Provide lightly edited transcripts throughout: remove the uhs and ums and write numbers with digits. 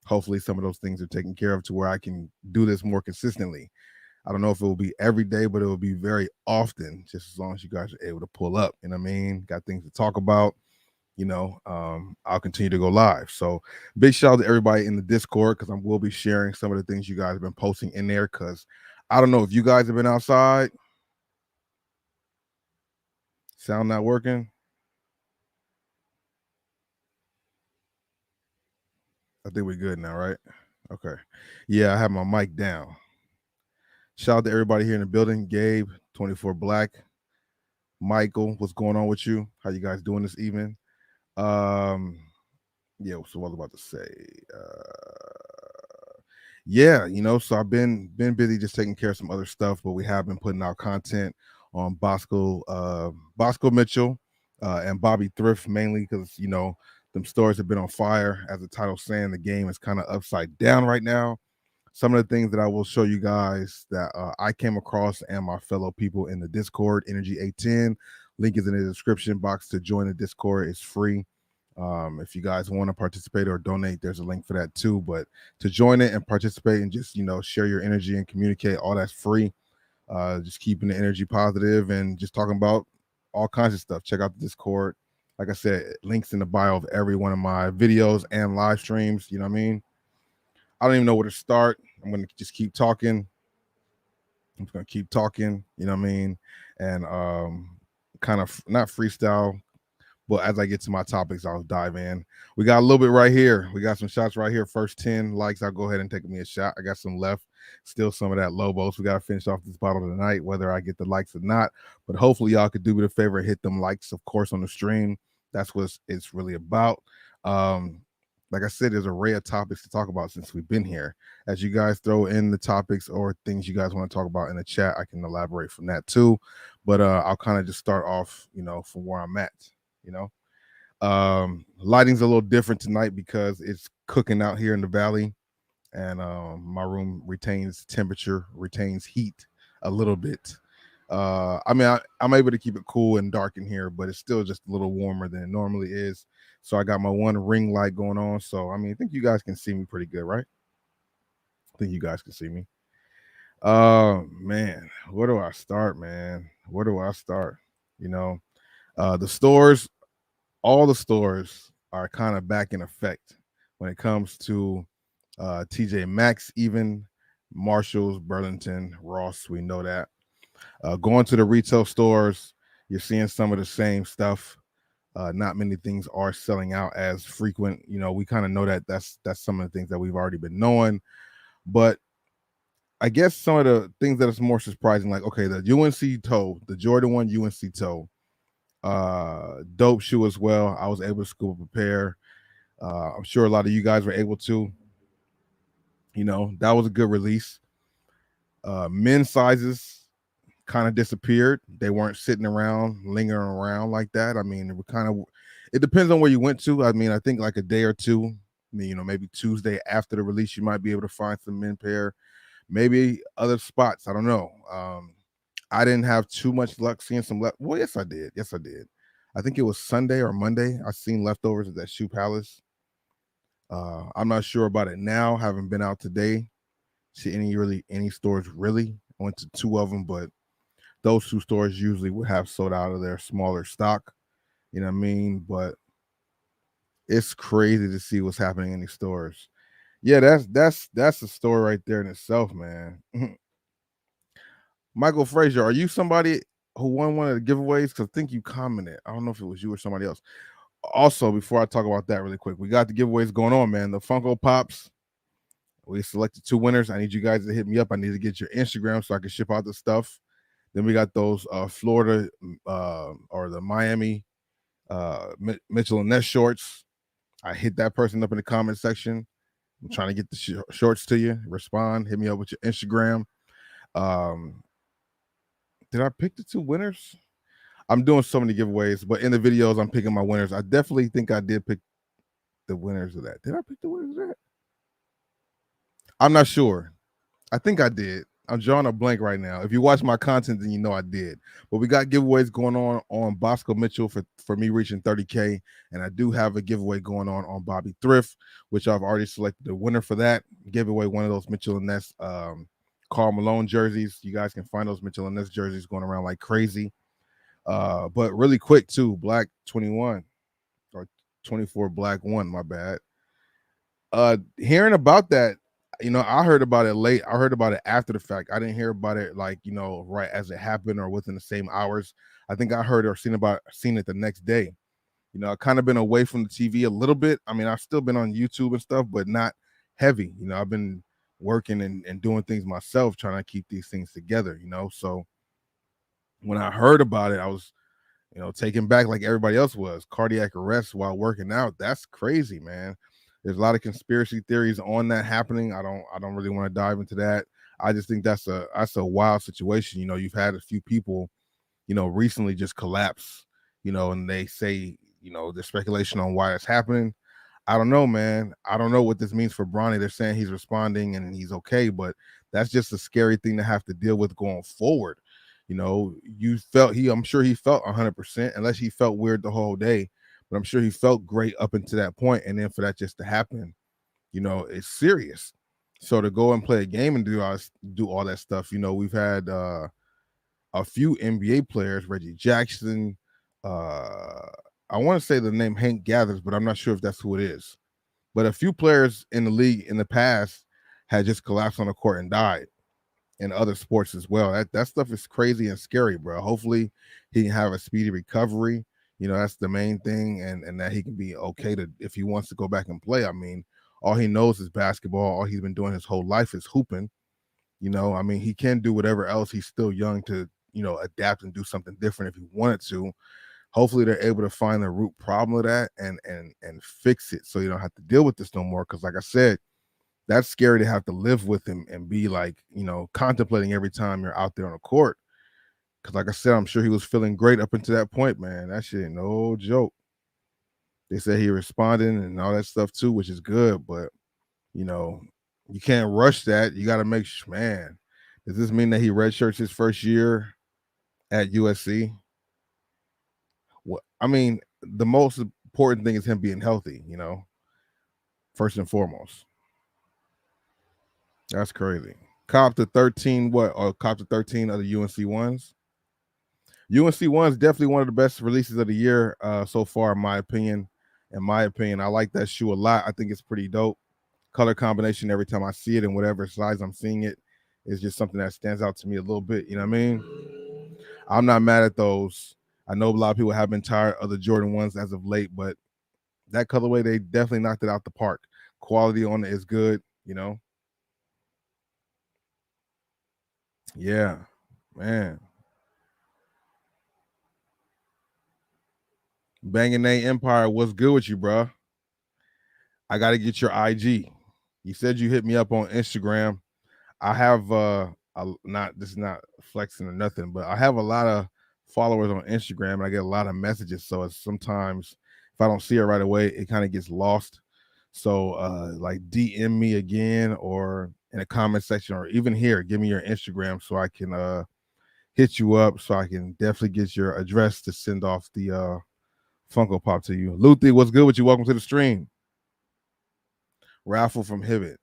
hopefully some of those things are taken care of to where I can do this more consistently. I don't know if it will be every day, but it will be very often, just as long as you guys are able to pull up. You know what I mean? Got things to talk about. I'll continue to go live. So big shout out to everybody in the Discord because I will be sharing some of the things you guys have been posting in there. Because I don't know if you guys have been outside. Sound not working? I think we're good now, right? Okay. Yeah, I have my mic down. Shout out to everybody here in the building. Gabe, 24 Black, Michael, what's going on with you? How you guys doing this evening? Um, yeah, so what I was about to say. Yeah, so I've been busy just taking care of some other stuff, but we have been putting out content on Bosco Mitchell, and Bobby Thrift mainly because them stores have been on fire. As the title saying, the game is kind of upside down right now. Some of the things that I will show you guys that I came across and my fellow people in the Discord, Energy 810. Link is in the description box to join the Discord. It's free. If you guys want to participate or donate, there's a link for that too. But to join it and participate and just share your energy and communicate, all that's free. Just keeping the energy positive and just talking about all kinds of stuff. Check out the Discord. Like I said, links in the bio of every one of my videos and live streams. You know what I mean? I don't even know where to start. I'm gonna just keep talking. I'm just gonna keep talking. You know what I mean? And kind of not freestyle, but as I get to my topics, I'll dive in. We got a little bit right here. We got some shots right here. First 10 likes, I'll go ahead and take me a shot. I got some left. Still some of that Lobos. We got to finish off this bottle tonight, whether I get the likes or not. But hopefully y'all could do me a favor and hit them likes, of course, on the stream. That's what it's really about. Like I said, there's an array of topics to talk about since we've been here. As you guys throw in the topics or things you guys want to talk about in the chat, I can elaborate from that too. But I'll kind of just start off, from where I'm at. You know, lighting's a little different tonight because it's cooking out here in the valley, and my room retains temperature, retains heat a little bit. I'm able to keep it cool and dark in here, but it's still just a little warmer than it normally is. So I got my one ring light going on. So I think you guys can see me pretty good, right? I think you guys can see me. Man, where do I start, man? Where do I start? You know, the stores, all the stores are kind of back in effect when it comes to TJ Maxx, even Marshalls, Burlington, Ross. We know that. Going to the retail stores, you're seeing some of the same stuff. Not many things are selling out as frequent. We kind of know that that's some of the things that we've already been knowing. But I guess some of the things that is more surprising, like okay, the UNC toe, the Jordan 1 UNC toe, dope shoe as well. I was able to scoop up a pair. I'm sure a lot of you guys were able to. That was a good release. Men's sizes kind of disappeared. They weren't sitting around, lingering around like that. It depends on where you went to. I think like a day or two, maybe Tuesday after the release, you might be able to find some men pair, maybe other spots. I don't know. I didn't have too much luck seeing some left. Well, yes, I did. Yes, I did. I think it was Sunday or Monday. I seen leftovers at that Shoe Palace. I'm not sure about it now. Haven't been out today. See any stores really. I went to two of them, but those two stores usually would have sold out of their smaller stock. You know what I mean? But it's crazy to see what's happening in these stores. Yeah, that's a story right there in itself, man. Michael Frazier, are you somebody who won one of the giveaways? Because I think you commented. I don't know if it was you or somebody else. Also, before I talk about that really quick, we got the giveaways going on, man. The Funko Pops. We selected two winners. I need you guys to hit me up. I need to get your Instagram so I can ship out the stuff. Then we got those Florida or the Miami Mitchell and Ness shorts. I hit that person up in the comment section. I'm trying to get the shorts to you. Respond. Hit me up with your Instagram. Did I pick the two winners? I'm doing so many giveaways, but in the videos, I'm picking my winners. I definitely think I did pick the winners of that. Did I pick the winners of that? I'm not sure. I think I did. I'm drawing a blank right now. If you watch my content, then you know I did. But we got giveaways going on Bosco Mitchell for me reaching 30K, and I do have a giveaway going on Bobby Thrift, which I've already selected the winner for that. Give away one of those Mitchell and Ness Karl Malone jerseys. You guys can find those Mitchell and Ness jerseys going around like crazy. But really quick too, Black 21 or 24 Black 1, my bad. Hearing about that, I heard about it late. I heard about it after the fact. I didn't hear about it like, right as it happened or within the same hours. I think I heard or seen it the next day. I've kind of been away from the TV a little bit. I mean, I've still been on YouTube and stuff, but not heavy. I've been working and doing things myself, trying to keep these things together, So when I heard about it, I was, taken back like everybody else was. Cardiac arrest while working out. That's crazy, man. There's a lot of conspiracy theories on that happening. I don't really want to dive into that. I just think that's a wild situation. You've had a few people, recently just collapse, and they say, there's speculation on why it's happening. I don't know, man. I don't know what this means for Bronny. They're saying he's responding and he's okay, but that's just a scary thing to have to deal with going forward. I'm sure he felt 100%, unless he felt weird the whole day, but I'm sure he felt great up until that point. And then for that just to happen, it's serious. So to go and play a game and do all that stuff, we've had a few NBA players, Reggie Jackson. I want to say the name Hank Gathers, but I'm not sure if that's who it is. But a few players in the league in the past had just collapsed on the court and died. In other sports as well. That stuff is crazy and scary, bro. Hopefully he can have a speedy recovery. That's the main thing, and that he can be okay to if he wants to go back and play. I mean, all he knows is basketball. All he's been doing his whole life is hooping. I mean, he can do whatever else. He's still young to, adapt and do something different if he wanted to. Hopefully they're able to find the root problem of that and fix it so you don't have to deal with this no more. Because like I said, that's scary to have to live with him and be like, contemplating every time you're out there on the court. Because like I said, I'm sure he was feeling great up until that point, man. That shit ain't no joke. They said he responded and all that stuff too, which is good. But, you can't rush that. You got to make sure, man, does this mean that he redshirts his first year at USC? Well, I mean, the most important thing is him being healthy, first and foremost. That's crazy. Cop to 13, what? Or cop to 13 of the UNC ones. UNC one's definitely one of the best releases of the year so far, in my opinion. I like that shoe a lot. I think it's pretty dope. Color combination every time I see it and whatever size I'm seeing it is just something that stands out to me a little bit. You know what I mean? I'm not mad at those. I know a lot of people have been tired of the Jordan ones as of late, but that colorway, they definitely knocked it out the park. Quality on it is good, Yeah, man. Banging A Empire, what's good with you, bro? I got to get your IG. You said you hit me up on Instagram. I have this is not flexing or nothing, but I have a lot of followers on Instagram and I get a lot of messages. So it's sometimes if I don't see it right away, it kind of gets lost. So like DM me again or in a comment section or even here, give me your Instagram so I can hit you up so I can definitely get your address to send off the Funko Pop to you. Luthi, what's good with you? Welcome to the stream. Raffle from Hibbett.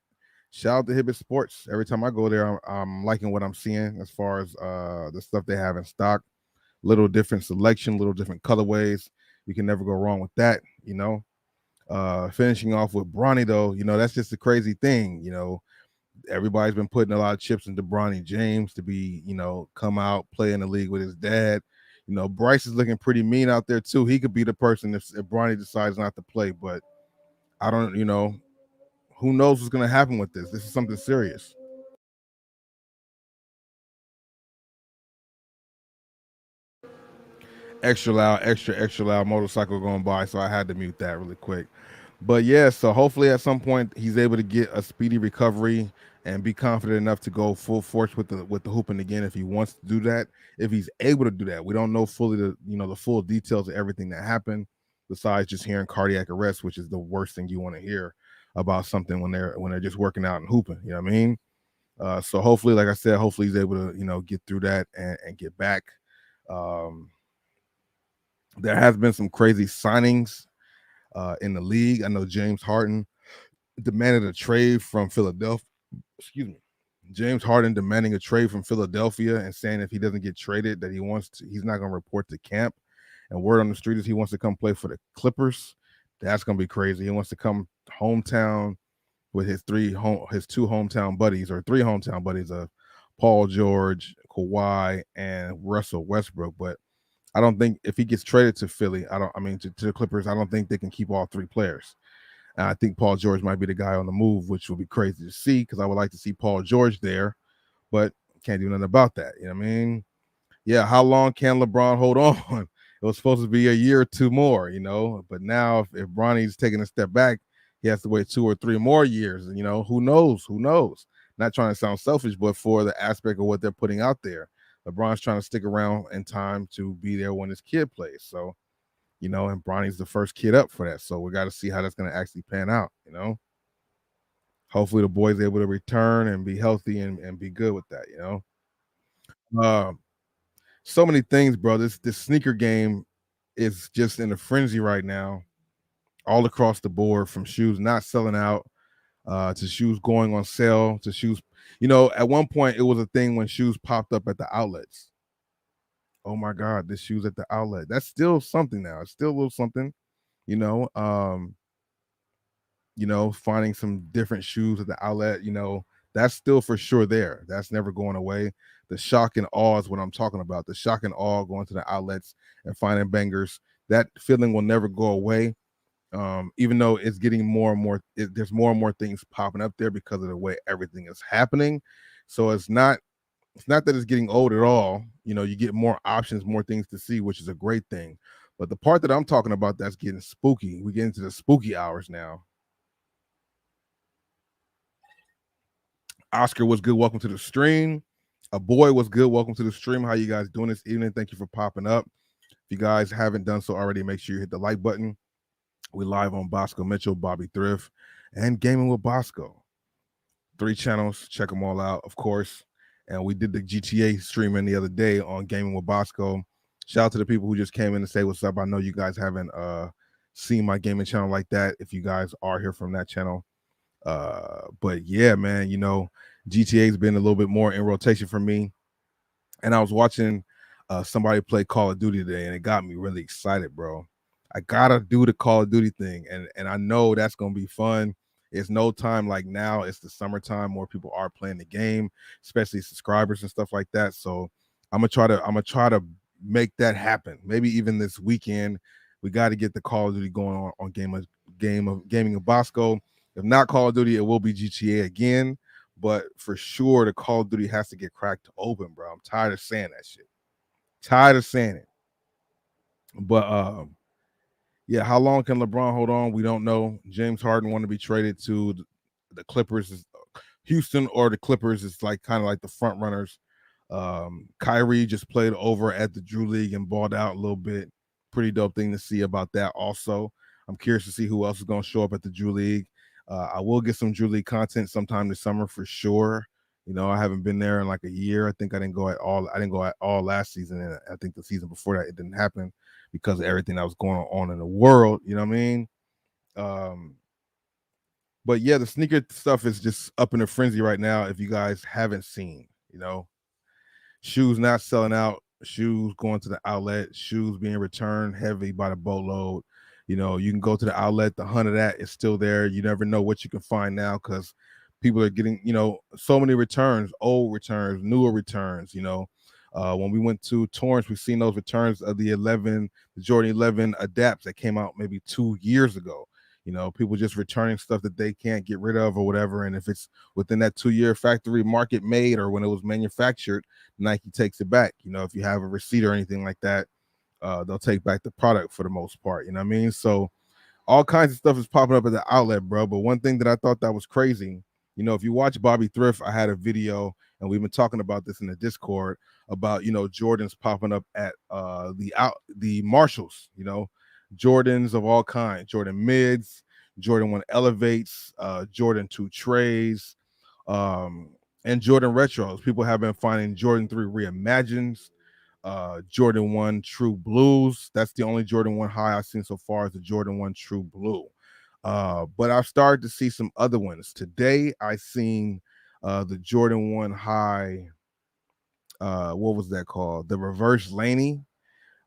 Shout out to Hibbett Sports. Every time I go there, I'm liking what I'm seeing as far as the stuff they have in stock. Little different selection, little different colorways. You can never go wrong with that, Finishing off with Bronny, though, that's just a crazy thing. Everybody's been putting a lot of chips into Bronny James to be, come out, play in the league with his dad. Bryce is looking pretty mean out there too. He could be the person if Bronny decides not to play, but I don't, who knows what's going to happen with this? This is something serious. Extra loud motorcycle going by, so I had to mute that really quick. But yeah, so hopefully at some point he's able to get a speedy recovery and be confident enough to go full force with the hooping again if he wants to do that. If he's able to do that, we don't know fully the full details of everything that happened, besides just hearing cardiac arrest, which is the worst thing you want to hear about something when they're just working out and hooping. You know what I mean? So hopefully, like I said, hopefully he's able to get through that and get back. Um, there has been some crazy signings in the league. I know James Harden demanded a trade from Philadelphia. Excuse me. James Harden demanding a trade from Philadelphia and saying if he doesn't get traded, that he's not going to report to camp. And word on the street is he wants to come play for the Clippers. That's going to be crazy. He wants to come hometown with his two hometown buddies, or three hometown buddies of Paul George, Kawhi, and Russell Westbrook. But I don't think if he gets traded to Philly, to the Clippers, I don't think they can keep all three players. And I think Paul George might be the guy on the move, which will be crazy to see because I would like to see Paul George there, but can't do nothing about that. You know what I mean? Yeah, how long can LeBron hold on? It was supposed to be a year or two more, but now if Bronny's taking a step back, he has to wait 2 or 3 more years. And, who knows? Who knows? Not trying to sound selfish, but for the aspect of what they're putting out there. LeBron's trying to stick around in time to be there when his kid plays. So, and Bronny's the first kid up for that. So we got to see how that's going to actually pan out. Hopefully the boy's able to return and be healthy and be good with that. Um, so many things, bro. This sneaker game is just in a frenzy right now, all across the board, from shoes not selling out to shoes going on sale to shoes. At one point it was a thing when shoes popped up at the outlets. Oh my God, this shoes at the outlet. That's still something now. It's still a little something, you know. Finding some different shoes at the outlet, that's still for sure there. That's never going away. The shock and awe is what I'm talking about. The shock and awe going to the outlets and finding bangers. That feeling will never go away. Even though it's getting more and more, there's more and more things popping up there because of the way everything is happening. So it's not that it's getting old at all. You get more options, more things to see, which is a great thing. But the part that I'm talking about that's getting spooky, we get into the spooky hours now. Oscar was good. Welcome to the stream. A boy was good. Welcome to the stream. How you guys doing this evening? Thank you for popping up. If you guys haven't done so already, make sure you hit the like button. We live on Bosco Mitchell, Bobby Thrift, and Gaming with Bosco. 3 channels. Check them all out, of course. And we did the GTA streaming the other day on Gaming with Bosco. Shout out to the people who just came in to say what's up. I know you guys haven't seen my gaming channel like that. If you guys are here from that channel, but yeah, man, GTA's been a little bit more in rotation for me. And I was watching somebody play Call of Duty today, and it got me really excited, bro. I gotta do the Call of Duty thing, and I know that's gonna be fun. It's no time like now. It's the summertime. More people are playing the game, especially subscribers and stuff like that. So I'm gonna try to make that happen. Maybe even this weekend. We got to get the Call of Duty going on Gaming of Bosco. If not Call of Duty, it will be GTA again. But for sure, the Call of Duty has to get cracked open, bro. I'm tired of saying that shit. Tired of saying it. But yeah, how long can LeBron hold on? We don't know. James Harden want to be traded to the Clippers. Houston or the Clippers is like kind of like the front runners. Kyrie just played over at the Drew League and balled out a little bit. Pretty dope thing to see about that. Also, I'm curious to see who else is going to show up at the Drew League. I will get some Drew League content sometime this summer for sure. I haven't been there in like a year. I think I didn't go at all. I didn't go at all last season, and I think the season before that it didn't happen because of everything that was going on in the world. You know what I mean? But yeah, the sneaker stuff is just up in a frenzy right now. If you guys haven't seen, shoes not selling out, shoes going to the outlet, shoes being returned heavy by the boatload. You can go to the outlet, the hunt of that is still there. You never know what you can find now because people are getting, so many returns, old returns, newer returns. When we went to Torrance, we've seen those returns of the Jordan 11 adapts that came out maybe 2 years ago. People just returning stuff that they can't get rid of or whatever. And if it's within that 2-year factory market made or when it was manufactured, Nike takes it back. If you have a receipt or anything like that, they'll take back the product for the most part. You know what I mean? So all kinds of stuff is popping up at the outlet, bro. But one thing that I thought that was crazy, if you watch Bobby Thrift, I had a video and we've been talking about this in the Discord about, Jordans popping up at the Marshalls, Jordans of all kinds, Jordan mids, Jordan 1 elevates, Jordan 2 trays, and Jordan retros. People have been finding Jordan 3 reimagines, Jordan 1 True Blues. That's the only Jordan 1 high I've seen so far is the Jordan 1 True Blue. But I've started to see some other ones. Today I seen the Jordan 1 high. What was that called? The reverse Laney.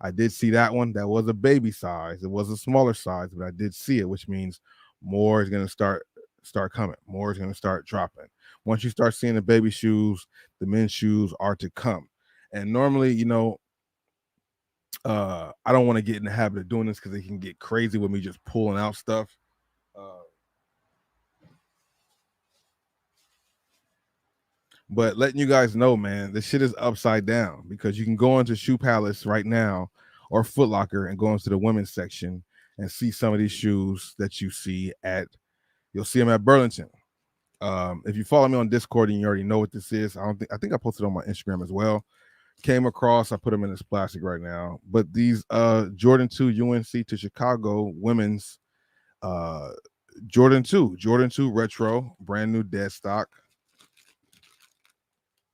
I did see that one. That was a baby size. It was a smaller size, but I did see it, which means more is going to start coming. More is going to start dropping. Once you start seeing the baby shoes, the men's shoes are to come. And normally, I don't want to get in the habit of doing this because it can get crazy with me just pulling out stuff. But letting you guys know, man, this shit is upside down because you can go into Shoe Palace right now or Foot Locker and go into the women's section and see some of these shoes that you'll see them at Burlington. If you follow me on Discord and you already know what this is, I think I posted on my Instagram as well. Came across, I put them in this plastic right now. But these Jordan 2 UNC to Chicago women's Jordan 2 retro, brand new dead stock.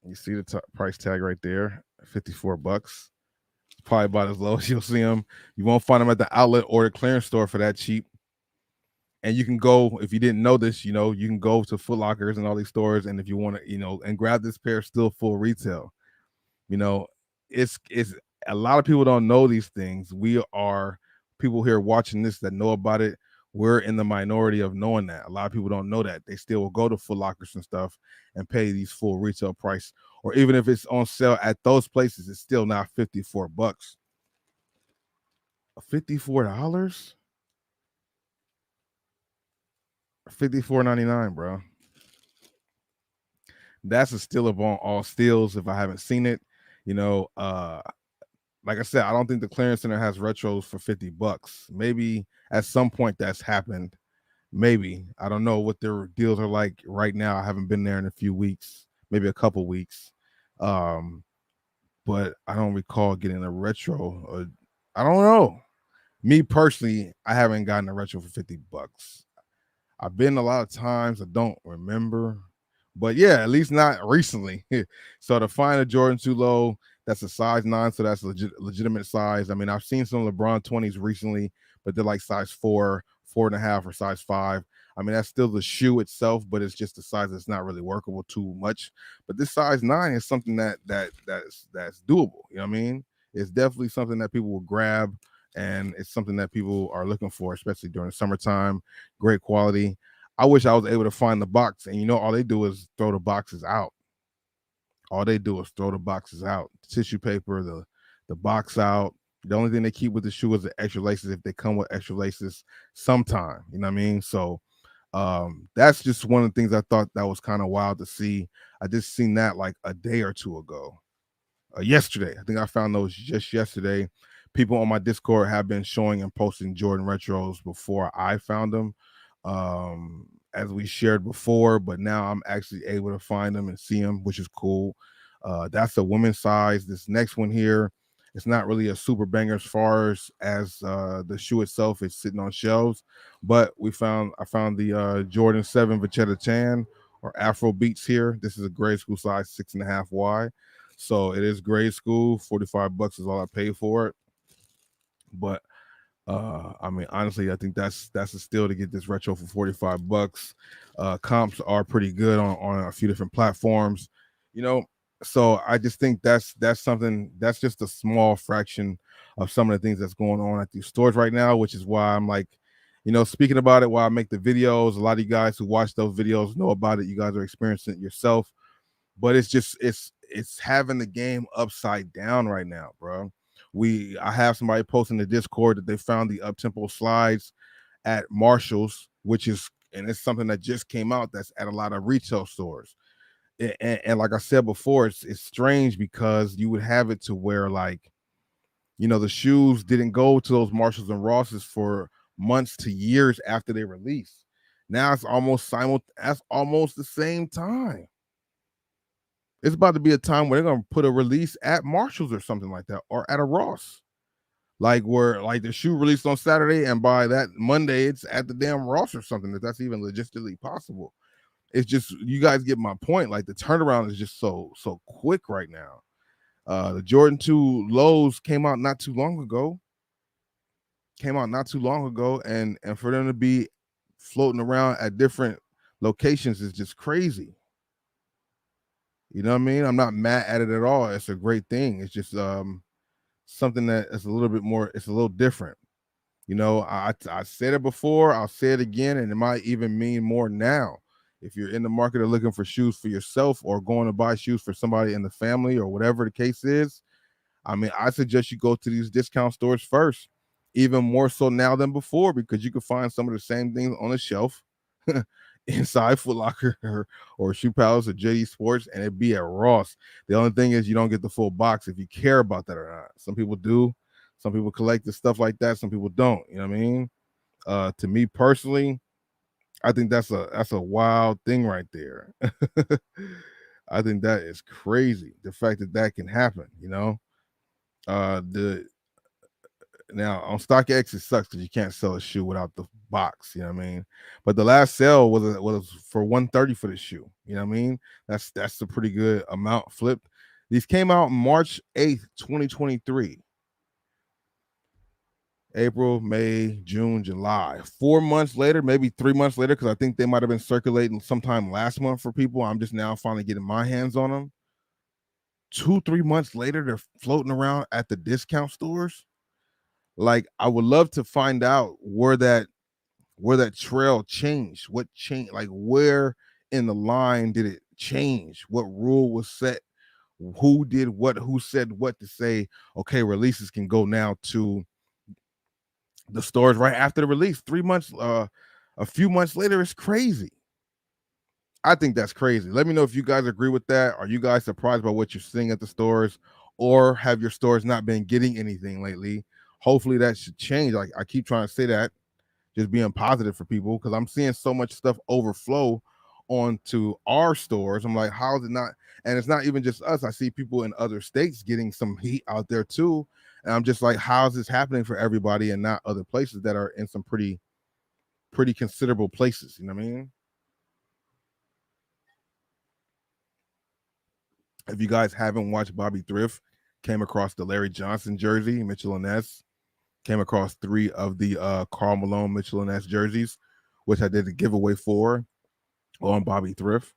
You see the price tag right there, $54. Probably about as low as you'll see them. You won't find them at the outlet or the clearance store for that cheap. And you can go, if you didn't know this, you can go to Foot Lockers and all these stores, and if you want to, and grab this pair still full retail. It's a lot of people don't know these things. We are people here watching this that know about it. We're in the minority of knowing that. A lot of people don't know that. They still will go to Foot Lockers and stuff and pay these full retail price. Or even if it's on sale at those places, it's still not $54. $54? $54.99, bro. That's a steal up on all steals if I haven't seen it. Like I said, I don't think the clearance center has retros for $50. Maybe at some point that's happened. Maybe. I don't know what their deals are like right now. I haven't been there in a few weeks, maybe a couple weeks. But I don't recall getting a retro. I don't know. Me personally, I haven't gotten a retro for $50. I've been a lot of times. I don't remember. But yeah, at least not recently. So to find a Jordan 2 low, that's a size 9, so that's legitimate size. I mean, I've seen some LeBron 20s recently, but they're like size 4, 4.5, or size 5. I mean, that's still the shoe itself, but it's just a size that's not really workable too much. But this size 9 is something that's doable. You know what I mean? It's definitely something that people will grab, and it's something that people are looking for, especially during the summertime. Great quality. I wish I was able to find the box, and all they do is throw the boxes out. All they do is throw the boxes out. Tissue paper, the box out. The only thing they keep with the shoe is the extra laces if they come with extra laces sometime. You know what I mean? So that's just one of the things I thought that was kind of wild to see. I just seen that like a day or two ago. Yesterday. I think I found those just yesterday. People on my Discord have been showing and posting Jordan retros before I found them. As we shared before, but now I'm actually able to find them and see them, which is cool. That's a women's size. This next one here, it's not really a super banger as far as the shoe itself is sitting on shelves, but I found the Jordan 7 Vachetta Chan or Afro Beats here. This is a grade school size 6.5 Y. So it is grade school. $45 is all I paid for it. But I mean, honestly, I think that's a steal to get this retro for $45. Comps are pretty good on a few different platforms, So I just think that's something that's just a small fraction of some of the things that's going on at these stores right now, which is why I'm like, speaking about it while I make the videos. A lot of you guys who watch those videos know about it. You guys are experiencing it yourself, but it's having the game upside down right now, bro. I have somebody posting the Discord that they found the up-tempo slides at Marshall's, and it's something that just came out that's at a lot of retail stores. And like I said before, it's strange because you would have it to where the shoes didn't go to those Marshalls and Rosses for months to years after they released. Now it's almost the same time. It's about to be a time where they're gonna put a release at Marshalls or something like that, or at a Ross, where the shoe released on Saturday, and by that Monday it's at the damn Ross or something. If that's even logistically possible, it's just, you guys get my point. Like the turnaround is just so quick right now. The Jordan 2 lows came out not too long ago. And for them to be floating around at different locations is just crazy. You know what I mean? I'm not mad at it at all. It's a great thing. It's just something that is a little bit more, it's a little different. You know, I said it before, I'll say it again, and it might even mean more now. If you're in the market or looking for shoes for yourself or going to buy shoes for somebody in the family or whatever the case is, I mean, I suggest you go to these discount stores first, even more so now than before, because you can find some of the same things on the shelf inside Foot Locker or Shoe Palace or JD Sports, and it'd be at Ross. The only thing is you don't get the full box if you care about that or not. Some people do. Some people collect the stuff like that. Some people don't. You know what I mean? To me personally, I think that's a wild thing right there. I think that is crazy. The fact that can happen, you know. The Now on StockX it sucks because you can't sell a shoe without the box, you know what I mean? But the last sale was for 130 for the shoe, you know what I mean? That's a pretty good amount flipped. These came out March 8th, 2023. April, May, June, July. 4 months later, maybe 3 months later, because I think they might have been circulating sometime last month for people. I'm just now finally getting my hands on them. 2-3 months later, they're floating around at the discount stores. Like, I would love to find out where that trail changed. What changed? Like, where in the line did it change? What rule was set? Who did what? Who said what to say? Okay, releases can go now to the stores right after the release. 3 months, a few months later, it's crazy. I think that's crazy. Let me know if you guys agree with that. Are you guys surprised by what you're seeing at the stores, or have your stores not been getting anything lately? Hopefully that should change. Like, I keep trying to say that, just being positive for people, because I'm seeing so much stuff overflow onto our stores. I'm like, how is it not? And it's not even just us. I see people in other states getting some heat out there too. And I'm just like, how is this happening for everybody and not other places that are in some pretty considerable places? You know what I mean? If you guys haven't watched Bobby Thrift, came across the Larry Johnson jersey, Mitchell and Ness, came across 3 of the Karl Malone Mitchell and Ness jerseys, which I did a giveaway for on Bobby Thrift.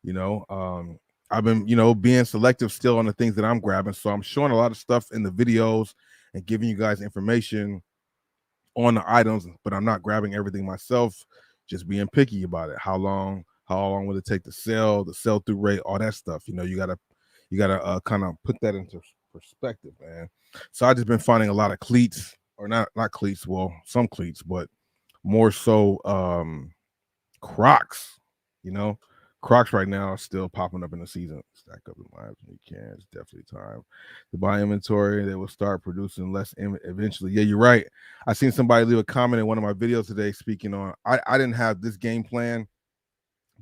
You know, I've been, being selective still on the things that I'm grabbing. So I'm showing a lot of stuff in the videos and giving you guys information on the items, but I'm not grabbing everything myself, just being picky about it. How long will it take to sell, the sell through rate, all that stuff. You gotta kind of put that into perspective, man. So I just been finding a lot of cleats, or not cleats, well, some cleats, but more so Crocs. Crocs right now are still popping up in the season. Stack up in lives when you can. It's definitely time to buy inventory. They will start producing less eventually. Yeah, you're right. I seen somebody leave a comment in one of my videos today speaking on, I didn't have this game plan,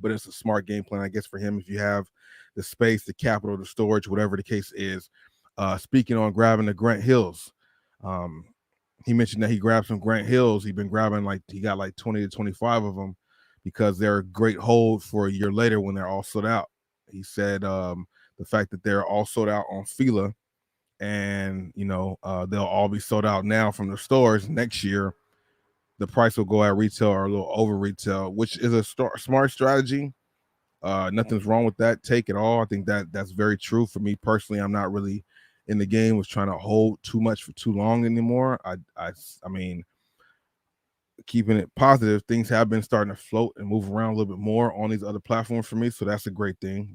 but it's a smart game plan, I guess, for him. If you have the space, the capital, the storage, whatever the case is. Speaking on grabbing the Grant Hills. He mentioned that he grabbed some Grant Hills. He got like 20 to 25 of them, because they're a great hold for a year later when they're all sold out. He said the fact that they're all sold out on Fila, and they'll all be sold out now from the stores next year. The price will go at retail or a little over retail, which is a smart strategy. Nothing's wrong with that take at all. I think that's very true. For me personally, I'm not really in the game was trying to hold too much for too long anymore. I mean, keeping it positive, things have been starting to float and move around a little bit more on these other platforms for me. So that's a great thing.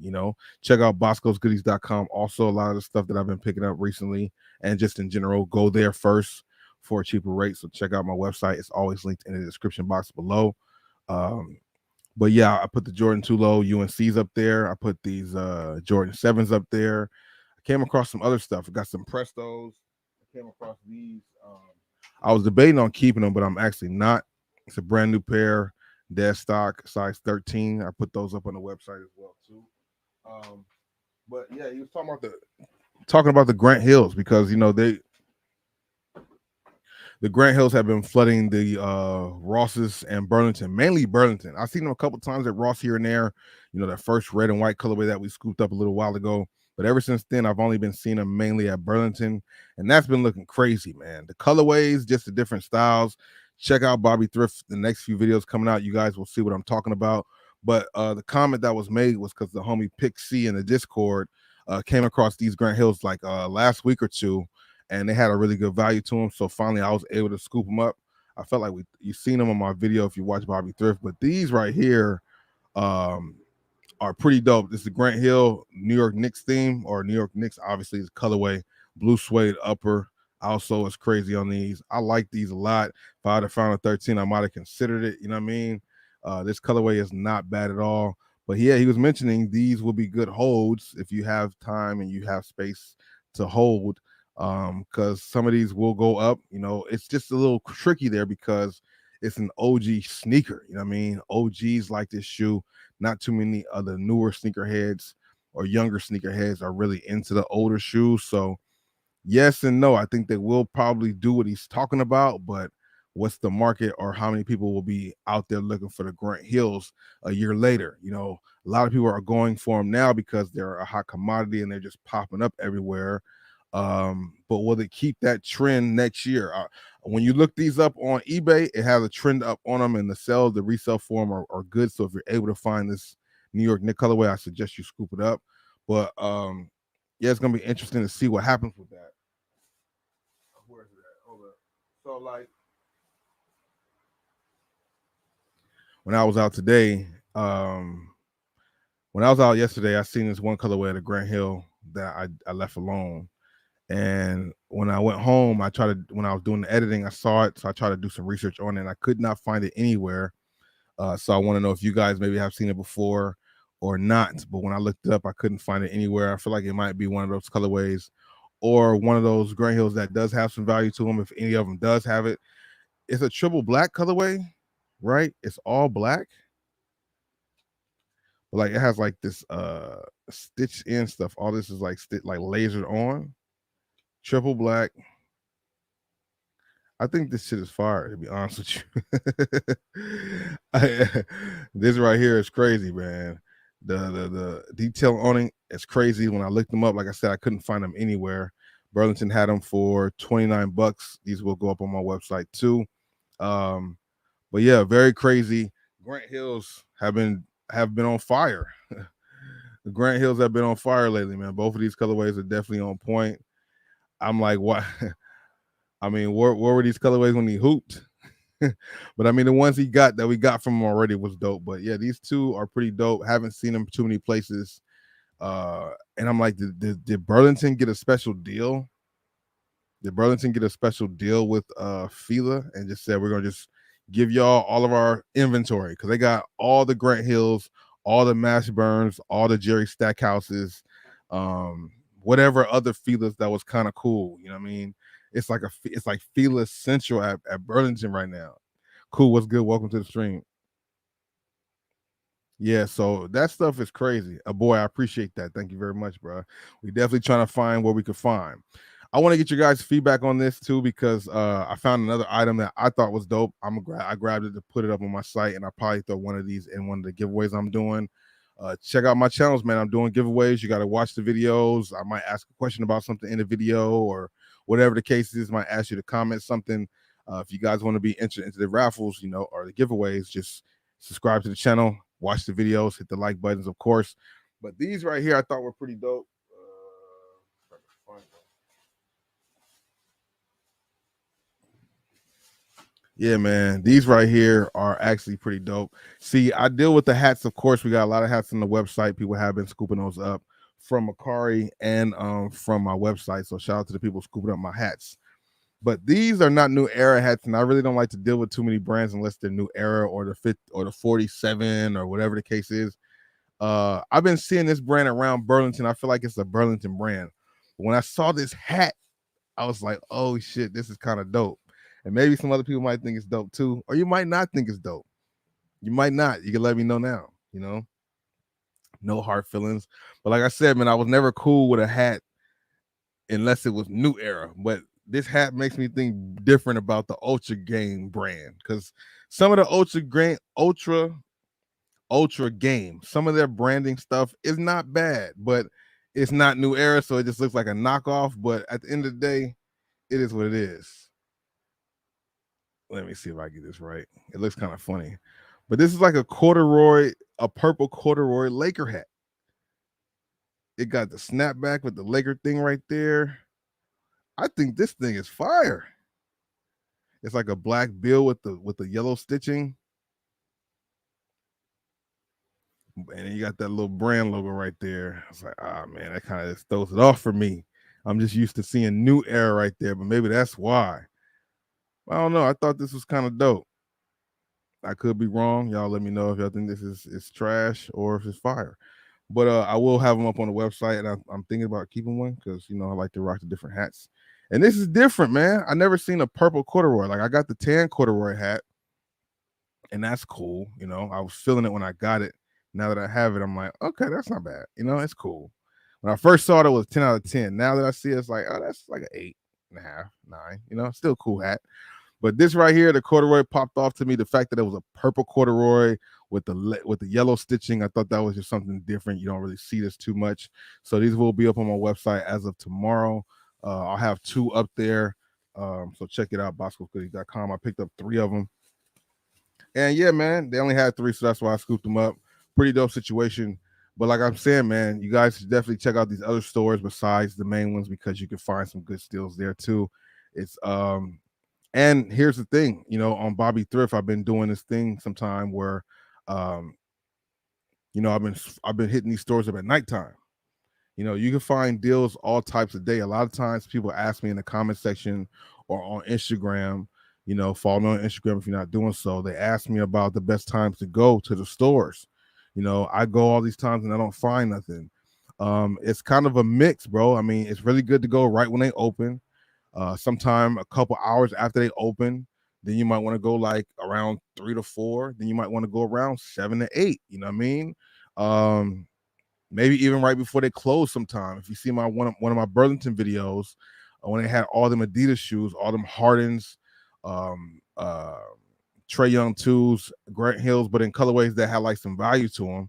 Check out boscosgoodies.com. Also, a lot of the stuff that I've been picking up recently, and just in general, go there first for a cheaper rate. So check out my website. It's always linked in the description box below. But yeah, I put the Jordan 2 Low UNCs up there. I put these Jordan 7s up there. I came across some other stuff. I got some Prestos. I came across these. I was debating on keeping them, but I'm actually not. It's a brand new pair, dead stock, size 13. I put those up on the website as well too. But yeah, he was talking about the Grant Hills, because the Grant Hills have been flooding the Rosses and Burlington, mainly Burlington. I've seen them a couple times at Ross here and there, that first red and white colorway that we scooped up a little while ago. But ever since then, I've only been seeing them mainly at Burlington, and that's been looking crazy, man. The colorways, just the different styles. Check out Bobby Thrift. The next few videos coming out, you guys will see what I'm talking about. But the comment that was made was because the homie Pick C in the Discord came across these Grant Hills like last week or two, and they had a really good value to them. So finally, I was able to scoop them up. I felt like you've seen them on my video if you watch Bobby Thrift, but these right here are pretty dope. This is the Grant Hill New York Knicks theme, or New York Knicks obviously is colorway, blue suede upper. Also, is crazy on these. I like these a lot. If I had found a 13, I might have considered it. You know what I mean? This colorway is not bad at all. But yeah, he was mentioning these will be good holds if you have time and you have space to hold, because some of these will go up. It's just a little tricky there because it's an OG sneaker. You know what I mean? OGs like this shoe. Not too many other newer sneakerheads or younger sneakerheads are really into the older shoes. So yes and no. I think they will probably do what he's talking about, but what's the market, or how many people will be out there looking for the Grant Hills a year later? A lot of people are going for them now because they're a hot commodity and they're just popping up everywhere. But will they keep that trend next year? When you look these up on eBay, it has a trend up on them, and the resale for them are good. So if you're able to find this New York Knicks colorway, I suggest you scoop it up. But yeah, it's gonna be interesting to see what happens with that. Where's it at? Hold up. So like when I was out today, when I was out yesterday, I seen this one colorway at a Grant Hill that I left alone. And when I went home, when I was doing the editing, I saw it. So I tried to do some research on it, and I could not find it anywhere. So I want to know if you guys maybe have seen it before or not. But when I looked it up, I couldn't find it anywhere. I feel like it might be one of those colorways or one of those Grant Hills that does have some value to them, if any of them does have it. It's a triple black colorway, right? It's all black. But like it has like this stitch in stuff. All this is like lasered on. Triple black. I think this shit is fire, to be honest with you. This right here is crazy, man. The detail on it is crazy. When I looked them up, like I said, I couldn't find them anywhere. Burlington had them for $29. These will go up on my website too. But yeah, very crazy. Grant Hills have been on fire. The Grant Hills have been on fire lately, man. Both of these colorways are definitely on point. I'm like, what? I mean, where were these colorways when he hooped? But I mean, the ones we got from him already was dope. But yeah, these two are pretty dope. Haven't seen them too many places. And I'm like, did Burlington get a special deal? Did Burlington get a special deal with Fila and just said we're gonna just give y'all all of our inventory? Because they got all the Grant Hills, all the Mashburns, all the Jerry Stackhouses, whatever other Filas that was kind of cool. You know what I mean? It's like Fila Central at Burlington right now. Cool, what's good? Welcome to the stream. Yeah, so that stuff is crazy. Boy, I appreciate that. Thank you very much, bro. We definitely trying to find what we could find. I want to get your guys' feedback on this too, because I found another item that I thought was dope. I grabbed it to put it up on my site, and I probably throw one of these in one of the giveaways I'm doing. Check out my channels, man. I'm doing giveaways. You got to watch the videos. I might ask a question about something in the video, or whatever the case is. Might ask you to comment something. If you guys want to be entered into the raffles, or the giveaways, just subscribe to the channel, watch the videos, hit the like buttons, of course. But these right here I thought were pretty dope. Yeah, man, these right here are actually pretty dope. See, I deal with the hats, of course. We got a lot of hats on the website. People have been scooping those up from Macari and from my website. So shout out to the people scooping up my hats. But these are not new era hats, and I really don't like to deal with too many brands unless they're new era or the 5th or the 47 or whatever the case is. I've been seeing this brand around Burlington. I feel like it's a Burlington brand. When I saw this hat, I was like, oh shit, this is kind of dope. And maybe some other people might think it's dope too, or you might not think it's dope. You might not. You can let me know now, no hard feelings. But like I said, man, I was never cool with a hat unless it was new era. But this hat makes me think different about the Ultra Game brand, because some of the Ultra Game, some of their branding stuff is not bad, but it's not New Era, so it just looks like a knockoff. But at the end of the day, it is what it is. Let me see if I get this right. It looks kind of funny, but this is like a purple corduroy Laker hat. It got the snapback with the Laker thing right there. I think this thing is fire. It's like a black bill with the yellow stitching, and then you got that little brand logo right there. It's like, ah, man, that kind of throws it off for me. I'm just used to seeing New Era right there, but maybe that's why. I don't know. I thought this was kind of dope. I could be wrong. Y'all let me know if y'all think this is trash or if it's fire. But I will have them up on the website, and I'm thinking about keeping one because I like to rock the different hats. And this is different, man. I never seen a purple corduroy. Like I got the tan corduroy hat, and that's cool. I was feeling it when I got it. Now that I have it, I'm like, okay, that's not bad. It's cool. When I first saw it, it was 10 out of 10. Now that I see it, it's like, oh, that's like an 8.5, 9. Still a cool hat. But this right here, the corduroy popped off to me. The fact that it was a purple corduroy with the yellow stitching, I thought that was just something different. You don't really see this too much. So these will be up on my website as of tomorrow. I'll have 2 up there. So check it out, boscogoodies.com. I picked up 3 of them. And yeah, man, they only had 3, so that's why I scooped them up. Pretty dope situation. But like I'm saying, man, you guys should definitely check out these other stores besides the main ones because you can find some good steals there too. It's and here's the thing, on Bobby Thrift, I've been doing this thing sometime where I've been hitting these stores up at nighttime. You can find deals all types of day. A lot of times people ask me in the comment section or on Instagram, follow me on Instagram if you're not doing so. They ask me about the best times to go to the stores. I go all these times and I don't find nothing. It's kind of a mix, bro. I mean, it's really good to go right when they open. Sometime a couple hours after they open, then you might want to go like around 3 to 4. Then you might want to go around 7 to 8. You know what I mean? Maybe even right before they close sometime. If you see one of my Burlington videos, when they had all them Adidas shoes, all them Hardens, Trey Young 2s, Grant Hills, but in colorways that had like some value to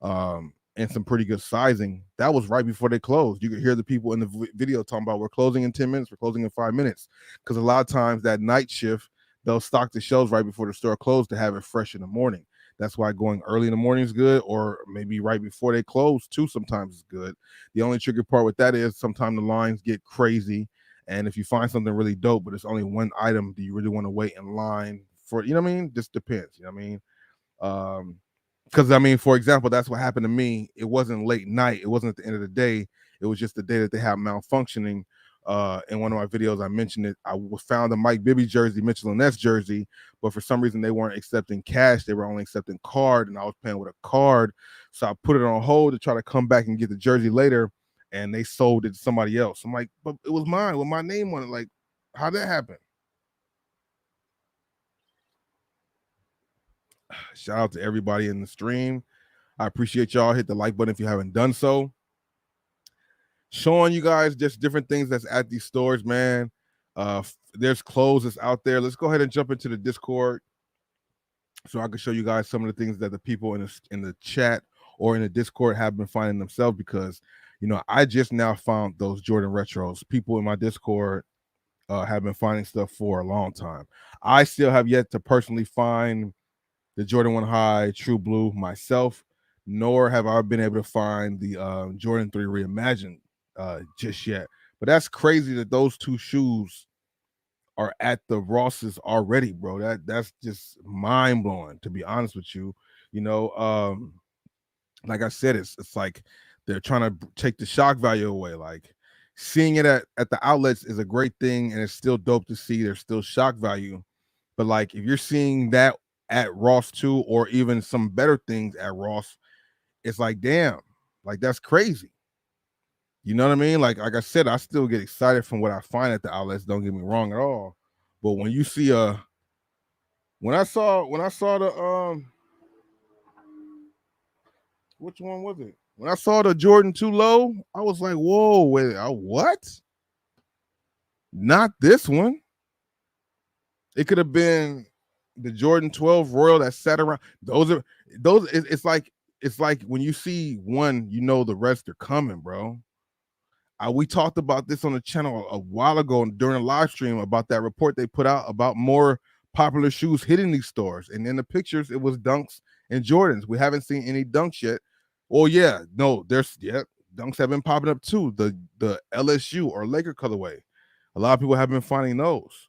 them, and some pretty good sizing. That was right before they closed. You could hear the people in the video talking about, we're closing in 10 minutes, we're closing in 5 minutes. Because a lot of times that night shift, they'll stock the shelves right before the store closed to have it fresh in the morning. That's why going early in the morning is good, or maybe right before they close too sometimes is good. The only tricky part with that is sometimes the lines get crazy, and if you find something really dope but it's only one item, do you really want to wait in line for, what I mean? Just depends, what I mean? Because for example, that's what happened to me. It wasn't late night, it wasn't at the end of the day, it was just the day that they had malfunctioning. In one of my videos I mentioned it. I found a Mike Bibby jersey, Mitchell and Ness jersey, but for some reason they weren't accepting cash, they were only accepting card, and I was paying with a card, so I put it on hold to try to come back and get the jersey later, and they sold it to somebody else. I'm like, but it was mine with my name on it. Like, how'd that happen? Shout out to everybody in the stream. I appreciate y'all. Hit the like button if you haven't done so. Showing you guys just different things that's at these stores, man. There's clothes that's out there. Let's go ahead and jump into the Discord so I can show you guys some of the things that the people in the chat or in the Discord have been finding themselves, because I just now found those Jordan retros. People in my Discord have been finding stuff for a long time. I still have yet to personally find the Jordan 1 High True Blue myself, nor have I been able to find the Jordan 3 Reimagined just yet. But that's crazy that those 2 shoes are at the Rosses already, bro. That's just mind blowing, to be honest with you. Like I said, it's like they're trying to take the shock value away. Like seeing it at the outlets is a great thing, and it's still dope to see. There's still shock value, but like if you're seeing that at Ross too, or even some better things at Ross, it's like, damn, like that's crazy. You know what I mean? Like I said, I still get excited from what I find at the outlets. Don't get me wrong at all. But when you see when I saw the which one was it? When I saw the Jordan 2 Low, I was like, whoa, wait, what? Not this one. It could have been the Jordan 12 Royal that sat around. It's like when you see one, you know the rest are coming, bro. We talked about this on the channel a while ago during a live stream about that report they put out about more popular shoes hitting these stores. And in the pictures, it was Dunks and Jordans. We haven't seen any Dunks yet. Oh yeah, no, Dunks have been popping up too. The LSU or Laker colorway. A lot of people have been finding those.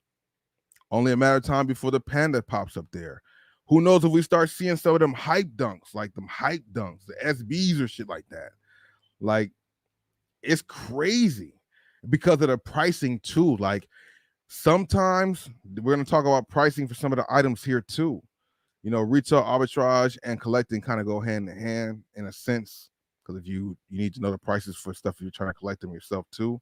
Only a matter of time before the Panda pops up there. Who knows if we start seeing some of them hype dunks, like them hype dunks, the SBs or shit like that. Like, it's crazy because of the pricing too. Like, sometimes we're going to talk about pricing for some of the items here too. You know, retail arbitrage and collecting kind of go hand in hand in a sense, because if you need to know the prices for stuff you're trying to collect them yourself too.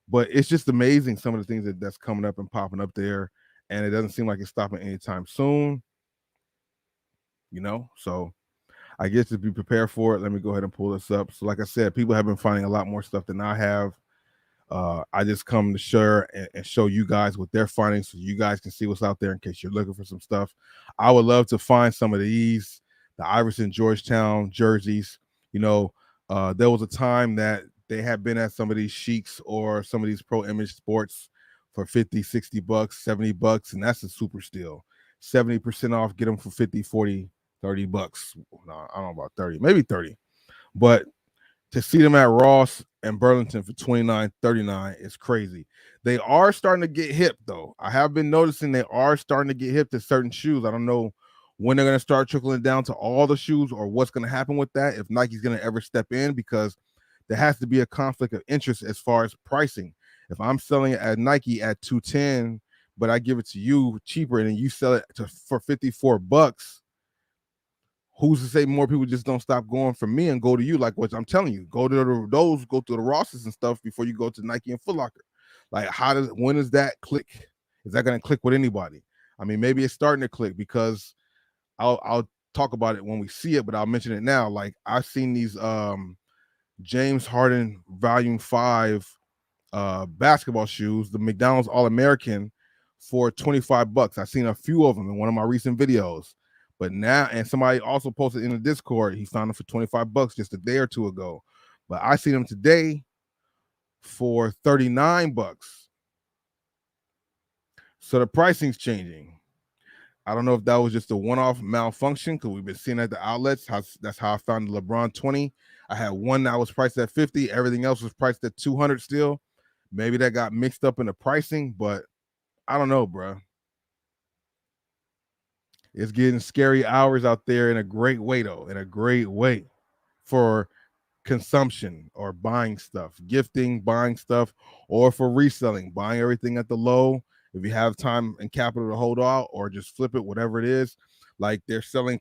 But it's just amazing some of the things that's coming up and popping up there, and it doesn't seem like it's stopping anytime soon. You know, so I guess to be prepared for it, let me go ahead and pull this up. So, like I said, people have been finding a lot more stuff than I have. I just come to share and show you guys what they're finding so you guys can see what's out there in case you're looking for some stuff. I would love to find some of these, the Iverson Georgetown jerseys. You know, there was a time that they had been at some of these Sheiks or some of these Pro Image Sports for 50, 60 bucks, 70 bucks, and that's a super steal. 70% off, get them for 50, 40, 30 bucks. No, I don't know about 30, maybe 30. But to see them at Ross and Burlington for $29.39 is crazy. They are starting to get hip, though. I have been noticing they are starting to get hip to certain shoes. I don't know when they're going to start trickling down to all the shoes or what's going to happen with that, if Nike's going to ever step in, because there has to be a conflict of interest as far as pricing. If I'm selling it at Nike at $210, but I give it to you cheaper and then you sell it for 54 bucks, who's to say more people just don't stop going from me and go to you? Like what I'm telling you, go to the Rosses and stuff before you go to Nike and Foot Locker. Like, when does that click? Is that going to click with anybody? I mean, maybe it's starting to click because I'll talk about it when we see it, but I'll mention it now. Like, I've seen these James Harden Volume 5 basketball shoes, the McDonald's All-American, for 25 bucks. I've seen a few of them in one of my recent videos. But now, and somebody also posted in the Discord, he found them for 25 bucks just a day or two ago. But I see them today for 39 bucks. So the pricing's changing. I don't know if that was just a one-off malfunction because we've been seeing at the outlets. That's how I found the LeBron 20. I had one that was priced at 50. Everything else was priced at 200 still. Maybe that got mixed up in the pricing, but I don't know, bro. It's getting scary hours out there in a great way, though, in a great way for consumption or buying stuff, gifting, buying stuff, or for reselling, buying everything at the low. If you have time and capital to hold out or just flip it, whatever it is, like they're selling,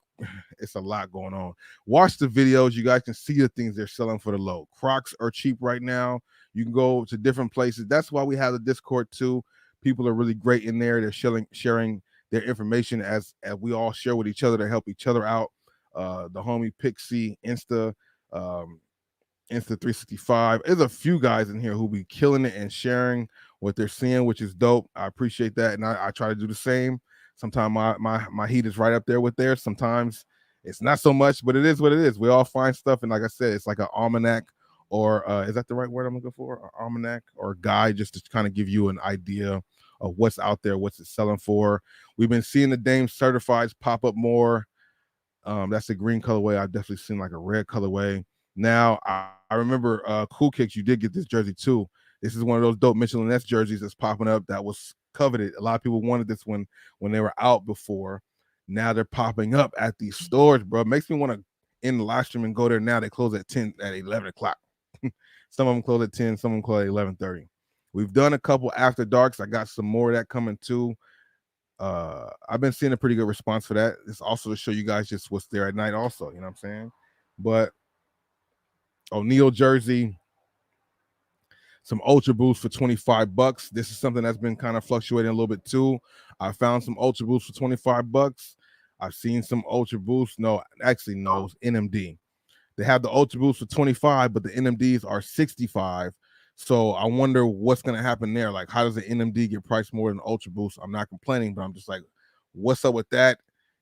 it's a lot going on. Watch the videos. You guys can see the things they're selling for the low. Crocs are cheap right now. You can go to different places. That's why we have the Discord too. People are really great in there. They're sharing their information as we all share with each other to help each other out. The homie Pixie, Insta 365. There's a few guys in here who be killing it and sharing what they're seeing, which is dope. I appreciate that, and I try to do the same. Sometimes my heat is right up there with theirs. Sometimes it's not so much, but it is what it is. We all find stuff, and like I said, it's like an almanac, or is that the right word I'm looking for? An almanac or guide, just to kind of give you an idea of what's out there, what's it selling for. We've been seeing the Dame Certifieds pop up more. That's a green colorway. I've definitely seen like a red colorway. Now, I remember Cool Kicks, you did get this jersey too. This is one of those dope Mitchell & Ness jerseys that's popping up that was coveted. A lot of people wanted this one when they were out before. Now they're popping up at these stores, bro. It makes me want to end the live stream and go there now. They close at 11 o'clock. Some of them close at 10, some of them close at 11:30. We've done a couple after darks. I got some more of that coming too. I've been seeing a pretty good response for that. It's also to show you guys just what's there at night also, you know what I'm saying? But O'Neal jersey, some Ultra Boost for 25 bucks. This is something that's been kind of fluctuating a little bit too. I found some Ultra Boost for 25 bucks. I've seen some Ultra Boost. No, actually, no, it's NMD. They have the Ultra Boost for 25, but the NMDs are 65. So I wonder what's going to happen there. Like, how does the NMD get priced more than Ultra Boost? I'm not complaining, but I'm just like, what's up with that?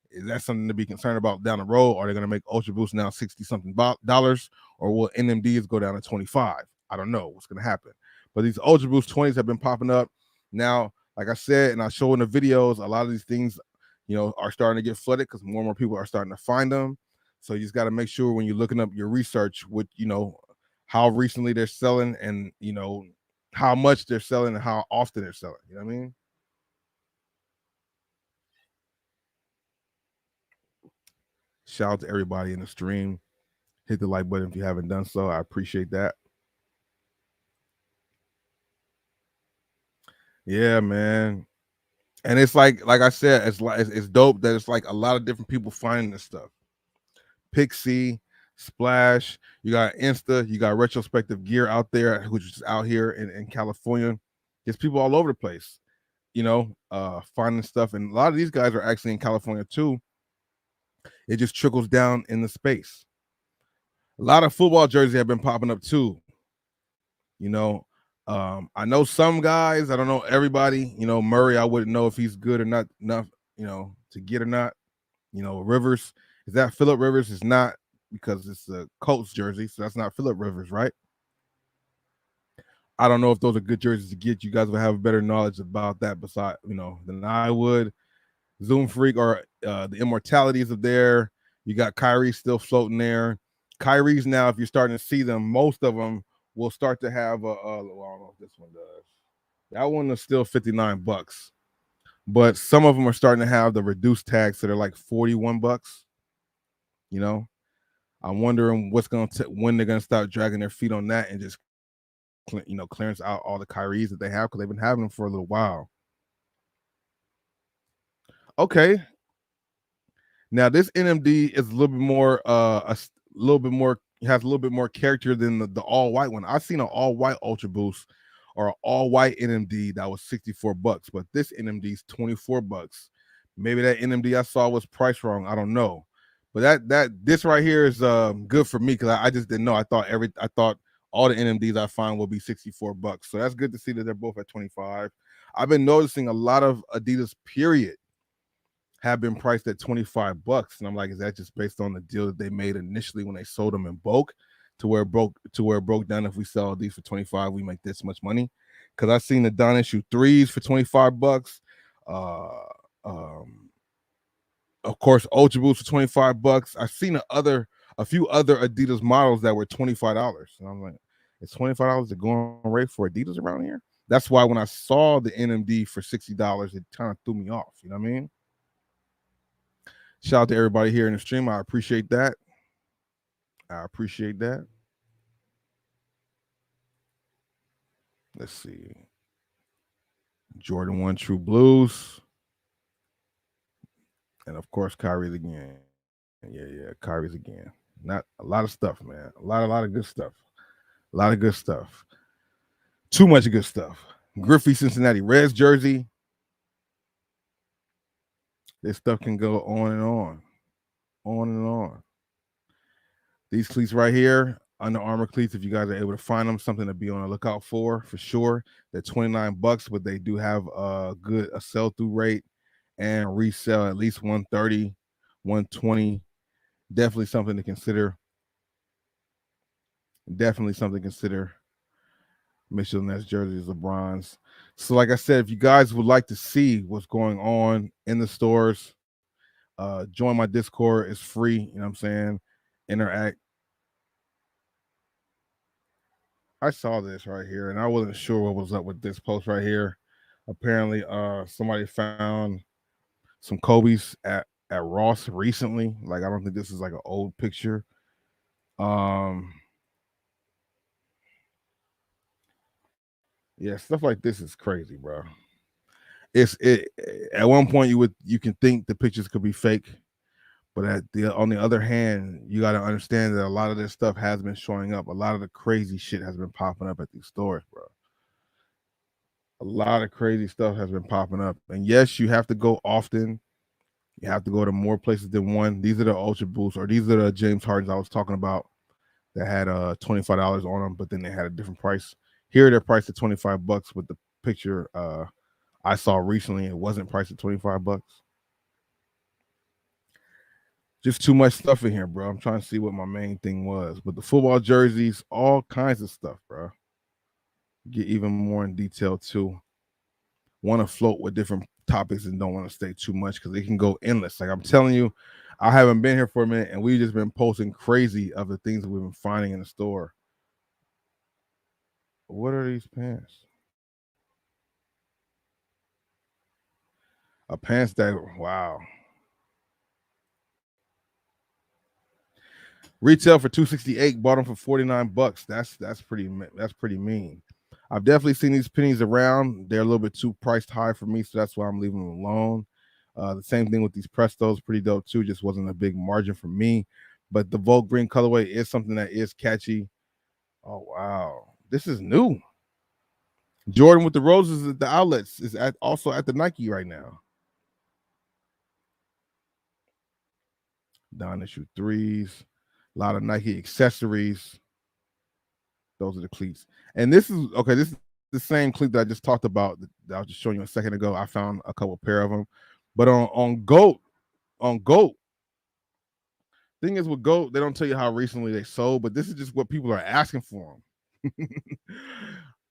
Is that something to be concerned about down the road? Are they going to make Ultra Boost now 60 something dollars, or will NMDs go down to 25? I don't know what's going to happen. But these Ultra Boost 20s have been popping up now. Like I said, and I show in the videos, a lot of these things, are starting to get flooded because more and more people are starting to find them. So you just got to make sure when you're looking up your research with, how recently they're selling and, how much they're selling and how often they're selling. You know what I mean? Shout out to everybody in the stream. Hit the like button if you haven't done so. I appreciate that. Yeah, man. And it's like I said, it's dope that it's like a lot of different people finding this stuff. Pixie, Splash, you got Insta, you got Retrospective Gear out there, which is out here in California. There's people all over the place, finding stuff. And a lot of these guys are actually in California too. It just trickles down in the space. A lot of football jerseys have been popping up too. I know some guys, I don't know everybody. Murray, I wouldn't know if he's good or not enough, to get or not. Rivers, is that Phillip Rivers? Is not, because it's a Colts jersey, so that's not Phillip Rivers, right? I don't know if those are good jerseys to get. You guys will have better knowledge about that beside, than I would. Zoom Freak or the Immortalities of there. You got Kyrie still floating there. Kyrie's now, if you're starting to see them, most of them will start to have well, I don't know if this one does. That one is still $59, but some of them are starting to have the reduced tags that are like $41. I'm wondering when they're gonna start dragging their feet on that and just clearance out all the Kyries that they have, because they've been having them for a little while. Okay, now this NMD is a little bit more has a little bit more character than the all white one. I've seen an all white Ultra Boost or an all white NMD that was $64, but this NMD is $24. Maybe that NMD I saw was priced wrong. I don't know. But this right here is good for me, because I just didn't know. I thought all the NMDs I find will be $64. So that's good to see that they're both at 25. I've been noticing a lot of Adidas period have been priced at $25. And I'm like, is that just based on the deal that they made initially when they sold them in bulk, to where it broke down? If we sell these for 25, we make this much money. Because I've seen the Don issue 3s for $25. Of course, Ultra Boost for $25. I've seen a few other Adidas models that were $25. And I'm like, it's $25 the going rate for Adidas around here? That's why when I saw the NMD for $60, it kind of threw me off. You know what I mean? Shout out to everybody here in the stream. I appreciate that. Let's see. Jordan 1 True Blues. And of course, Kyrie's again. Yeah, Kyrie's again. Not a lot of stuff, man. A lot of good stuff. Too much good stuff. Griffey Cincinnati Reds jersey. This stuff can go on and on. On and on. These cleats right here, Under Armour cleats, if you guys are able to find them, something to be on the lookout for sure. They're $29, but they do have a sell-through rate and resell at least 130, 120. Definitely something to consider. Mitchell Ness jerseys are bronze. So like I said, if you guys would like to see what's going on in the stores, join my Discord. It's free. You know what I'm saying? Interact. I saw this right here, and I wasn't sure what was up with this post right here. Apparently, somebody found some Kobe's at Ross recently. Like, I don't think this is like an old picture. Yeah, stuff like this is crazy, bro. At one point you can think the pictures could be fake, but on the other hand, you got to understand that a lot of this stuff has been showing up. A lot of the crazy shit has been popping up at these stores, bro. A lot of crazy stuff has been popping up. And yes, you have to go often. You have to go to more places than one. These are the Ultra Boosts, or these are the James Hardens I was talking about that had $25 on them, but then they had a different price. Here they're priced at $25, but the picture I saw recently it wasn't priced at $25. Just too much stuff in here, bro. I'm trying to see what my main thing was, but the football jerseys, all kinds of stuff, bro. Get even more in detail too. Want to float with different topics and don't want to stay too much because it can go endless. Like I'm telling you, I haven't been here for a minute and we've just been posting crazy of the things that we've been finding in the store. What are these pants? A pants that wow. Retail for $268, bought them for $49. That's pretty mean. I've definitely seen these pennies around. They're a little bit too priced high for me, so that's why I'm leaving them alone. The same thing with these Prestos, pretty dope too. Just wasn't a big margin for me. But the Volt Green colorway is something that is catchy. Oh wow, this is new. Jordan with the roses at the outlets is also at the Nike right now. Down issue threes, a lot of Nike accessories. Those are the cleats. And this is okay. This is the same cleat that I just talked about that I was just showing you a second ago. I found a couple pair of them, but on Goat. Thing is with Goat, they don't tell you how recently they sold, but this is just what people are asking for them.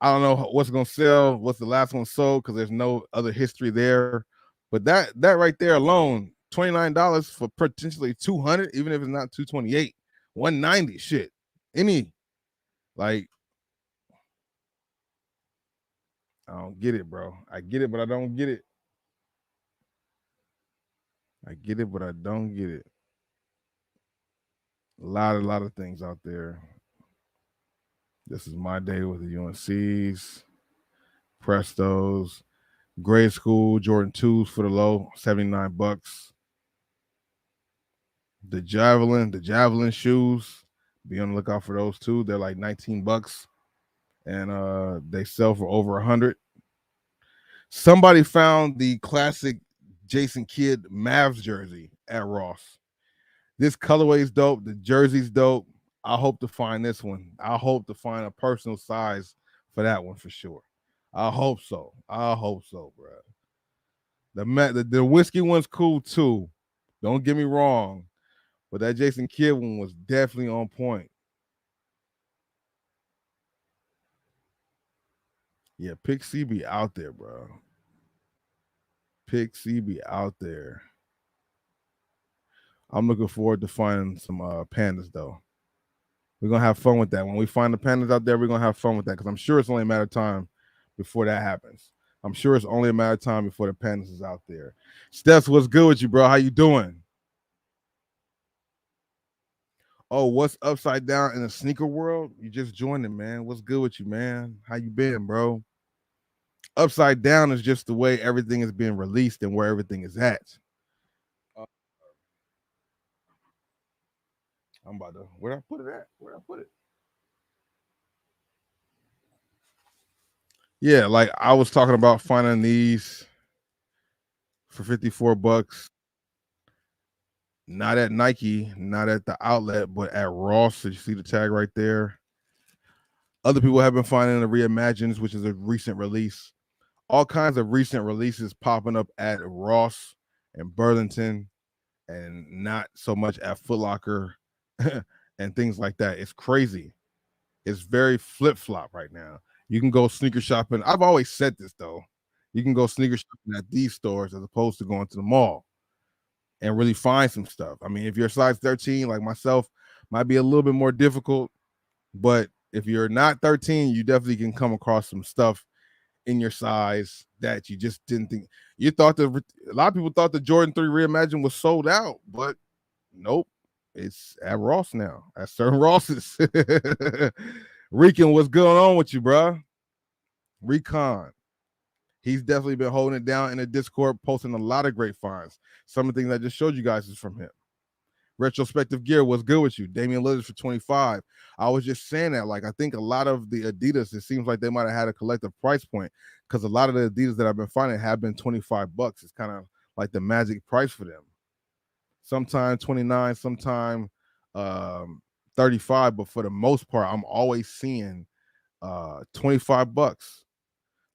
I don't know what's gonna sell, what's the last one sold because there's no other history there. But that right there alone, $29 for potentially 200, even if it's not 228, 190. Shit, any like I don't get it, bro. I get it, but I don't get it. I get it, but I don't get it. A lot of things out there. This is my day with the UNCs, Prestos, grade school Jordan 2s for the low, $79. The javelin shoes. Be on the lookout for those too. They're like $19, and they sell for over 100. Somebody found the classic Jason Kidd Mavs jersey at Ross. This colorway is dope. The jersey's dope. I hope to find this one. I hope to find a personal size for that one for sure. I hope so. Bro. The whiskey one's cool too. Don't get me wrong, but that Jason Kidd one was definitely on point. Yeah, Pick C be out there, bro. Pick C be out there. I'm looking forward to finding some pandas though. We're gonna have fun with that. When we find the pandas out there, we're gonna have fun with that because I'm sure it's only a matter of time before that happens. I'm sure it's only a matter of time before the pandas is out there. Stephs, what's good with you, bro? How you doing? Oh, what's upside down in the sneaker world? You just joined it, man. What's good with you, man? How you been, bro? Upside down is just the way everything is being released and where everything is at. I'm about to where I put it at? Where I put it? Yeah, like I was talking about finding these for $54. Not at Nike, not at the outlet, but at Ross. So you see the tag right there. Other people have been finding the Reimagines, which is a recent release. All kinds of recent releases popping up at Ross and Burlington, and not so much at Foot Locker and things like that. It's crazy. It's very flip flop right now. You can go sneaker shopping. I've always said this though. You can go sneaker shopping at these stores as opposed to going to the mall and really find some stuff. I mean, if you're size 13 like myself, might be a little bit more difficult, but if you're not 13, you definitely can come across some stuff in your size that you just didn't think. You thought a lot of people thought the Jordan 3 Reimagine was sold out, but nope. It's at Ross now, at certain Rosses. Recon, what's going on with you, bro? Recon. He's definitely been holding it down in the Discord, posting a lot of great finds. Some of the things I just showed you guys is from him. Retrospective Gear, what's good with you? Damian Lillard for 25. I was just saying that, like, I think a lot of the Adidas, it seems like they might have had a collective price point because a lot of the Adidas that I've been finding have been $25. It's kind of like the magic price for them. Sometime 29, sometime 35, but for the most part, I'm always seeing $25.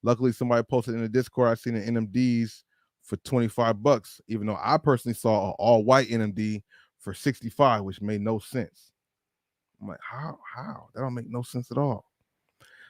Luckily, somebody posted in the Discord. I seen an NMDs for $25, even though I personally saw an all white NMD for 65, which made no sense. I'm like, how? That don't make no sense at all.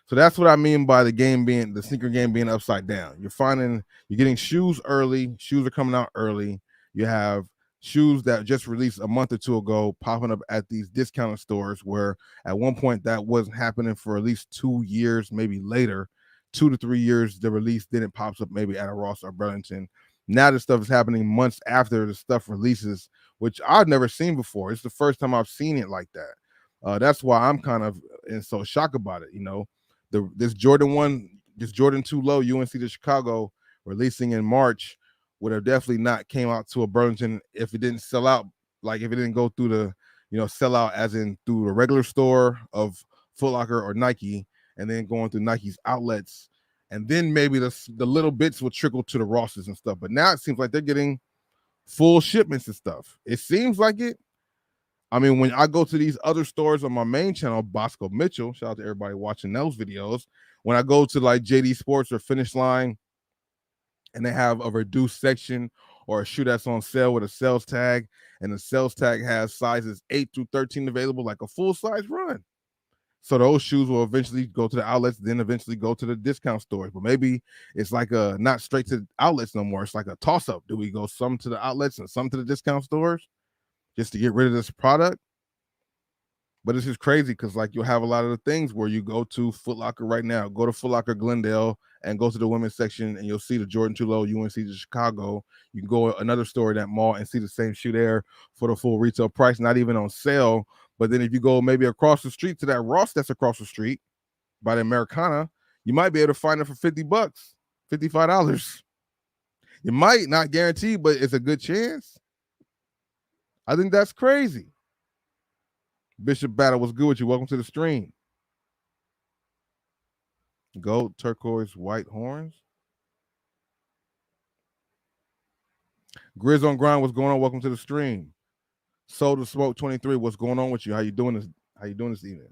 So that's what I mean by the sneaker game being upside down. You're getting shoes early. Shoes are coming out early. You have shoes that just released a month or two ago popping up at these discounted stores where at one point that wasn't happening for at least 2 years, maybe later, 2 to 3 years, the release, then it pops up maybe at a Ross or Burlington. Now this stuff is happening months after the stuff releases, which I've never seen before. It's the first time I've seen it like that. That's why I'm kind of in so shocked about it, this Jordan 2 low UNC to Chicago releasing in March would have definitely not came out to a Burlington if it didn't sell out, like if it didn't go through the sell out as in through the regular store of Foot Locker or Nike, and then going through Nike's outlets, and then maybe the little bits will trickle to the Rosses and stuff. But now it seems like they're getting full shipments and stuff. It seems like it. I mean, when I go to these other stores on my main channel, Bosco Mitchell, shout out to everybody watching those videos. When I go to like JD Sports or Finish Line and they have a reduced section or a shoe that's on sale with a sales tag, and the sales tag has sizes 8 through 13 available, like a full size run. So those shoes will eventually go to the outlets, then eventually go to the discount stores. But maybe it's like not straight to the outlets no more. It's like a toss up. Do we go some to the outlets and some to the discount stores just to get rid of this product? But it's just crazy because like you'll have a lot of the things where you go to Foot Locker right now, go to Foot Locker Glendale and go to the women's section and you'll see the Jordan 2 low UNC to Chicago. You can go another store in that mall and see the same shoe there for the full retail price, not even on sale. But then if you go maybe across the street to that Ross that's across the street by the Americana, you might be able to find it for $50, $55. You might, not guarantee, but it's a good chance. I think that's crazy. Bishop Battle, what's good with you? Welcome to the stream. Gold, turquoise, white horns. Grizz on Grind, what's going on? Welcome to the stream. Soul to Smoke 23, what's going on with you? How you doing this? How you doing this evening?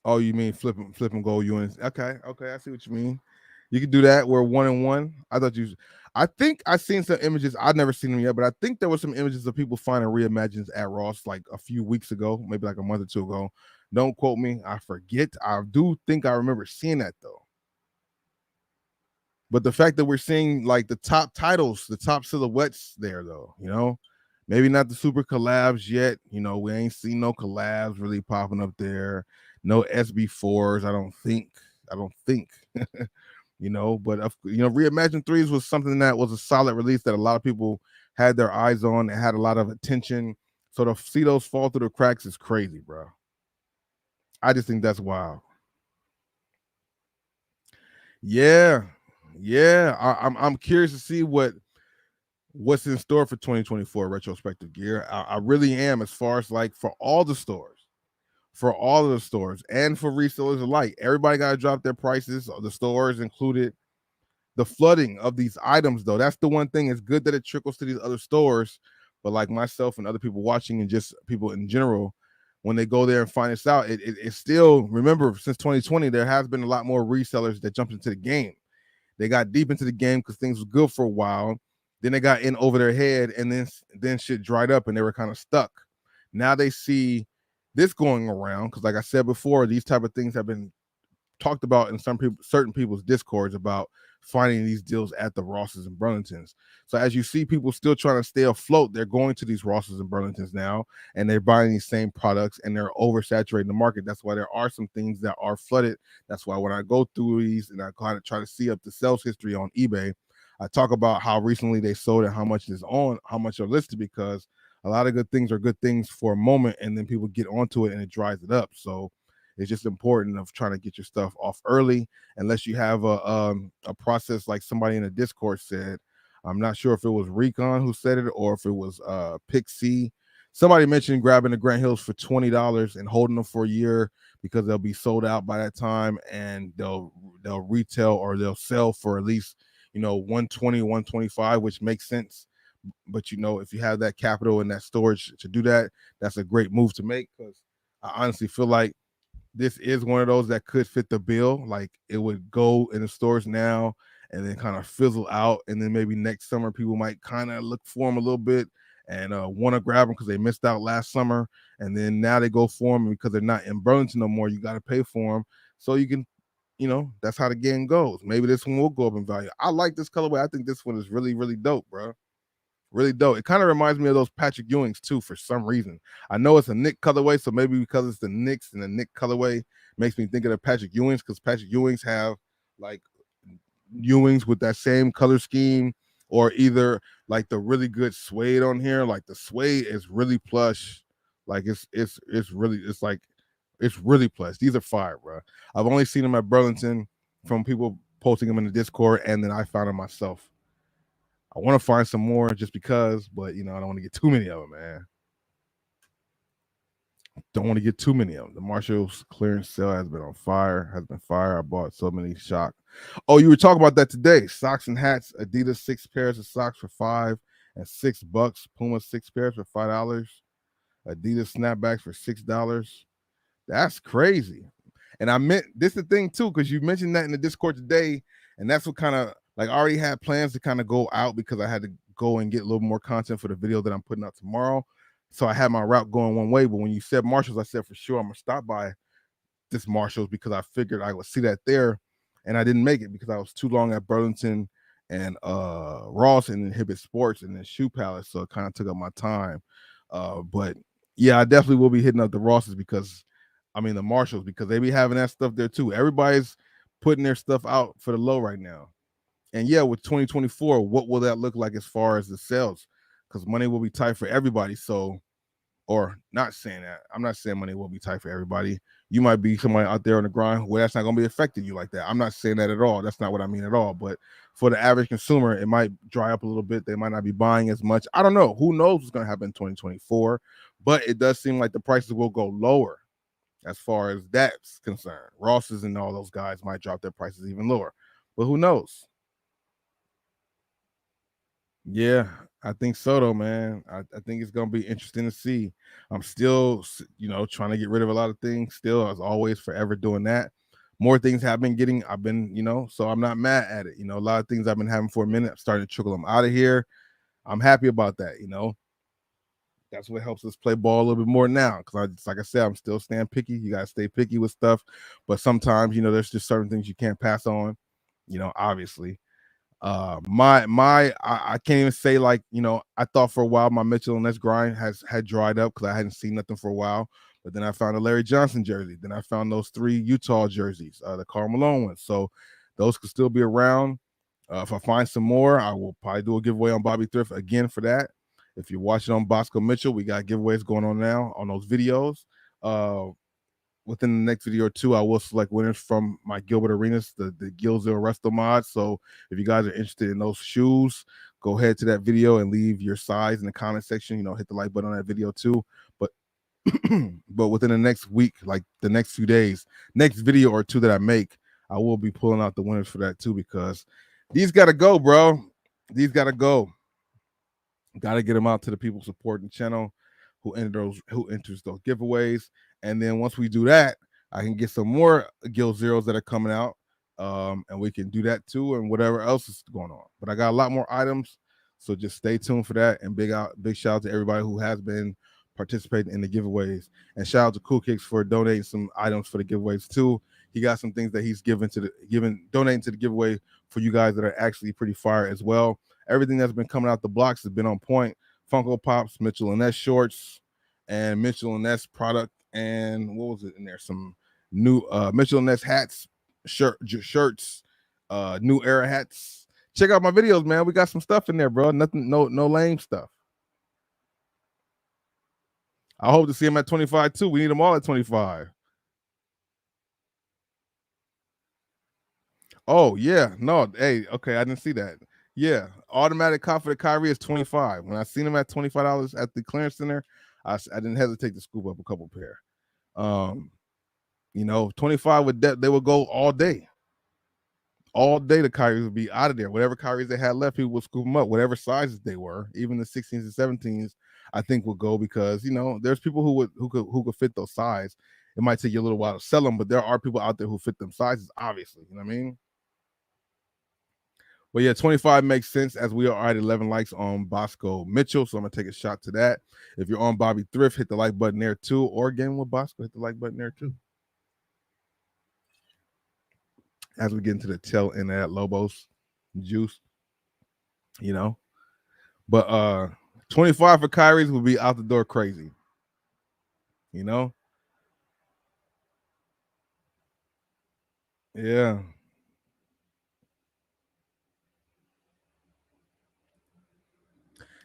Oh, you mean flip and go UNC? Okay, I see what you mean. You can do that. We're 1-1. I think I've seen some images. I've never seen them yet, but I think there were some images of people finding reimagines at Ross like a few weeks ago, maybe like a month or two ago. Don't quote me. I forget. I do think I remember seeing that though. But the fact that we're seeing like the top titles, the top silhouettes there though, maybe not the super collabs yet. We ain't seen no collabs really popping up there. No SB4s. I don't think. But Reimagine 3s was something that was a solid release that a lot of people had their eyes on and had a lot of attention. So to see those fall through the cracks is crazy, bro. I just think that's wild. Yeah. I'm curious to see what's in store for 2024 retrospective gear. I really am, as far as like for all of the stores and for resellers alike. Everybody got to drop their prices. The stores included. The flooding of these items, though, that's the one thing. It's good that it trickles to these other stores, but like myself and other people watching and just people in general, when they go there and find this out, it still, remember, since 2020, there has been a lot more resellers that jumped into the game. They got deep into the game because things were good for a while. Then they got in over their head, and then shit dried up and they were kind of stuck. Now they see this going around because, like I said before, these type of things have been talked about in certain people's discords about finding these deals at the Rosses and Burlingtons. So as you see people still trying to stay afloat, they're going to these Rosses and Burlingtons now, and they're buying these same products, and they're oversaturating the market. That's why there are some things that are flooded. That's why when I go through these and I kind of try to see up the sales history on eBay, I talk about how recently they sold and how much are listed, because a lot of good things are good things for a moment, and then people get onto it and it dries it up. So it's just important of trying to get your stuff off early, unless you have a process like somebody in the Discord said. I'm not sure if it was Recon who said it or if it was Pixie. Somebody mentioned grabbing the Grant Hills for $20 and holding them for a year because they'll be sold out by that time, and they'll retail or they'll sell for at least 120, 125, which makes sense. But if you have that capital and that storage to do that, that's a great move to make, because I honestly feel like this is one of those that could fit the bill. Like, it would go in the stores now and then kind of fizzle out, and then maybe next summer people might kind of look for them a little bit and want to grab them because they missed out last summer, and then now they go for them, and because they're not in Burlington no more, you got to pay for them. So you can, that's how the game goes. Maybe this one will go up in value. I like this colorway. I think this one is really, really dope, bro. Really dope. It kind of reminds me of those Patrick Ewings too, for some reason. I know it's a Nick colorway, so maybe because it's the Knicks and the Nick colorway makes me think of the Patrick Ewings, because Patrick Ewings have like Ewings with that same color scheme, or either like the really good suede on here. Like, the suede is really plush. Like, it's really plush. These are fire, bro. I've only seen them at Burlington from people posting them in the Discord, and then I found them myself. I want to find some more just because, but I don't want to get too many of them, man. Don't want to get too many of them. The Marshalls clearance sale has been fire. I bought so many shock. Oh, you were talking about that today. Socks and hats. Adidas 6 pairs of socks for $5 and $6. Puma 6 pairs for $5. Adidas snapbacks for $6. That's crazy. And I meant this is the thing too, because you mentioned that in the Discord today, and that's what kind of like, I already had plans to kind of go out because I had to go and get a little more content for the video that I'm putting out tomorrow. So I had my route going one way, but when you said Marshalls, I said for sure I'm gonna stop by this Marshalls, because I figured I would see that there, and I didn't make it because I was too long at Burlington and Ross and then Hibbett Sports and then Shoe Palace, so it kind of took up my time. But yeah, I definitely will be hitting up the Rosses, because the Marshalls, because they be having that stuff there too. Everybody's putting their stuff out for the low right now. And yeah, with 2024, what will that look like as far as the sales? Because money will be tight for everybody. So, or not saying that. I'm not saying money will be tight for everybody. You might be somebody out there on the grind where that's not going to be affecting you like that. I'm not saying that at all. That's not what I mean at all. But for the average consumer, it might dry up a little bit. They might not be buying as much. I don't know. Who knows what's going to happen in 2024? But it does seem like the prices will go lower as far as that's concerned. Ross's and all those guys might drop their prices even lower. But who knows? Yeah, I think so though, man. I think it's gonna be interesting to see. I'm still, trying to get rid of a lot of things. Still, as always, forever doing that. More things have been getting. I've been, so I'm not mad at it. A lot of things I've been having for a minute. I'm starting to trickle them out of here. I'm happy about that. That's what helps us play ball a little bit more now. Because like I said, I'm still staying picky. You gotta stay picky with stuff, but sometimes, there's just certain things you can't pass on. Obviously. I can't even say, like, I thought for a while my Mitchell and Ness grind had dried up because I hadn't seen nothing for a while. But then I found a Larry Johnson jersey. Then I found those 3 Utah jerseys, the Karl Malone ones. So those could still be around. If I find some more, I will probably do a giveaway on Bobby Thrift again for that. If you're watching on Bosco Mitchell, we got giveaways going on now on those videos. Within the next video or two, I will select winners from my Gilbert Arenas, the Gil Zero Resto mod. So if you guys are interested in those shoes, go ahead to that video and leave your size in the comment section. Hit the like button on that video too. But but within the next week, like the next few days, next video or two that I make, I will be pulling out the winners for that too, because these gotta go, bro. These gotta go. Got to get them out to the people supporting the channel who enters those giveaways. And then once we do that, I can get some more Gil Zeros that are coming out. And we can do that too, and whatever else is going on. But I got a lot more items, so just stay tuned for that. And big shout out to everybody who has been participating in the giveaways. And shout out to Cool Kicks for donating some items for the giveaways too. He got some things that he's donating to the giveaway for you guys that are actually pretty fire as well. Everything that's been coming out the blocks has been on point. Funko Pops, Mitchell and Ness shorts, and Mitchell and Ness product. And what was it in there? Some new Mitchell and Ness hats, shirts, new era hats. Check out my videos, man. We got some stuff in there, bro. Nothing, no lame stuff. I hope to see him at 25 too. We need them all at 25. Oh yeah, no, hey, okay, I didn't see that. Yeah, automatic cop for the Kyrie is 25. When I seen him at $25 at the clearance center, I didn't hesitate to scoop up a couple pair. 25 with that, they would go all day. all day the Kyries would be out of there. Whatever Kyries they had left, people would scoop them up, whatever sizes they were. Even the 16s and 17s, I think would go because there's people who could fit those sizes. It might take you a little while to sell them, but there are people out there who fit them sizes, obviously. You know what I mean? But yeah, 25 makes sense as we are at 11 likes on Bosco Mitchell. So I'm going to take a shot to that. If you're on Bobby Thrift, hit the like button there too. Or again with Bosco, hit the like button there too. As we get into the tail end of that Lobos juice, But 25 for Kyrie's would be out the door crazy. Yeah.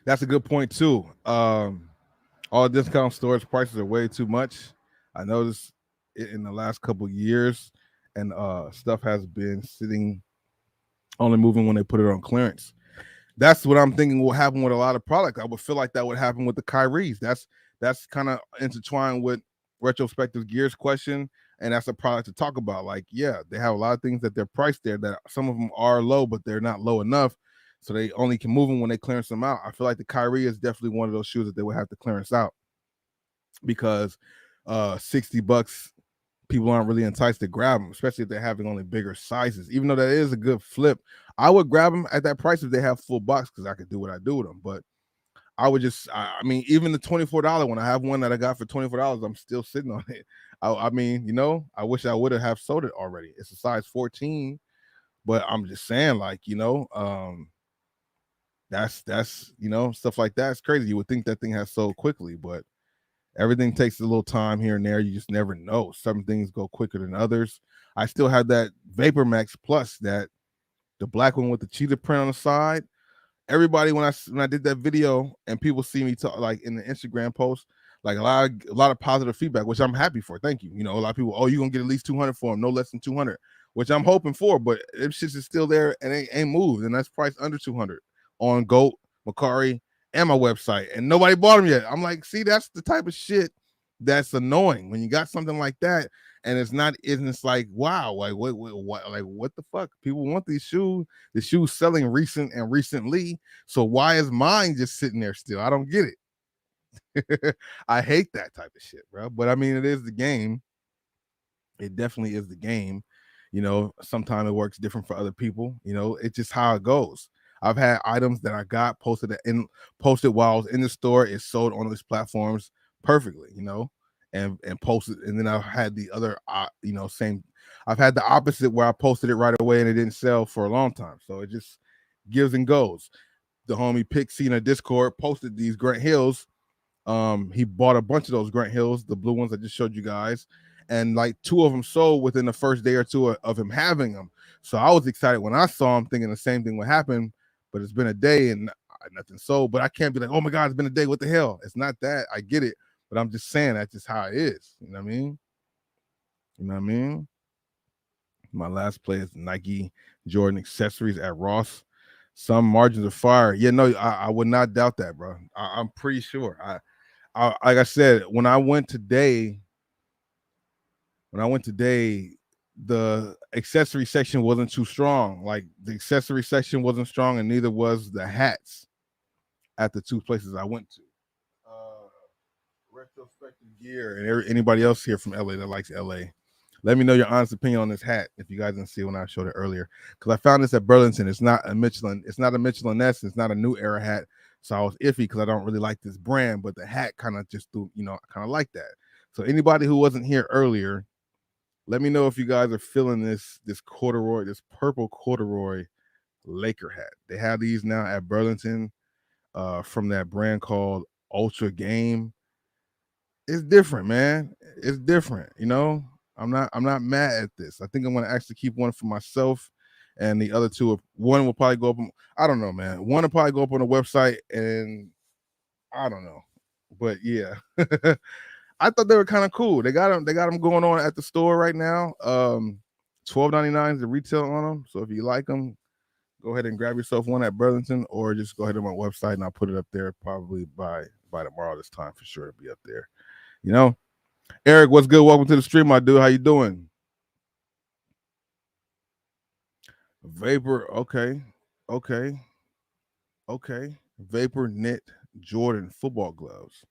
That's a good point too. All discount stores prices are way too much. I noticed it in the last couple years, and stuff has been sitting, only moving when they put it on clearance. That's what I'm thinking will happen with a lot of product. I would feel like that would happen with the Kyries. That's kind of intertwined with retrospective gears question, and that's a product to talk about. Like, yeah, they have a lot of things that they're priced there that some of them are low, but they're not low enough, so they only can move them when they clearance them out. I feel like the Kyrie is definitely one of those shoes that they would have to clearance out because $60 people aren't really enticed to grab them, especially if they're having only bigger sizes. Even though that is a good flip, I would grab them at that price if they have full box because I could do what I do with them. But I would I mean, even the $24 one, I have one that I got for $24. I'm still sitting on it. I mean, I wish I would have sold it already. It's a size 14, but I'm just saying, like, that's stuff like that's crazy. You would think that thing has sold quickly, but everything takes a little time here and there. You just never know. Some things go quicker than others. I still have that Vapor Max Plus, that the black one with the cheetah print on the side. Everybody, when I did that video and people see me talk, like in the Instagram post, like a lot of positive feedback, which I'm happy for. Thank you. A lot of people, oh, you're gonna get at least 200 for them, no less than 200, which I'm hoping for. But if shit is still there and ain't moved, and that's priced under 200 on Goat, Macari, and my website, and nobody bought them yet. I'm like, see, that's the type of shit that's annoying when you got something like that and it's like, wow, like what the fuck? People want these shoes. The shoes selling recently. So why is mine just sitting there still? I don't get it. I hate that type of shit, bro. But I mean, it is the game. It definitely is the game. Sometimes it works different for other people. It's just how it goes. I've had items that I got posted while I was in the store. It's sold on these platforms perfectly, and posted. And then I've had the other, same. I've had the opposite where I posted it right away and it didn't sell for a long time. So it just gives and goes. The homie Pixie in a Discord posted these Grant Hills. He bought a bunch of those Grant Hills, the blue ones I just showed you guys, and like 2 of them sold within the first day or 2 of him having them. So I was excited when I saw him, thinking the same thing would happen. But it's been a day and nothing sold. But I can't be like, oh my God, it's been a day. What the hell? It's not that. I get it. But I'm just saying that's just how it is. You know what I mean? My last play is Nike Jordan accessories at Ross. Some margins of fire. Yeah, no, I would not doubt that, bro. I'm pretty sure. Like I said, when I went today, the accessory section wasn't too strong. Like the accessory section wasn't strong, and neither was the hats at the 2 places I went to. Retrospective gear and anybody else here from LA that likes LA. Let me know your honest opinion on this hat if you guys didn't see it when I showed it earlier. Because I found this at Burlington. It's not a Michelin. It's not a Michelin-esque. It's not a new era hat. So I was iffy because I don't really like this brand, but the hat kind of just threw, I kind of like that. So anybody who wasn't here earlier, let me know if you guys are feeling this corduroy, this purple corduroy Laker hat. They have these now at Burlington from that brand called Ultra Game. It's different, man. It's different, I'm not mad at this. I think I'm gonna actually keep one for myself, and the other 2, one will probably go up. I don't know, man. One will probably go up on the website, and I don't know, but yeah, I thought they were kind of cool. They got them going on at the store right now. $12.99 is the retail on them. So if you like them, go ahead and grab yourself one at Burlington, or just go ahead to my website and I'll put it up there probably by tomorrow this time for sure. It'll be up there. Eric, what's good? Welcome to the stream, my dude. How you doing? Vapor. Okay. Okay. Okay. Vapor knit Jordan football gloves.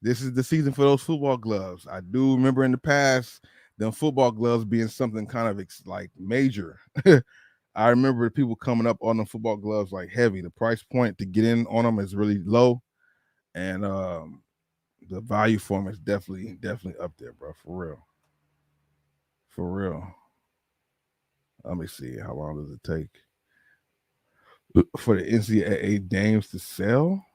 This is the season for those football gloves. I do remember in the past them football gloves being something kind of like major. I remember people coming up on the football gloves like heavy. The price point to get in on them is really low, and the value for them is definitely up there, bro. For real, for real. Let me see. How long does it take for the NCAA Dames to sell?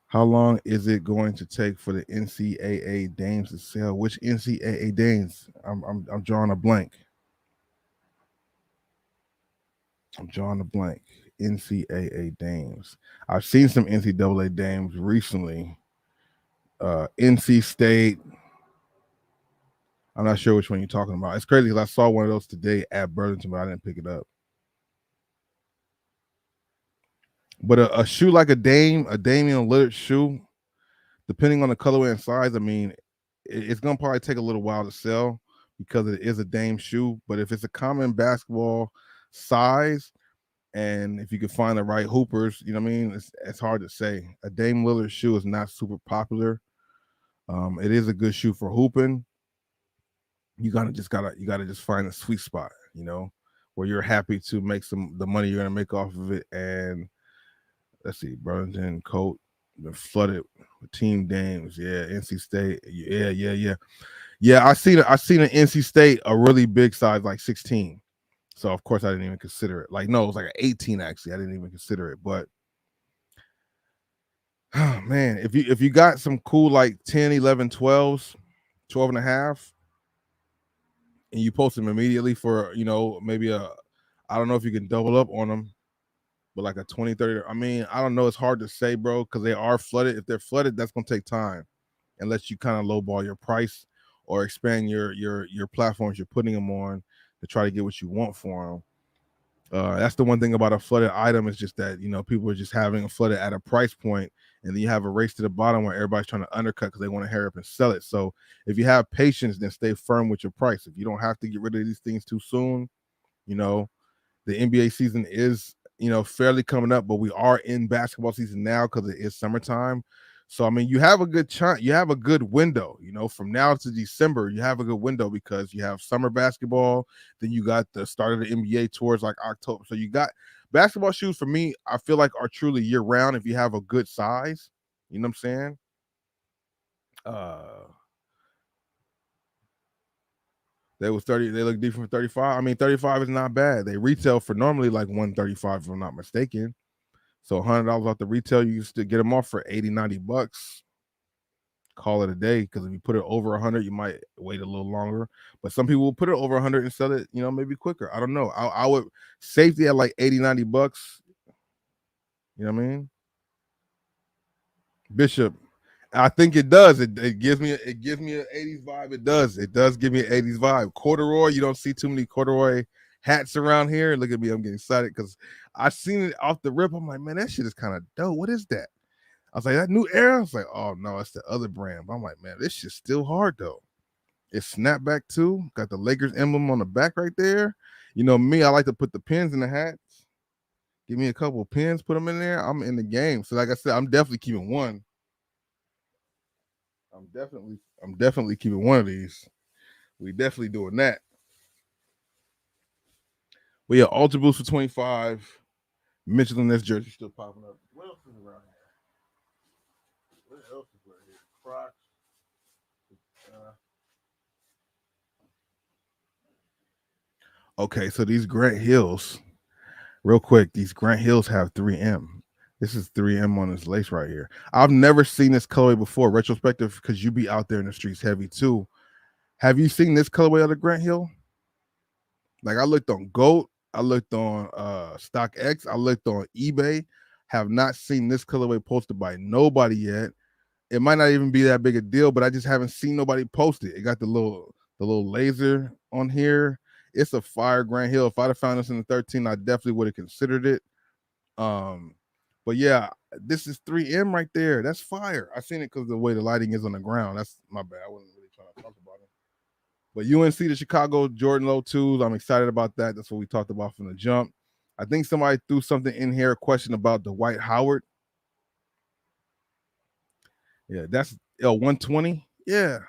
How long is it going to take for the NCAA Dames to sell? Which NCAA Dames? I'm drawing a blank. I'm drawing a blank. NCAA Dames. I've seen some NCAA Dames recently. NC State. I'm not sure which one you're talking about. It's crazy because I saw one of those today at Burlington, but I didn't pick it up. But a shoe like a Damian Lillard shoe, depending on the colorway and size, I mean, it's gonna probably take a little while to sell because it is a Dame shoe. But if it's a common basketball size, and if you can find the right hoopers, you know what I mean, it's hard to say. A Dame Lillard shoe is not super popular. It is a good shoe for hooping. You gotta just find a sweet spot, where you're happy to make some the money you're gonna make off of it. And let's see, Burlington coat been flooded with team Dames. Yeah, NC State. Yeah. I seen an NC State a really big size, like 16. So of course I didn't even consider it. Like, no, it was like an 18 actually. I didn't even consider it. But oh man, if you got some cool like 10, 11, 12s, 12 and a half, and you post them immediately for, maybe I don't know if you can double up on them, but like a 20, 30. I mean, I don't know. It's hard to say, bro, because they are flooded. If they're flooded, that's gonna take time, unless you kind of lowball your price or expand your platforms you're putting them on to try to get what you want for them. That's the one thing about a flooded item is just that people are just having a flooded at a price point, and then you have a race to the bottom where everybody's trying to undercut because they want to hurry up and sell it. So if you have patience, then stay firm with your price. If you don't have to get rid of these things too soon, you know the NBA season is, fairly coming up, but we are in basketball season now because it is summertime. So I mean, you have a good chance, you have a good window, from now to December, you have a good window because you have summer basketball, then you got the start of the NBA tours like October. So you got basketball shoes for me, I feel like are truly year round if you have a good size. You know what I'm saying? Uh they was 30, they look different for 35. I mean, 35 is not bad. They retail for normally like 135 if I'm not mistaken. So $100 off the retail, you used to get them off for 80, $90. Call it a day, because if you put it over 100, you might wait a little longer. But some people will put it over 100 and sell it, maybe quicker. I don't know. I would safety at like 80, $90. You know what I mean? Bishop, I think it does. It gives me an 80s vibe. It does give me an 80s vibe. Corduroy, you don't see too many corduroy hats around here. Look at me, I'm getting excited because I seen it off the rip. I'm like, man, that shit is kind of dope. What is that? I was like, that New Era? I was like, oh no, it's the other brand. But I'm like, man, this shit's still hard though. It's snapback too. Got the Lakers emblem on the back right there. You know me, I like to put the pins in the hats. Give me a couple of pins, put them in there. I'm in the game. So like I said, I'm definitely keeping one. I'm definitely keeping one of these. We definitely doing that. Well, yeah, Ultra Boost for 25. Mitchell in this jersey still popping up. What else is around here? What else is around here? Crocs. Uh, okay, so these Grant Hills, real quick, these Grant Hills have 3M. This is 3M on this lace right here. I've never seen this colorway before, retrospective, because you be out there in the streets heavy too. Have you seen this colorway of the Grant Hill? Like I looked on Goat, I looked on StockX, I looked on eBay. Have not seen this colorway posted by nobody yet. It might not even be that big a deal, but I just haven't seen nobody post it. It got the little laser on here. It's a fire Grant Hill. If I'd have found this in the 13, I definitely would have considered it. Um, but yeah, this is 3M right there. That's fire. I seen it because the way the lighting is on the ground. That's my bad. I wasn't really trying to talk about it. But UNC, the Chicago Jordan Low 2s, I'm excited about that. That's what we talked about from the jump. I think somebody threw something in here, a question about the Dwight Howard. Yeah, that's 120. Yeah,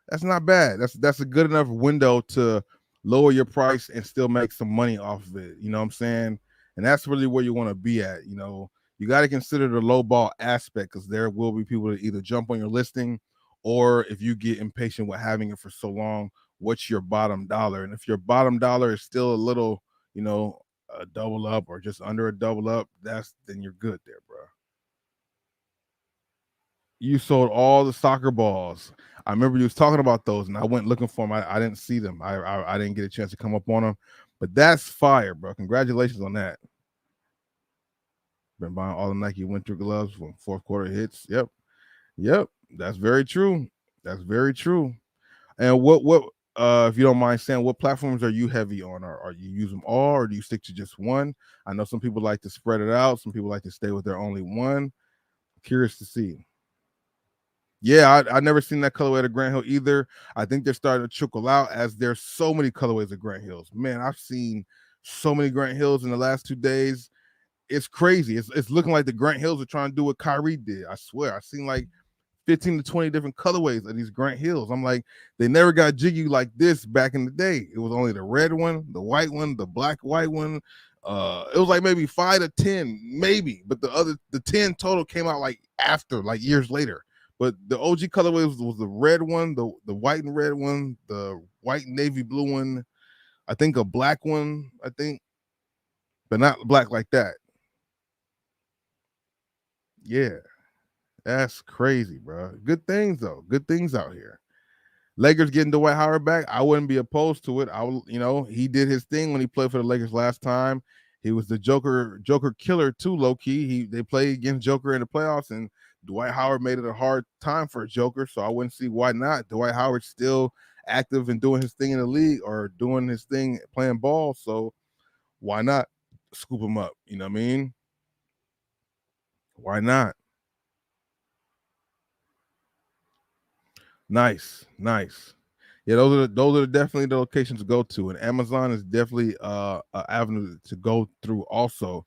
that's not bad. That's a good enough window to lower your price and still make some money off of it. You know what I'm saying? And that's really where you want to be at. You got to consider the low ball aspect, because there will be people that either jump on your listing, or if you get impatient with having it for so long, what's your bottom dollar? And if your bottom dollar is still a little, a double up or just under a double up, then you're good there, bro. You sold all the soccer balls. I remember you was talking about those, and I went looking for them. I didn't see them. I didn't get a chance to come up on them, but that's fire, bro. Congratulations on that. Been buying all the Nike winter gloves when fourth quarter hits. Yep. That's very true. That's very true. And what if you don't mind saying, what platforms are you heavy on? Are you use them all, or do you stick to just one? I know some people like to spread it out. Some people like to stay with their only one. Curious to see. Yeah, I never seen that colorway of Grant Hill either. I think they're starting to trickle out, as there's so many colorways of Grant Hills. Man, I've seen so many Grant Hills in the last 2 days. It's crazy. It's looking like the Grant Hills are trying to do what Kyrie did. I swear. I've seen like 15 to 20 different colorways of these Grant Hills. I'm like, they never got jiggy like this back in the day. It was only the red one, the white one, the black white one. It was like maybe 5 to 10, maybe, but the 10 total came out like after, like years later. But the OG colorway was the red one, the white and red one, the white and navy blue one, I think a black one, but not black like that. Yeah, that's crazy, bro. Good things though. Good things out here. Lakers getting Dwight Howard back, I wouldn't be opposed to it. He did his thing when he played for the Lakers last time. He was the Joker killer too, low key. They played against Joker in the playoffs, and Dwight Howard made it a hard time for a Joker. So I wouldn't see why not. Dwight Howard's still active and doing his thing in the league, or doing his thing playing ball. So why not scoop him up? You know what I mean? Why not? Nice. Yeah, those are definitely the locations to go to, and Amazon is definitely an avenue to go through also.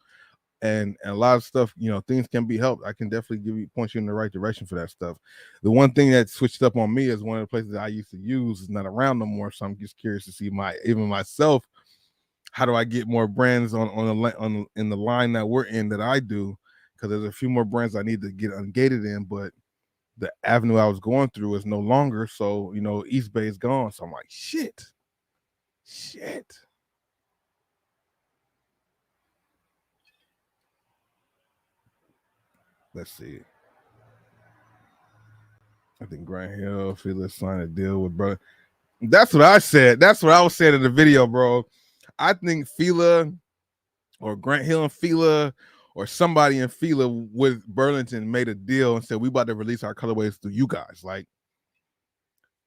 And a lot of stuff, things can be helped. I can definitely point you in the right direction for that stuff. The one thing that switched up on me is one of the places that I used to use is not around no more, so I'm just curious to see even myself, how do I get more brands in the line that we're in that I do, because there's a few more brands I need to get ungated in, but the avenue I was going through is no longer. So, East Bay is gone. So I'm like, shit. Let's see. I think Grant Hill, Felix signed a deal with brother. That's what I said. That's what I was saying in the video, bro. I think Fila or Grant Hill and Fila or somebody in Fila with Burlington made a deal and said, we about to release our colorways to you guys. Like,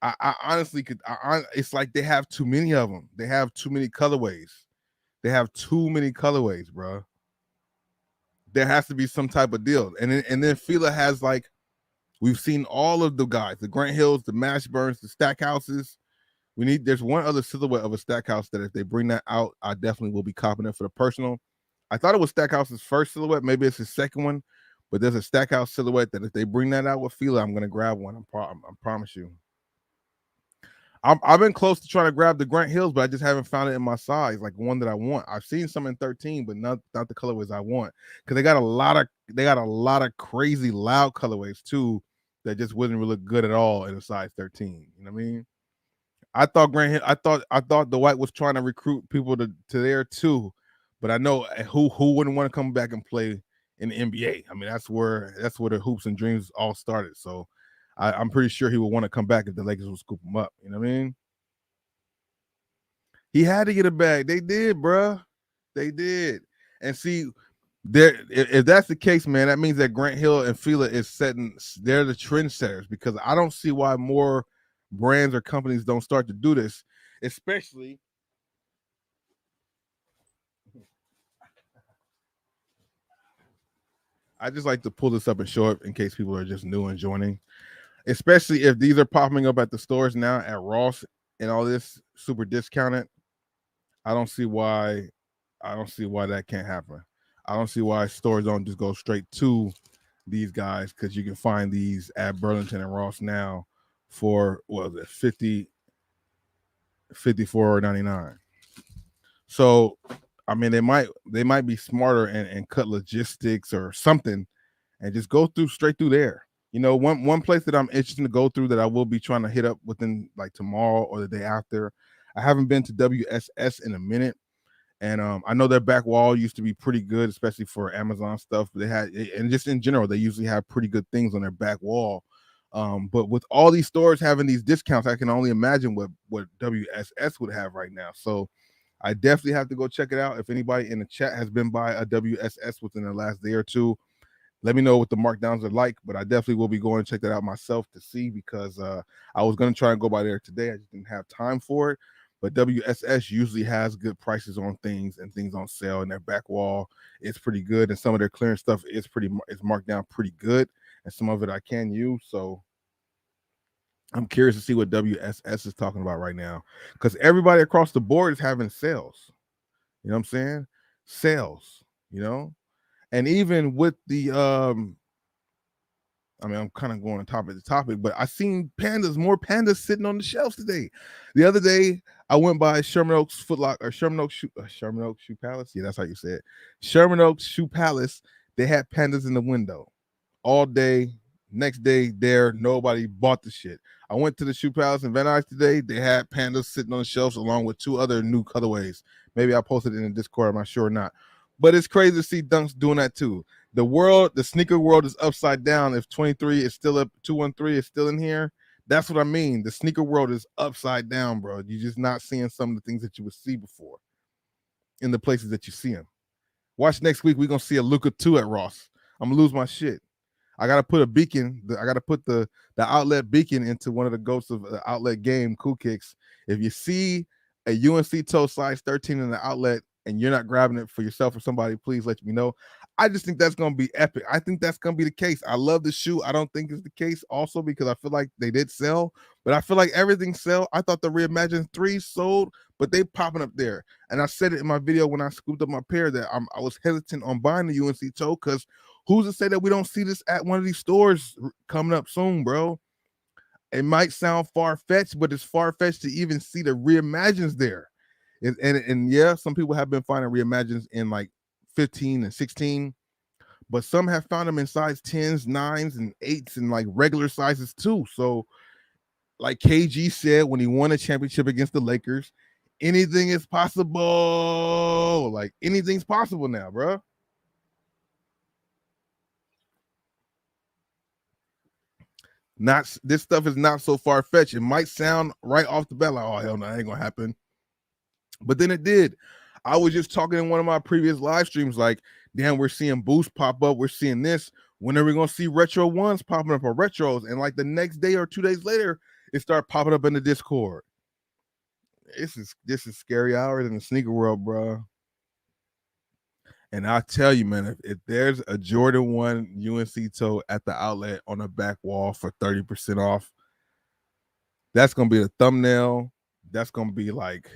I honestly could. It's like they have too many of them. They have too many colorways. Bro. There has to be some type of deal. And then Fila has, like, we've seen all of the guys, the Grant Hills, the Mashburns, the Stackhouses. There's one other silhouette of a Stackhouse that if they bring that out, I definitely will be copping it for the personal. I thought it was Stackhouse's first silhouette. Maybe it's his second one, but there's a Stackhouse silhouette that if they bring that out with Fila, I'm going to grab one. I promise you. I've been close to trying to grab the Grant Hills, but I just haven't found it in my size, like one that I want. I've seen some in 13, but not the colorways I want, because they got a lot of crazy loud colorways too that just wouldn't really look good at all in a size 13. You know what I mean? I thought I thought the White was trying to recruit people to there too, but I know who wouldn't want to come back and play in the NBA. I mean, that's where the hoops and dreams all started. So I'm pretty sure he would want to come back if the Lakers would scoop him up. You know what I mean? He had to get a bag. They did, bro. They did. And see, if that's the case, man, that means that Grant Hill and Fila they're the trendsetters, because I don't see why more brands or companies don't start to do this, especially. I just like to pull this up and show it in case people are just new and joining, especially if these are popping up at the stores now at Ross and all this super discounted, I don't see why that can't happen. I don't see why stores don't just go straight to these guys, because you can find these at Burlington and Ross now for what was it, 54.99. So I mean, they might be smarter and cut logistics or something and just go through straight through there. One place that I'm interested to go through that I will be trying to hit up within like tomorrow or the day after. I haven't been to WSS in a minute, and I know their back wall used to be pretty good, especially for Amazon stuff. They had, and just in general, they usually have pretty good things on their back wall. But with all these stores having these discounts, I can only imagine what WSS would have right now. So I definitely have to go check it out. If anybody in the chat has been by a WSS within the last day or two, let me know what the markdowns are like. But I definitely will be going to check that out myself to see, because I was going to try and go by there today. I just didn't have time for it. But WSS usually has good prices on things and things on sale, and their back wall is pretty good. And some of their clearance stuff is marked down pretty good, and some of it I can use. So I'm curious to see what WSS is talking about right now, because everybody across the board is having sales. You know what I'm saying? Sales, and even with the I mean, I'm kind of going on topic to topic, but I seen more pandas sitting on the shelves today. The other day, I went by Sherman Oaks Foot Locker, or Sherman Oaks Shoe Palace. Yeah, that's how you say it. Sherman Oaks Shoe Palace. They had pandas in the window all day. Next day, nobody bought the shit. I went to the Shoe Palace in Van Nuys today. They had pandas sitting on the shelves along with 2 other new colorways. Maybe I posted it in the Discord. I'm not sure or not. But it's crazy to see Dunks doing that too. The sneaker world is upside down. If 23 is still up, 213 is still in here. That's what I mean. The sneaker world is upside down, bro. You're just not seeing some of the things that you would see before in the places that you see them. Watch next week. We're going to see a Luka 2 at Ross. I'm going to lose my shit. I got to put a beacon. I got to put the outlet beacon into one of the goats of the outlet game, Cool Kicks. If you see a UNC toe size 13 in the outlet and you're not grabbing it for yourself or somebody, please let me know. I just think that's going to be epic. I think that's going to be the case. I love the shoe. I don't think it's the case also because I feel like they did sell, but I feel like everything sell. I thought the Reimagined 3 sold, but they popping up there. And I said it in my video when I scooped up my pair that I was hesitant on buying the UNC toe because who's to say that we don't see this at one of these stores coming up soon, bro? It might sound far-fetched, but it's far-fetched to even see the Reimagines there. And yeah, some people have been finding Reimagines in like 15 and 16, but some have found them in size 10s, 9s, and 8s, and like regular sizes too. So, like KG said when he won a championship against the Lakers, anything is possible. Like anything's possible now, bro. This stuff is not so far-fetched. It might sound right off the bat like, oh hell no, that ain't gonna happen. But then it did. I was just talking in one of my previous live streams, like, damn, we're seeing Boost pop up, we're seeing this. When are we gonna see Retro Ones popping up or retros? And like the next day or 2 days later, it started popping up in the Discord. This is scary hours in the sneaker world, bro. And I tell you, man, if there's a Jordan 1 UNC toe at the outlet on the back wall for 30% off, that's going to be the thumbnail. That's going to be like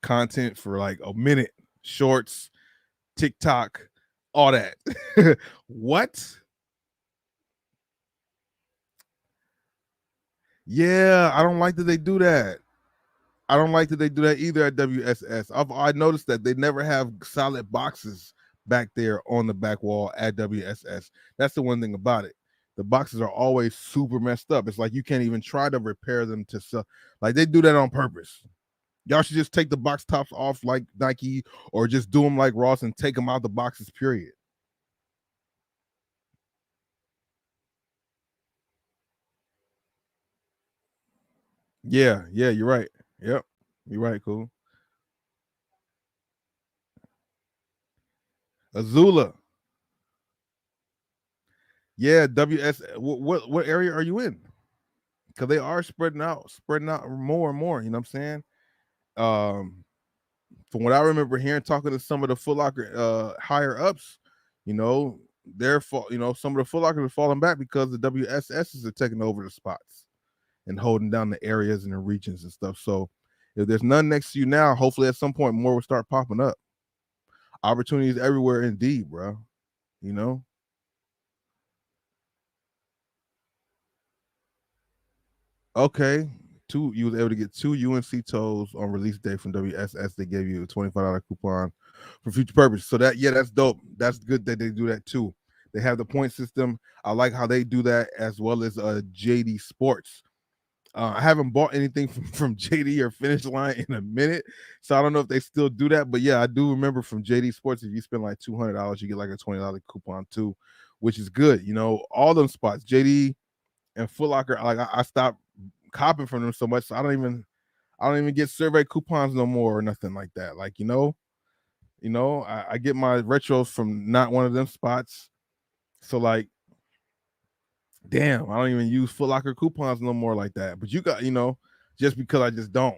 content for like a minute, shorts, TikTok, all that. What? Yeah, I don't like that they do that. I don't like that they do that either at WSS. I noticed that they never have solid boxes back there on the back wall at WSS. That's the one thing about it. The boxes are always super messed up. It's like you can't even try to repair them to sell. Like they do that on purpose. Y'all should just take the box tops off like Nike, or just do them like Ross and take them out the boxes, period. Yeah, you're right. Yep, you're right, cool. Azula. Yeah, WS. What area are you in? Because they are spreading out more and more. You know what I'm saying? Um, from what I remember hearing, talking to some of the Foot Locker higher ups, some of the Foot Lockers are falling back because the WSSs are taking over the spots, and holding down the areas and the regions and stuff. So if there's none next to you now, hopefully at some point more will start popping up. Opportunities everywhere, indeed, bro. You know. Okay. You was able to get 2 UNC toes on release day from WSS. They gave you a $25 coupon for future purpose. So that's dope. That's good that they do that too. They have the point system. I like how they do that, as well as JD Sports. I haven't bought anything from JD or Finish Line in a minute, so I don't know if they still do that. But yeah, I do remember from JD Sports, if you spend like $200, you get like a $20 coupon too, which is good. You know, all them spots, JD and Foot Locker, like I stopped copping from them so much, so I don't even get survey coupons no more or nothing like that. Like I get my retros from not one of them spots. So like, damn, I don't even use Foot Locker coupons no more like that. But you got, just because I just don't.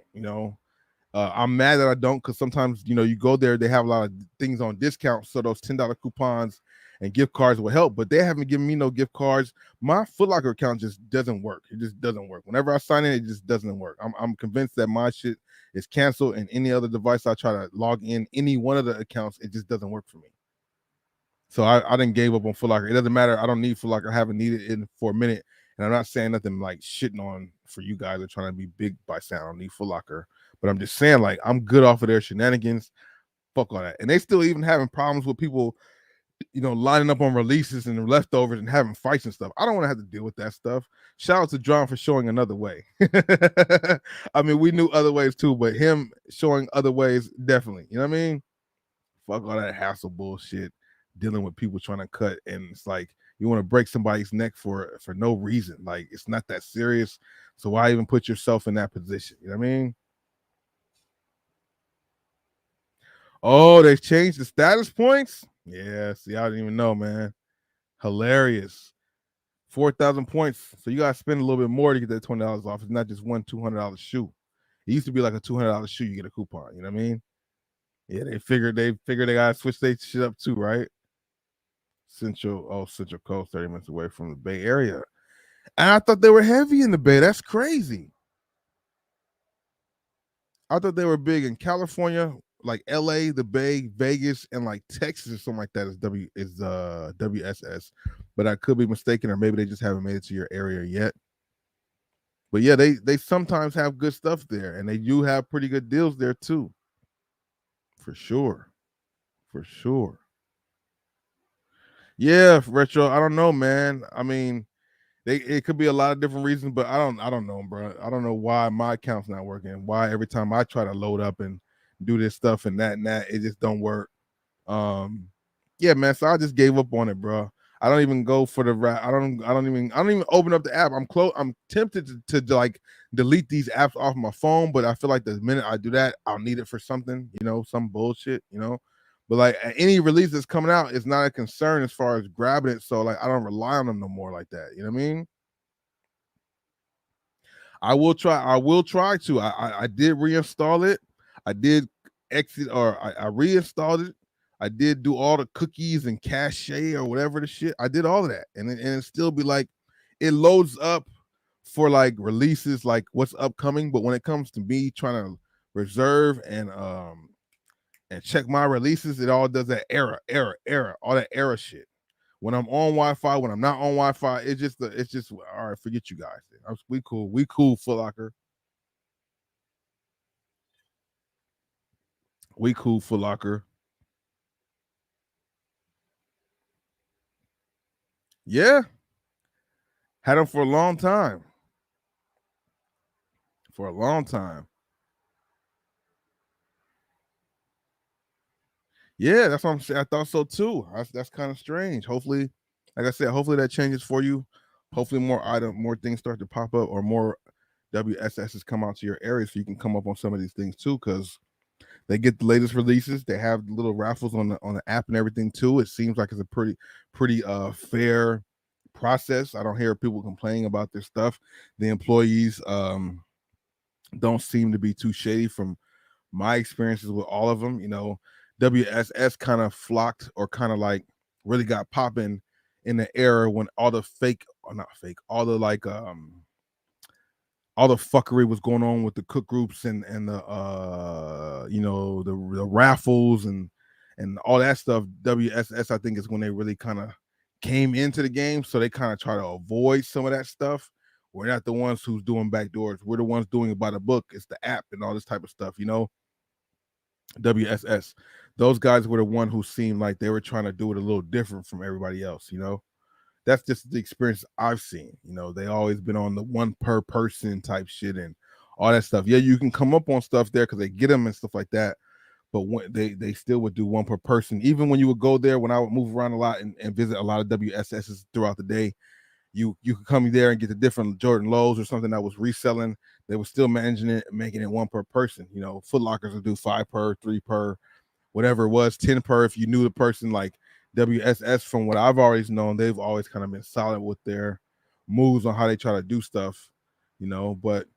I'm mad that I don't, because sometimes you go there, they have a lot of things on discount, so those $10 coupons and gift cards will help. But they haven't given me no gift cards. My Foot Locker account just doesn't work. It just doesn't work. Whenever I sign in, it just doesn't work. I'm convinced that my shit is canceled, and any other device I try to log in, any one of the accounts, it just doesn't work for me. So I didn't gave up on Foot Locker. It doesn't matter. I don't need Foot Locker. I haven't needed it for a minute. And I'm not saying nothing like shitting on for you guys or trying to be big by saying I don't need Foot Locker. But I'm just saying, like, I'm good off of their shenanigans. Fuck all that. And they still even having problems with people, lining up on releases and leftovers and having fights and stuff. I don't want to have to deal with that stuff. Shout out to John for showing another way. I mean, we knew other ways too, but him showing other ways, definitely. You know what I mean? Fuck all that hassle bullshit, dealing with people trying to cut, and it's like you want to break somebody's neck for no reason. Like, it's not that serious. So why even put yourself in that position? You know what I mean? Oh, they changed the status points? Yeah, see, I didn't even know, man. Hilarious. 4,000 points. So you gotta spend a little bit more to get that $20 off. It's not just one $200 shoe. It used to be like a $200 shoe, you get a coupon. You know what I mean? Yeah, they gotta switch their shit up too, right? Central Coast, 30 minutes away from the Bay Area. And I thought they were heavy in the Bay. That's crazy. I thought they were big in California, like LA, the Bay, Vegas, and like Texas or something like that is WSS. But I could be mistaken, or maybe they just haven't made it to your area yet. But yeah, they sometimes have good stuff there, and they do have pretty good deals there too. For sure. For sure. Yeah, retro. I don't know, man. I mean, it could be a lot of different reasons, but I don't know, bro. I don't know why my account's not working. Why every time I try to load up and do this stuff and that, it just don't work. Yeah, man. So I just gave up on it, bro. I don't even go for the rap. I don't even open up the app. I'm tempted to like delete these apps off my phone, but I feel like the minute I do that, I'll need it for something, some bullshit. But like any release that's coming out is not a concern as far as grabbing it. So like I don't rely on them no more like that. You know what I mean? I will try to. I did reinstall it. I did exit, or I reinstalled it. I did do all the cookies and cache or whatever the shit. I did all of that. And it still be like it loads up for like releases, like what's upcoming. But when it comes to me trying to reserve and check my releases, it all does that error, all that error shit. When I'm on Wi-Fi, when I'm not on Wi-Fi, it's just all right. Forget you guys. We cool. Foot Locker. We cool. Foot Locker. Yeah, had them for a long time. For a long time. Yeah, that's what I'm saying. I thought so too. That's kind of strange. Hopefully, like I said, hopefully that changes for you. Hopefully, more things start to pop up, or more WSSs come out to your area, so you can come up on some of these things too. Because they get the latest releases. They have little raffles on the app and everything too. It seems like it's a pretty fair process. I don't hear people complaining about their stuff. The employees don't seem to be too shady from my experiences with all of them. WSS kind of flocked, or kind of like really got popping in the era when all the fake, or not fake, all the like all the fuckery was going on with the cook groups and the the raffles and all that stuff. WSS, I think, is when they really kind of came into the game, so they kind of try to avoid some of that stuff. We're not the ones who's doing backdoors. We're the ones doing it by the book. It's the app and all this type of stuff, WSS. Those guys were the one who seemed like they were trying to do it a little different from everybody else, That's just the experience I've seen. They always been on the one per person type shit and all that stuff. Yeah, you can come up on stuff there because they get them and stuff like that. But when they still would do one per person. Even when you would go there, when I would move around a lot and visit a lot of WSSs throughout the day, you could come there and get the different Jordan Lows or something that was reselling. They were still managing it, making it one per person. Foot Lockers would do 5 per, 3 per, whatever it was, 10 per. If you knew the person, like WSS, from what I've always known, they've always kind of been solid with their moves on how they try to do stuff, but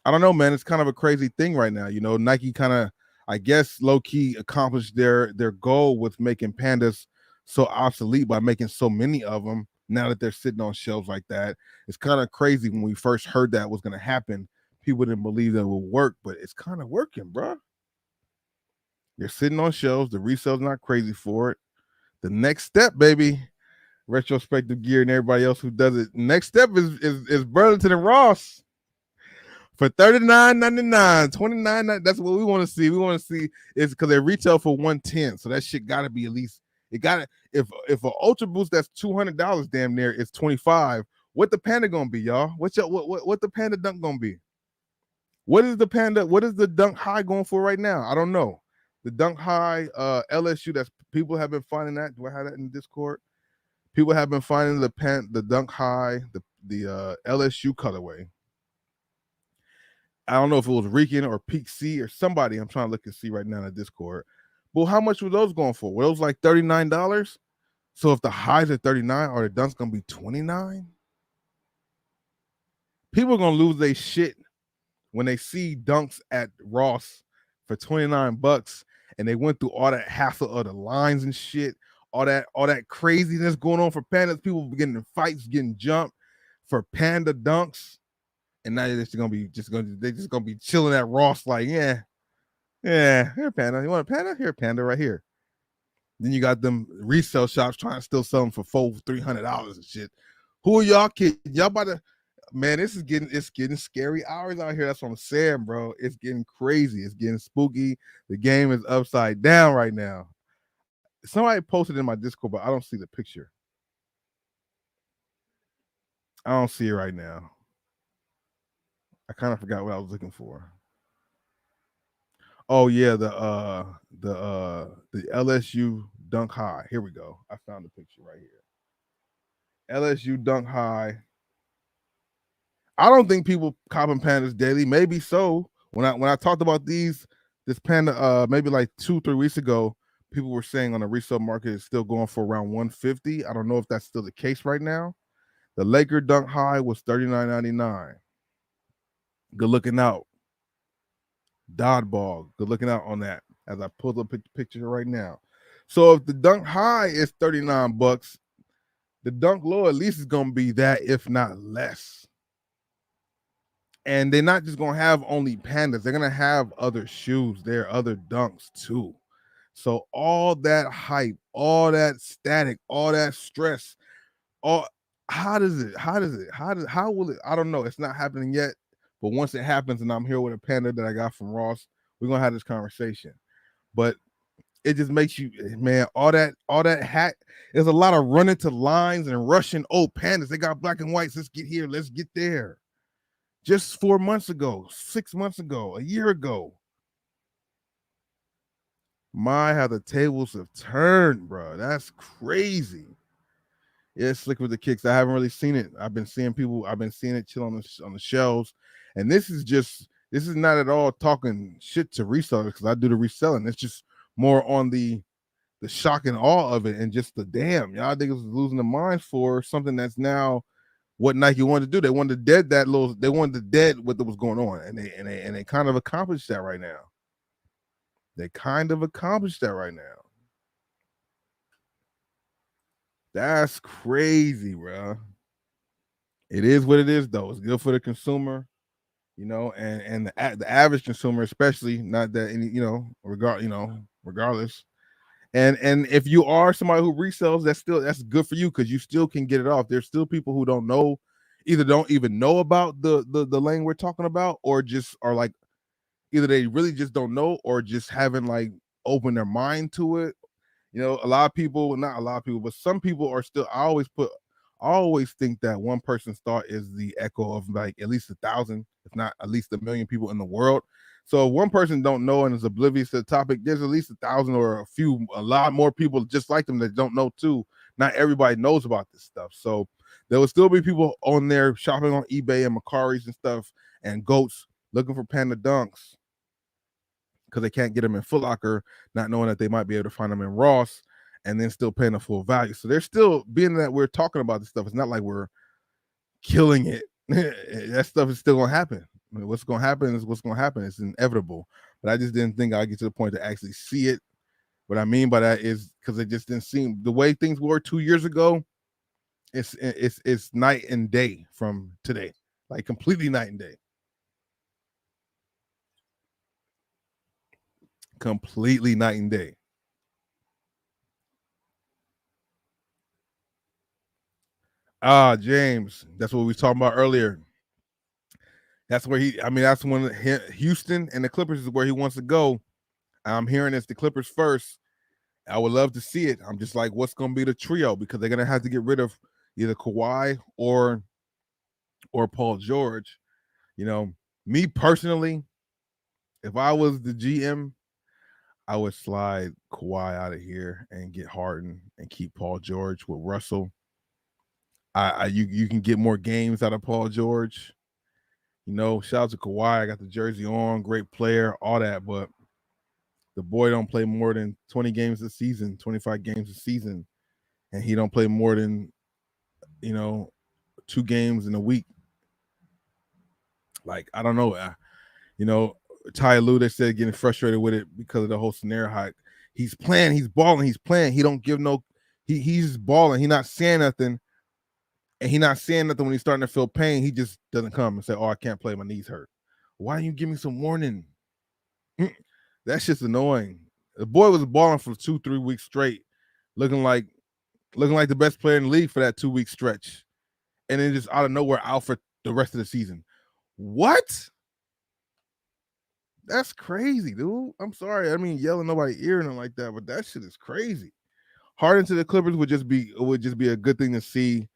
I don't know, man. It's kind of a crazy thing right now. Nike kind of, I guess, low key accomplished their goal with making pandas so obsolete by making so many of them. Now that they're sitting on shelves like that, it's kind of crazy. When we first heard that was going to happen, people didn't believe that it would work, but it's kind of working, bro. They're sitting on shelves. The resale's not crazy for it. The next step, baby, retrospective gear and everybody else who does it. Next step is Burlington and Ross. For $39.99, $29. That's what we want to see. We want to see is because they retail for $110. So that shit gotta be at least, it gotta, if an Ultra Boost that's $200 damn near is $25. What the Panda gonna be, y'all? What the Panda Dunk gonna be? What is the Dunk High going for right now? I don't know. The Dunk High LSU, that's people have been finding that. Do I have that in Discord? People have been finding the Dunk High, the LSU colorway. I don't know if it was Rican or Peak C or somebody. I'm trying to look and see right now in the Discord. Well, how much were those going for? Were those like $39? So if the highs are 39, are the dunks gonna be 29? People are gonna lose their shit when they see dunks at Ross for $29 and they went through all that hassle of the lines and shit, all that craziness going on for pandas. People getting in fights, getting jumped for panda dunks. And now they're just gonna be chilling at Ross, like, yeah, here, Panda. You want a Panda? Here, Panda, right here. Then you got them resale shops trying to still sell them for $300 and shit. Who are y'all kidding? Y'all about to, man, it's getting scary hours out here. That's what I'm saying, bro. It's getting crazy. It's getting spooky. The game is upside down right now. Somebody posted in my Discord, but I don't see the picture. I don't see it right now. I kind of forgot what I was looking for. Oh yeah, the LSU Dunk High. Here we go. I found the picture right here. LSU Dunk High. I don't think people copping pandas daily. Maybe so. When I talked about this panda maybe like 2-3 weeks ago, people were saying on the resale market it's still going for around 150. I don't know if that's still the case right now. The Laker Dunk High was $39.99. Good looking out. Dodgeball. Good looking out on that as I pull up the picture right now. So if the Dunk High is $39, the Dunk Low at least is gonna be that, if not less. And they're not just gonna have only pandas, they're gonna have other shoes there, other dunks too. So all that hype, all that static, all that stress, how will it? I don't know. It's not happening yet. But once it happens and I'm here with a panda that I got from Ross, we're gonna have this conversation. But it just makes you, man, all that hat. There's a lot of running to lines and rushing. Oh, pandas, they got black and whites. Let's get here. Let's get there. Just 4 months ago, 6 months ago, a year ago. My, how the tables have turned, bro. That's crazy. Yeah, Slick with the Kicks. I haven't really seen it. I've been seeing it chill on the shelves. And this is not at all talking shit to resellers because I do the reselling. It's just more on the shock and awe of it and just the damn. Y'all niggas was losing their minds for something that's now what Nike wanted to do. They wanted to dead what was going on. And they kind of accomplished that right now. That's crazy, bro. It is what it is, though. It's good for the consumer. and the average consumer, especially, not that any, regardless. And if you are somebody who resells, that's good for you because you still can get it off. There's still people who don't know, either don't even know about the lane we're talking about, or just are like, either they really just don't know, or just haven't like opened their mind to it. A lot of people, not a lot of people, but some people are still. I always think that one person's thought is the echo of like at least 1,000, if not at least 1,000,000 people in the world. So if one person don't know and is oblivious to the topic, there's at least 1,000 or a lot more people just like them that don't know too. Not everybody knows about this stuff. So there will still be people on there shopping on eBay and Macari's and stuff and goats looking for panda dunks because they can't get them in Foot Locker, not knowing that they might be able to find them in Ross and then still paying the full value. So they're still, being that we're talking about this stuff, it's not like we're killing it. That stuff is still gonna happen. I mean, what's gonna happen is what's gonna happen. It's inevitable. But I just didn't think I'd get to the point to actually see it. What I mean by that is because it just didn't seem the way things were 2 years ago. It's night and day from today, like completely night and day. Completely night and day. James, that's what we were talking about earlier. That's where that's when Houston and the Clippers is where he wants to go. I'm hearing it's the Clippers first. I would love to see it. I'm just like, what's going to be the trio? Because they're going to have to get rid of either Kawhi or Paul George. Me personally, if I was the GM, I would slide Kawhi out of here and get Harden and keep Paul George with Russell. You can get more games out of Paul George. Shout out to Kawhi. I got the jersey on, great player, all that, but the boy don't play more than 20 games a season, 25 games a season, and he don't play more than 2 games in a week. Like, I don't know. Ty Lue, they said, getting frustrated with it because of the whole scenario. How he's playing, he's balling, he's playing. He don't give no. He's balling. He not saying nothing, and he not saying nothing when he's starting to feel pain. He just doesn't come and say, "Oh, I can't play. My knees hurt." Why don't you give me some warning? That's just annoying. The boy was balling for 2-3 weeks straight, looking like the best player in the league for that 2-week stretch, and then just out of nowhere out for the rest of the season. What? That's crazy, dude. I'm sorry. I mean, yelling nobody ear and like that, but that shit is crazy. Harden to the Clippers would just be a good thing to see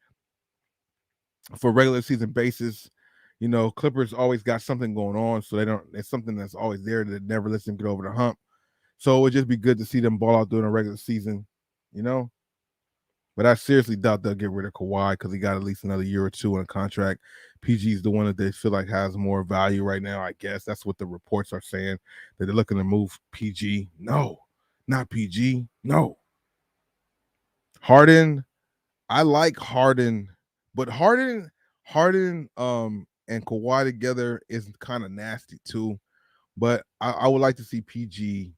for regular season basis. Clippers always got something going on, so they don't. It's something that's always there that never lets them get over the hump. So it would just be good to see them ball out during a regular season. But I seriously doubt they'll get rid of Kawhi because he got at least another year or two on a contract. PG is the one that they feel like has more value right now. I guess that's what the reports are saying, that they're looking to move PG. No, not PG. No. Harden. I like Harden, but Harden, and Kawhi together is kind of nasty too. But I would like to see PG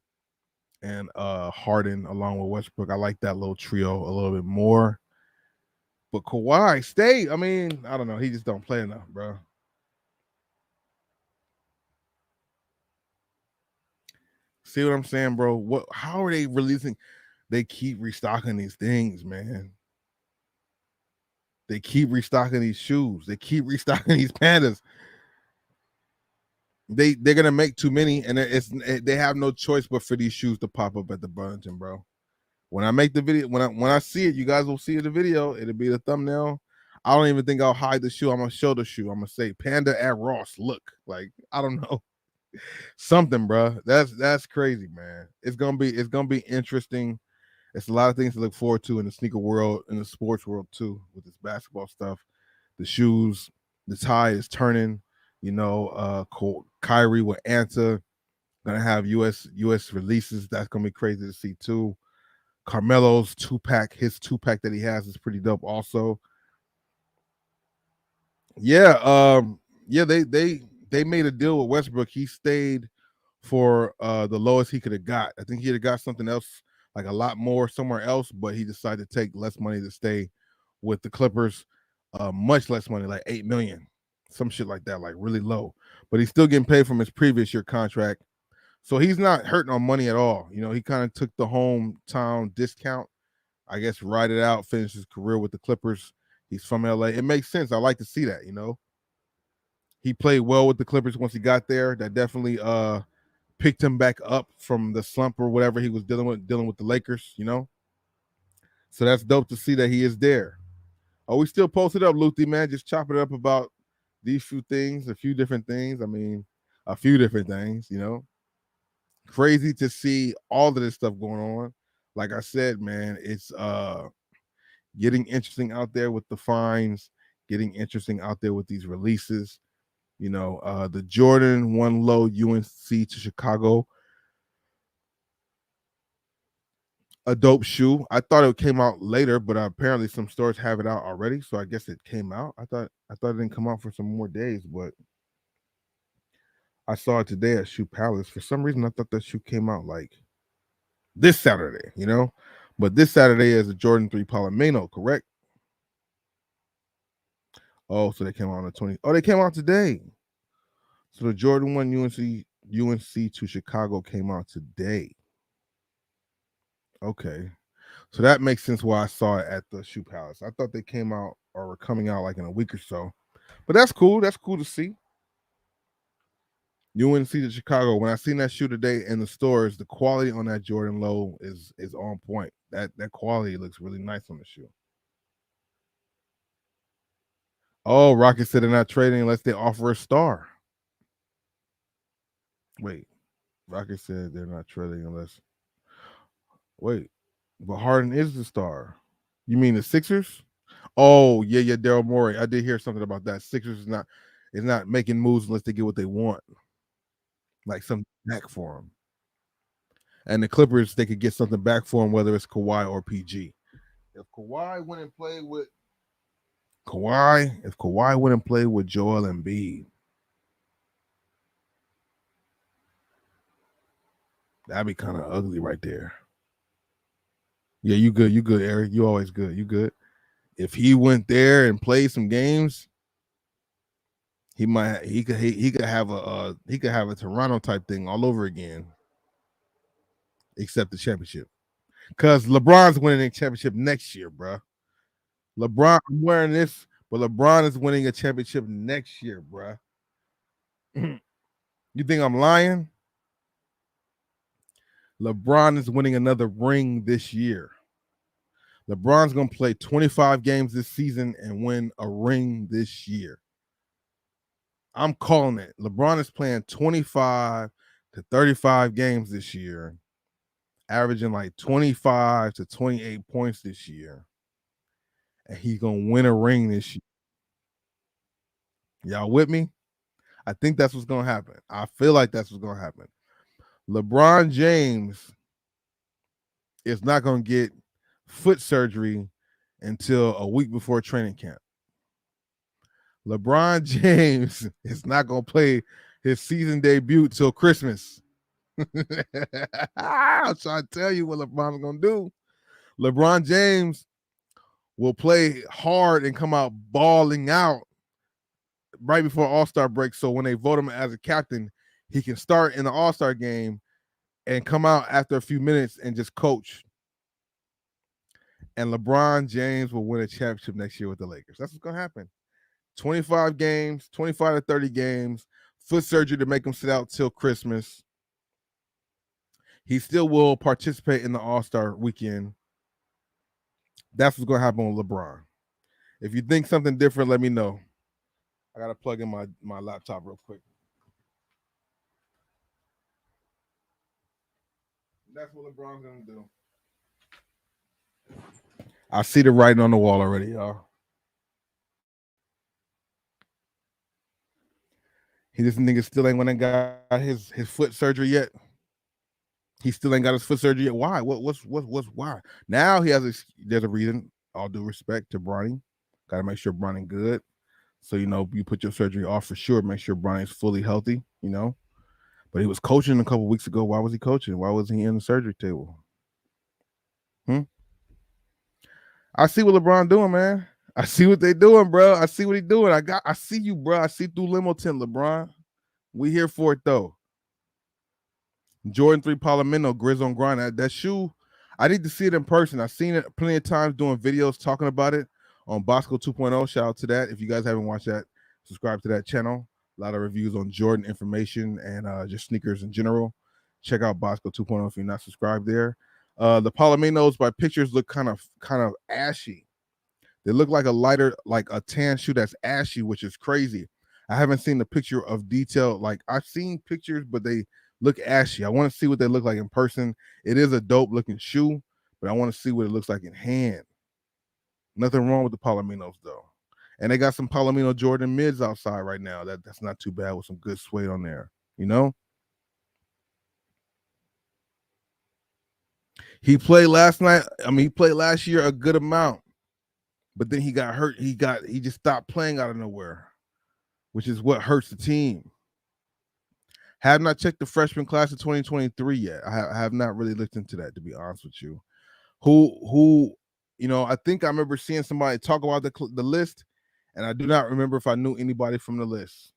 and Harden along with Westbrook. I like that little trio a little bit more. But Kawhi, stay. I mean, I don't know. He just don't play enough, bro. See what I'm saying, bro? How are they releasing? They keep restocking these things, man. They keep restocking these shoes. They keep restocking these pandas. They're gonna make too many, and they have no choice but for these shoes to pop up at the Burlington, bro. When I make the video, when I see it, you guys will see the video. It'll be the thumbnail. I don't even think I'll hide the shoe. I'm gonna show the shoe. I'm gonna say Panda at Ross. Look, like, I don't know, something, bro. That's crazy, man. It's gonna be interesting. It's a lot of things to look forward to in the sneaker world, in the sports world too, with this basketball stuff. The shoes, the tide is turning. Kyrie will answer. Gonna have US releases. That's gonna be crazy to see too. Carmelo's 2-pack, his 2-pack that he has is pretty dope also. Yeah, they made a deal with Westbrook. He stayed for the lowest he could have got. I think he'd have got something else, like a lot more somewhere else, but he decided to take less money to stay with the Clippers. Much less money, like $8 million. some shit like that, like really low. But he's still getting paid from his previous year contract, so he's not hurting on money at all. You know, he kind of took the hometown discount, I guess, ride it out, finish his career with the Clippers. He's from LA. It makes sense. I like to see that. You know, he played well with the Clippers once he got there. That definitely picked him back up from the slump or whatever he was dealing with the Lakers. You know, so that's dope to see that he is there. Oh, we still posted up, Luthi, man. Just chop it up about these few things, a few different things. I mean, a few different things, you know. Crazy to see all of this stuff going on. Like I said, man, it's getting interesting out there with the fines, getting interesting out there with these releases. You know, the Jordan one low UNC to Chicago, a dope shoe. I thought it came out later, but apparently some stores have it out already. So I guess it came out. I thought it didn't come out for some more days, but I saw it today at Shoe Palace. For some reason, I thought that shoe came out like this Saturday, you know? But this Saturday is a Jordan 3 Palomino, correct? Oh, so they came out on the 20th. Oh, they came out today. So the Jordan 1 UNC to Chicago came out today. Okay. So that makes sense why I saw it at the Shoe Palace. I thought they came out or were coming out like in a week or so. But that's cool. That's cool to see. UNC to Chicago. When I seen that shoe today in the stores, the quality on that Jordan Low is on point. That quality looks really nice on the shoe. Oh, Rocket said they're not trading unless they offer a star. Wait, Rocket said they're not trading unless. Wait, but Harden is the star. You mean the Sixers? Oh yeah, Daryl Morey. I did hear something about that. Sixers is not making moves unless they get what they want, like something back for them. And the Clippers, they could get something back for him, whether it's Kawhi or PG. If Kawhi went and played with Joel Embiid, that'd be kind of ugly right there. Yeah, you good, Eric. You always good. You good. If he went there and played some games, he could have a Toronto type thing all over again, except the championship. Because LeBron's winning a championship next year, bro. LeBron, I'm wearing this, but LeBron is winning a championship next year, bro. You think I'm lying? LeBron is winning another ring this year. LeBron's going to play 25 games this season and win a ring this year. I'm calling it. LeBron is playing 25 to 35 games this year, averaging like 25 to 28 points this year. And he's going to win a ring this year. Y'all with me? I think that's what's going to happen. I feel like that's what's going to happen. LeBron James is not going to get foot surgery until a week before training camp. LeBron James is not going to play his season debut till Christmas. I'm trying to tell you what LeBron's going to do. LeBron James will play hard and come out balling out right before All-Star break. So when they vote him as a captain, he can start in the All-Star game and come out after a few minutes and just coach. And LeBron James will win a championship next year with the Lakers. That's what's going to happen. 25 games, 25 to 30 games, foot surgery to make him sit out till Christmas. He still will participate in the All-Star weekend. That's what's going to happen with LeBron. If you think something different, let me know. I got to plug in my laptop real quick. That's what LeBron's going to do. I see the writing on the wall already, y'all. This nigga still ain't went and got his foot surgery yet. He still ain't got his foot surgery yet. Why? What's why? Now there's a reason. All due respect to Bronny. Got to make sure Bronny good. So, you put your surgery off for sure. Make sure Bronny's fully healthy, But he was coaching a couple weeks ago. Why was he coaching? Why wasn't he in the surgery table? I see what LeBron doing, man. I see what they doing, bro. I see what he doing. I see you, bro. I see through limo tent, LeBron. We here for it though. Jordan 3 Palomino, Grizz on Grind. That shoe, I need to see it in person. I've seen it plenty of times doing videos talking about it on Bosco 2.0. Shout out to that. If you guys haven't watched that, subscribe to that channel. A lot of reviews on Jordan information and just sneakers in general. Check out Bosco 2.0 if you're not subscribed there. The Palominos by pictures look kind of ashy. They look like a lighter, like a tan shoe that's ashy, which is crazy. I haven't seen the picture of detail. Like I've seen pictures, but they look ashy. I want to see what they look like in person. It is a dope looking shoe, but I want to see what it looks like in hand. Nothing wrong with the Palominos though. And they got some Palomino Jordan mids outside right now. That's not too bad with some good suede on there. You know? He played last night. I mean, he played last year a good amount, but then he got hurt. He just stopped playing out of nowhere, which is what hurts the team. Have not checked the freshman class of 2023 yet. I have not really looked into that, to be honest with you. Who, I think I remember seeing somebody talk about the list, and I do not remember if I knew anybody from the list.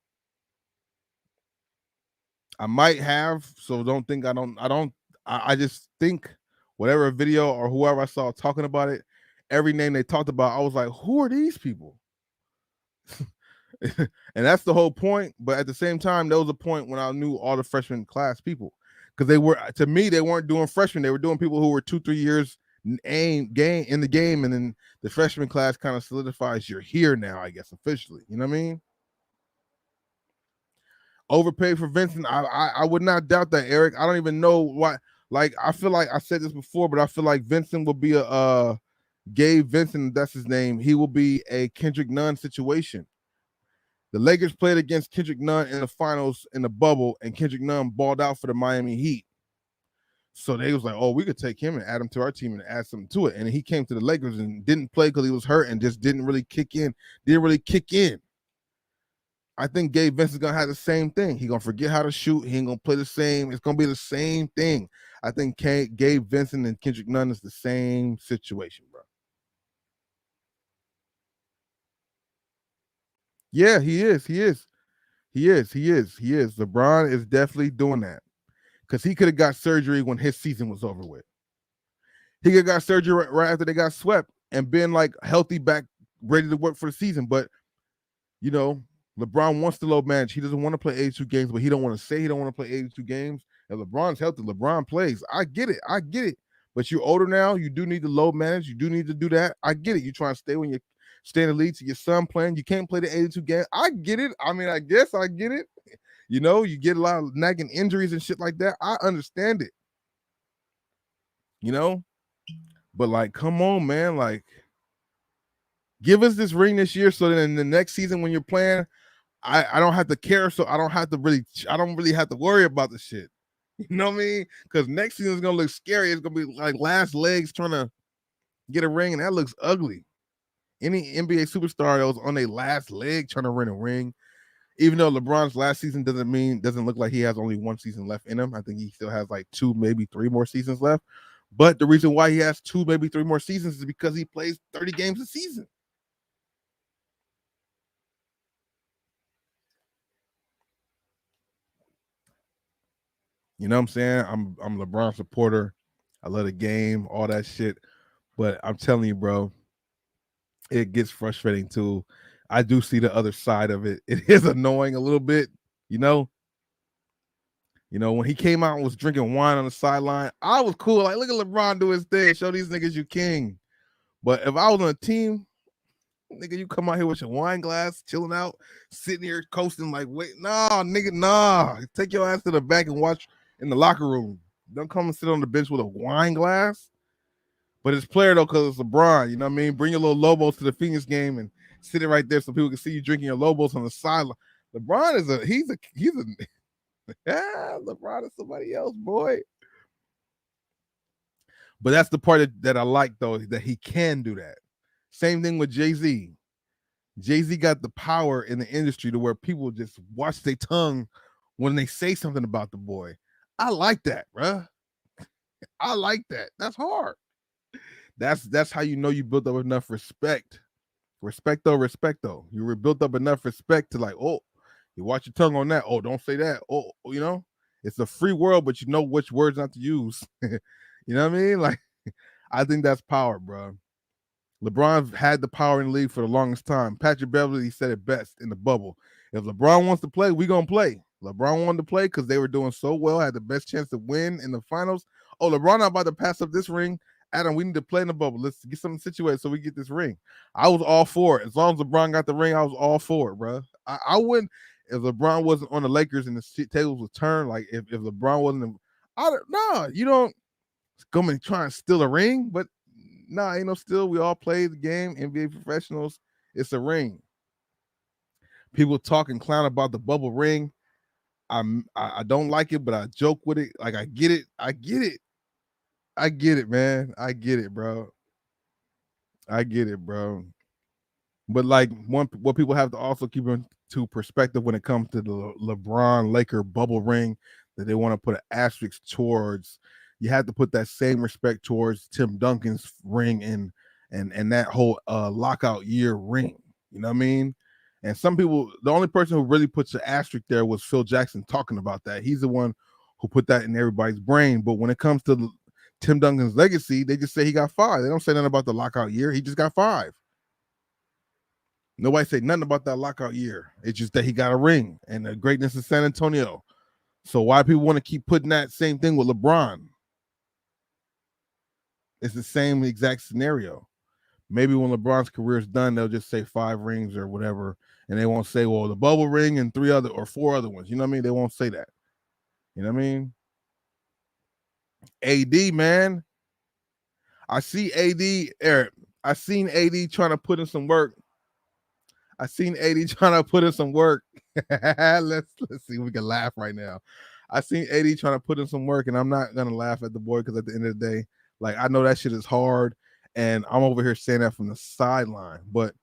I might have, so don't think I don't. I just think whatever video or whoever I saw talking about it, every name they talked about, I was like, who are these people? And that's the whole point. But at the same time, there was a point when I knew all the freshman class people, because they were, to me, they weren't doing freshmen. They were doing people who were 2-3 years in the game, and then the freshman class kind of solidifies you're here now, I guess, officially. You know what I mean? Overpaid for Vincent. I would not doubt that, Eric. I don't even know why. Like, I feel like I said this before, but I feel like Vincent will be a Gabe Vincent, that's his name. He will be a Kendrick Nunn situation. The Lakers played against Kendrick Nunn in the finals in the bubble, and Kendrick Nunn balled out for the Miami Heat. So they was like, oh, we could take him and add him to our team and add something to it. And he came to the Lakers and didn't play because he was hurt and just didn't really kick in. I think Gabe Vincent's going to have the same thing. He's going to forget how to shoot. He ain't going to play the same. It's going to be the same thing. I think Gabe Vincent and Kendrick Nunn is the same situation, bro. Yeah, he is. LeBron is definitely doing that, because he could have got surgery when his season was over with. He could have got surgery right after they got swept and been like healthy back, ready to work for the season. But, LeBron wants to load manage. He doesn't want to play 82 games, but he don't want to say he don't want to play 82 games. And LeBron's healthy. LeBron plays. I get it. But you're older now. You do need to load manage. You do need to do that. I get it. You're trying to stay when you're staying in the league to your son playing. You can't play the 82 games. I get it. I mean, I guess I get it. You get a lot of nagging injuries and shit like that. I understand it. But like, come on, man. Like, give us this ring this year so that in the next season when you're playing, I don't have to care, so I don't really have to worry about the shit. You know what I mean? Because next season is gonna look scary. It's gonna be like last legs trying to get a ring, and that looks ugly. Any NBA superstar that was on their last leg trying to win a ring, even though LeBron's last season doesn't look like he has only one season left in him. I think he still has like 2, maybe 3 more seasons left. But the reason why he has 2, maybe 3 more seasons is because he plays 30 games a season. You know what I'm saying? I'm a LeBron supporter. I love the game, all that shit. But I'm telling you, bro, it gets frustrating too. I do see the other side of it. It is annoying a little bit, when he came out and was drinking wine on the sideline, I was cool. Like, look at LeBron do his thing. Show these niggas you king. But if I was on a team, nigga, you come out here with your wine glass, chilling out, sitting here coasting like, wait, nah, nigga, nah. Take your ass to the back and watch in the locker room. Don't come and sit on the bench with a wine glass. But it's player though, because it's LeBron. You know what I mean? Bring your little Lobos to the Phoenix game and sit it right there so people can see you drinking your Lobos on the sideline. LeBron is he's a LeBron is somebody else, boy. But that's the part that I like though, that he can do that. Same thing with Jay-Z. Jay-Z got the power in the industry to where people just watch their tongue when they say something about the boy. I like that, bruh. I like that. That's hard. That's how you know you built up enough respect Respecto, respecto. You were built up enough respect to like, oh, you watch your tongue on that. Oh, don't say that. Oh, it's a free world, but you know which words not to use. You know what I mean? Like, I think that's power, bro. LeBron had the power in the league for the longest time. Patrick Beverly said it best in the bubble. If LeBron wants to play, we gonna play. LeBron wanted to play because they were doing so well, had the best chance to win in the finals. Oh, LeBron not about to pass up this ring. Adam, we need to play in the bubble. Let's get something situated so we get this ring. I was all for it. As long as LeBron got the ring, I was all for it, bro. I wouldn't if LeBron wasn't on the Lakers and the tables would turn. Like if LeBron wasn't, you don't come and try and steal a ring, but nah, ain't no still. We all play the game. NBA professionals. It's a ring. People talk and clown about the bubble ring. I don't like it, but I joke with it. Like I get it. I get it. I get it, man. I get it, bro. I get it, bro. But like what people have to also keep into perspective when it comes to the LeBron Laker bubble ring that they want to put an asterisk towards, you have to put that same respect towards Tim Duncan's ring and that whole lockout year ring. You know what I mean? And some people, the only person who really puts the asterisk there was Phil Jackson talking about that. He's the one who put that in everybody's brain. But when it comes to Tim Duncan's legacy, they just say he got 5. They don't say nothing about the lockout year. He just got 5. Nobody say nothing about that lockout year. It's just that he got a ring and the greatness of San Antonio. So why people want to keep putting that same thing with LeBron? It's the same exact scenario. Maybe when LeBron's career is done, they'll just say 5 rings or whatever, and they won't say, well, the bubble ring and 3 other or 4 other ones. You know what I mean? They won't say that. You know what I mean? AD, man. I see AD, Eric. I seen AD trying to put in some work. Let's see if we can laugh right now. I seen AD trying to put in some work, and I'm not gonna laugh at the boy because at the end of the day, like I know that shit is hard, and I'm over here saying that from the sideline. But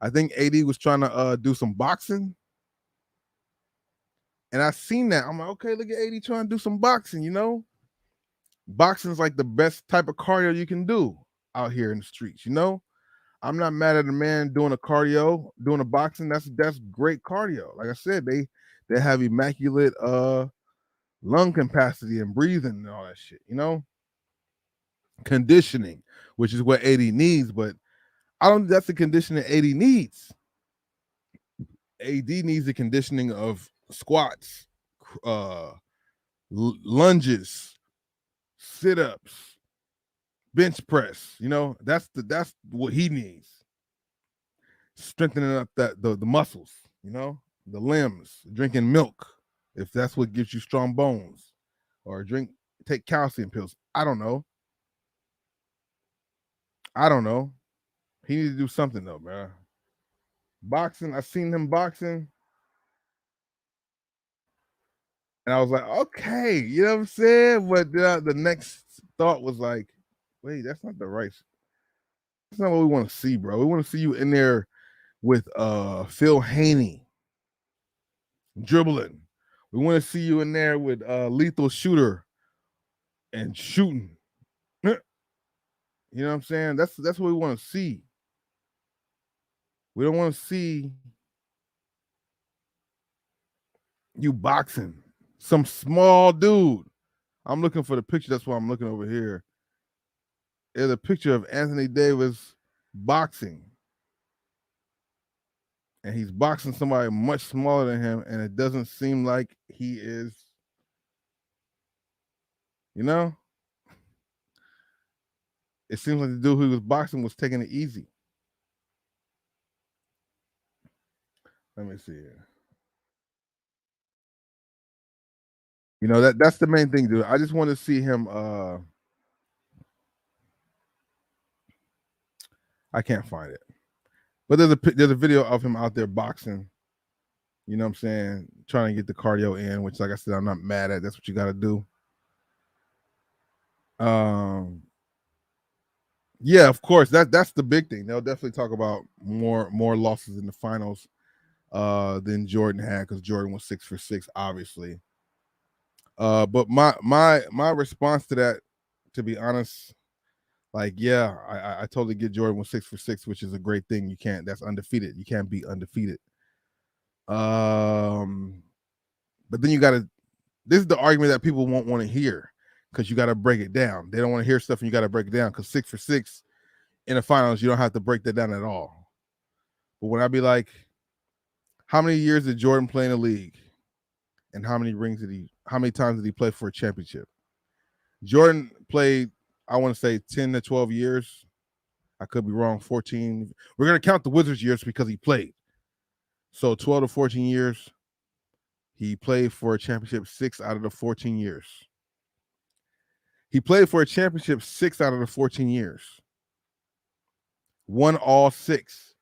I think AD was trying to do some boxing, and I seen that. I'm like, okay, look at AD trying to do some boxing. You know, boxing's like the best type of cardio you can do out here in the streets. You know, I'm not mad at a man doing a cardio, doing a boxing. That's great cardio. Like I said, they have immaculate lung capacity and breathing and all that shit, you know? Conditioning, which is what AD needs, but I don't think that's the conditioning AD needs. AD needs the conditioning of squats, lunges, sit-ups, bench press. You know, that's what he needs. Strengthening up the muscles, you know, the limbs, drinking milk, if that's what gives you strong bones, or take calcium pills. I don't know. He needs to do something though, man. Boxing, I seen him boxing, and I was like, okay, you know what I'm saying? But the next thought was like, wait, that's not what we want to see, bro. We want to see you in there with Phil Haney dribbling. We want to see you in there with Lethal Shooter and shooting. You know what I'm saying? That's what we want to see. We don't want to see you boxing some small dude. I'm looking for the picture. That's why I'm looking over here. There's a picture of Anthony Davis boxing. And he's boxing somebody much smaller than him, and it doesn't seem like he is, you know? It seems like the dude who was boxing was taking it easy. Let me see here. You know, that's the main thing, dude. I just want to see him. I can't find it, but there's a video of him out there boxing. You know what I'm saying? Trying to get the cardio in, which, like I said, I'm not mad at. That's what you got to do. Yeah, of course. That's the big thing. They'll definitely talk about more losses in the finals than Jordan had, because Jordan was 6 for 6, obviously. But my response to that, to be honest, Like, yeah, I totally get Jordan with 6 for 6, which is a great thing. That's undefeated. You can't be undefeated. But then you gotta, this is the argument that people won't want to hear, because you got to break it down. They don't want to hear stuff and you got to break it down, because 6 for 6 in the finals, you don't have to break that down at all. But when I be like, how many years did Jordan play in the league? And how many times did he play for a championship? Jordan played, I want to say 10 to 12 years. I could be wrong, 14. We're going to count the Wizards years because he played. So 12 to 14 years. He played for a championship 6 out of the 14 years. He played for a championship 6 out of the 14 years. Won all 6.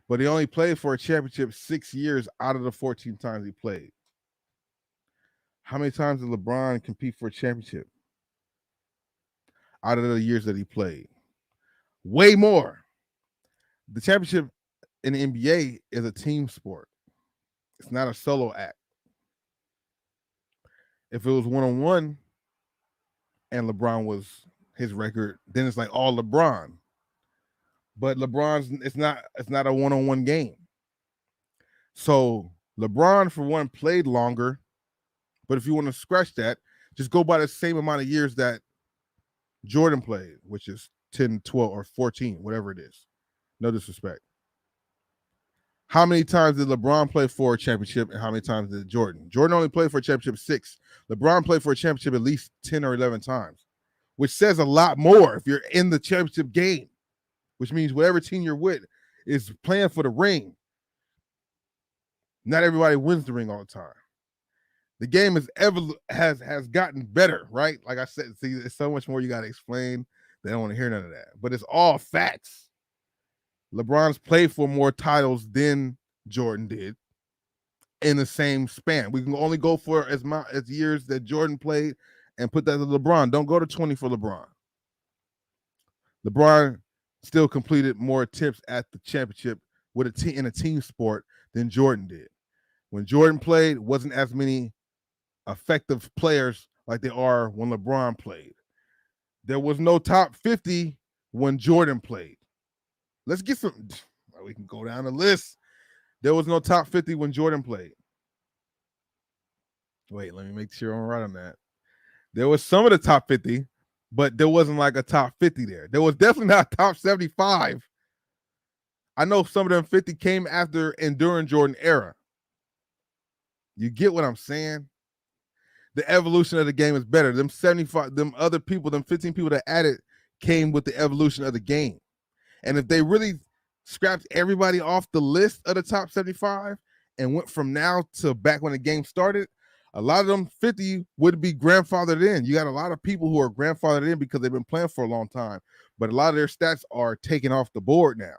But he only played for a championship 6 years out of the 14 times he played. How many times did LeBron compete for a championship out of the years that he played? Way more. The championship in the NBA is a team sport. It's not a solo act. If it was one-on-one and LeBron was his record, then it's like all LeBron. But it's not a one-on-one game. So LeBron, for one, played longer. But if you want to scratch that, just go by the same amount of years that Jordan played, which is 10, 12, or 14, whatever it is. No disrespect. How many times did LeBron play for a championship, and how many times did Jordan? Jordan only played for a championship 6. LeBron played for a championship at least 10 or 11 times, which says a lot more if you're in the championship game, which means whatever team you're with is playing for the ring. Not everybody wins the ring all the time. The game has gotten better, right? Like I said, see, there's so much more you got to explain. They don't want to hear none of that. But it's all facts. LeBron's played for more titles than Jordan did in the same span. We can only go for as years that Jordan played and put that to LeBron. Don't go to 20 for LeBron. LeBron still completed more attempts at the championship with a team in a team sport than Jordan did. When Jordan played, wasn't as many effective players like they are when LeBron played. There was no top 50 when Jordan played. Let's get some. We can go down the list. There was no top 50 when Jordan played. Wait, let me make sure I'm right on that. There was some of the top 50, but there wasn't like a top 50 there. There was definitely not top 75. I know some of them 50 came after and during Jordan era. You get what I'm saying? The evolution of the game is better. Them 75, them other people, them 15 people that added came with the evolution of the game. And if they really scrapped everybody off the list of the top 75 and went from now to back when the game started, a lot of them 50 would be grandfathered in. You got a lot of people who are grandfathered in because they've been playing for a long time, but a lot of their stats are taken off the board now.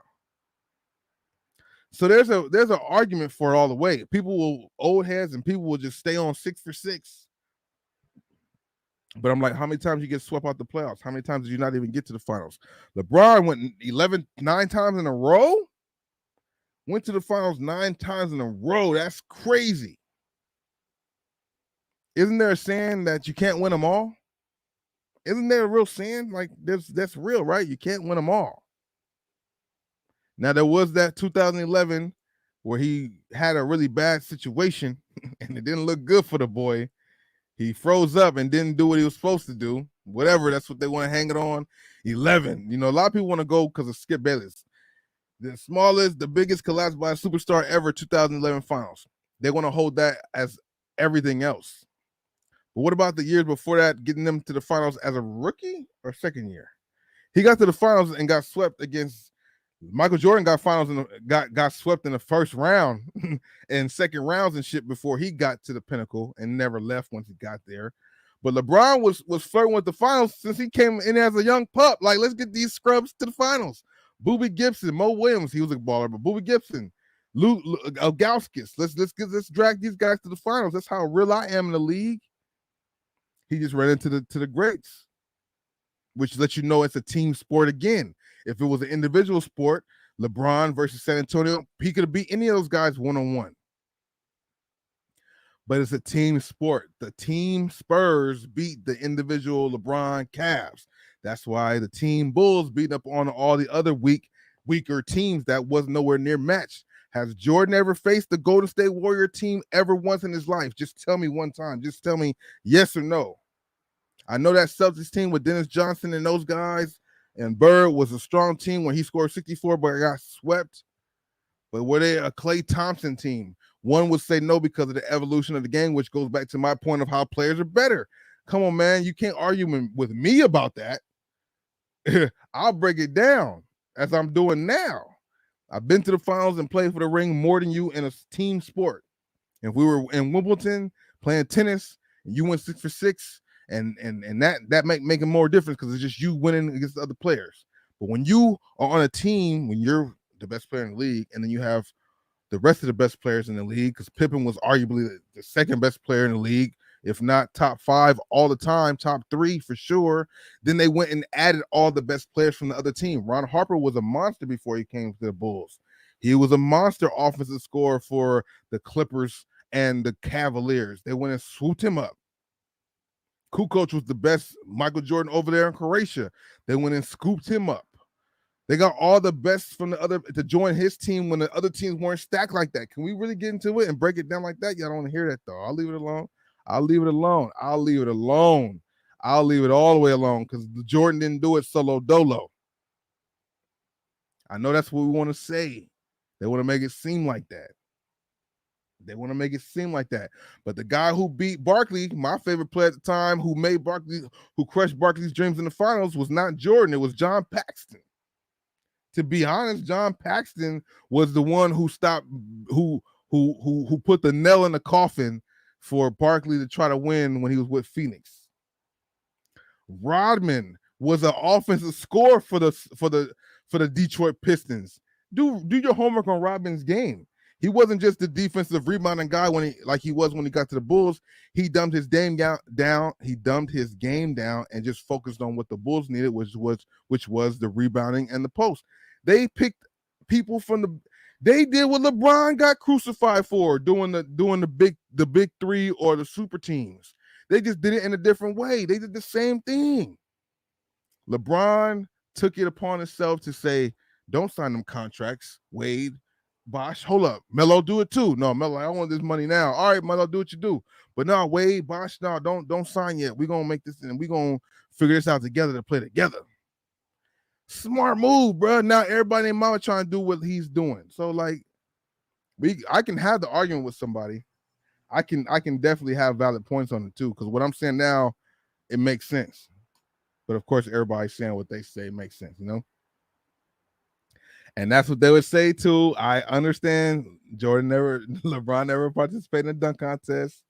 So there's an argument for it all the way. People will, old heads and people will just stay on 6 for 6. But I'm like, how many times you get swept out the playoffs? How many times did you not even get to the finals? LeBron went 9 times in a row. Went to the finals 9 times in a row. That's crazy. Isn't there a saying that you can't win them all? Isn't there a real saying? Like, that's real, right? You can't win them all. Now, there was that 2011 where he had a really bad situation and it didn't look good for the boy. He froze up and didn't do what he was supposed to do. Whatever, that's what they want to hang it on. 11. You know, a lot of people want to go because of Skip Bayless. The smallest, the biggest collapse by a superstar ever, 2011 finals. They want to hold that as everything else. But what about the years before that, getting them to the finals as a rookie or second year? He got to the finals and got swept against Michael Jordan. Got finals and got swept in the first round and second rounds and shit before he got to the pinnacle and never left once he got there. But LeBron was flirting with the finals since he came in as a young pup. Like, let's get these scrubs to the finals. Boobie Gibson, Mo Williams, he was a baller, but Boobie Gibson, Lou Gauskas, let's drag these guys to the finals. That's how real I am in the league. He just ran into the greats, which lets you know it's a team sport again. If it was an individual sport, LeBron versus San Antonio, he could have beat any of those guys one-on-one. But it's a team sport. The team Spurs beat the individual LeBron Cavs. That's why the team Bulls beat up on all the other weaker teams that was nowhere near matched. Has Jordan ever faced the Golden State Warrior team ever once in his life? Just tell me one time. Just tell me yes or no. I know that Celtics team with Dennis Johnson and those guys and Bird was a strong team when he scored 64, but got swept. But were they a Klay Thompson team? One would say no because of the evolution of the game, which goes back to my point of how players are better. Come on, man. You can't argue with me about that. I'll break it down as I'm doing now. I've been to the finals and played for the ring more than you in a team sport. If we were in Wimbledon playing tennis and you went 6 for 6, and that make a more difference because it's just you winning against the other players. But when you are on a team, when you're the best player in the league, and then you have the rest of the best players in the league, because Pippen was arguably the second best player in the league, if not top 5 all the time, top 3 for sure. Then they went and added all the best players from the other team. Ron Harper was a monster before he came to the Bulls. He was a monster offensive scorer for the Clippers and the Cavaliers. They went and swooped him up. Kukoc was the best Michael Jordan over there in Croatia. They went and scooped him up. They got all the best from the other to join his team when the other teams weren't stacked like that. Can we really get into it and break it down like that? Y'all don't want to hear that though. I'll leave it alone. I'll leave it alone. I'll leave it alone. I'll leave it all the way alone because Jordan didn't do it solo dolo. I know that's what we want to say. They want to make it seem like that. They want to make it seem like that. But the guy who beat Barkley, my favorite player at the time, who crushed Barkley's dreams in the finals, was not Jordan. It was John Paxson. To be honest, John Paxson was the one who stopped, who put the nail in the coffin for Barkley to try to win when he was with Phoenix. Rodman was an offensive scorer for the Detroit Pistons. Do your homework on Rodman's game. He wasn't just the defensive rebounding guy when he was when he got to the Bulls. He dumbed his game down. He dumbed his game down and just focused on what the Bulls needed, which was the rebounding and the post. They picked people from they did what LeBron got crucified for, doing the big 3 or the super teams. They just did it in a different way. They did the same thing. LeBron took it upon himself to say, don't sign them contracts, Wade. Bosh, hold up. Melo, do it too. No, Melo, I want this money now. All right, Melo, do what you do. But no, Wade, Bosh, no, don't sign yet. We're gonna make this and we're gonna figure this out together to play together. Smart move, bro. Now everybody in mama trying to do what he's doing. So like, I can have the argument with somebody. I can definitely have valid points on it too, because what I'm saying now, it makes sense. But of course, everybody's saying what they say makes sense, you know. And that's what they would say too. I understand LeBron never participated in a dunk contest.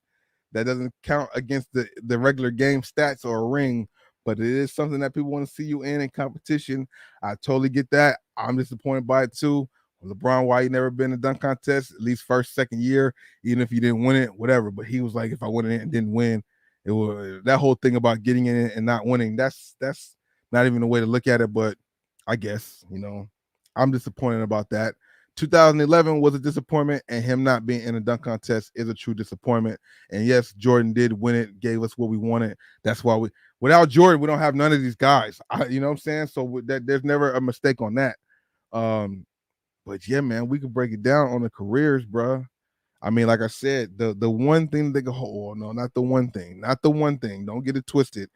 That doesn't count against the regular game stats or a ring, but it is something that people want to see you in competition. I totally get that. I'm disappointed by it too. LeBron, why he never been in a dunk contest, at least first, second year, even if he didn't win it, whatever. But he was like, if I went in it and didn't win, it was that whole thing about getting in it and not winning. That's not even a way to look at it, but I guess, you know, I'm disappointed about that. 2011 was a disappointment, and him not being in a dunk contest is a true disappointment. And yes, Jordan did win it, gave us what we wanted. That's why without Jordan, we don't have none of these guys. You know what I'm saying? So there's never a mistake on that. But yeah, man, we could break it down on the careers, bro. I mean, like I said, the one thing they go, oh no, not the one thing. Don't get it twisted.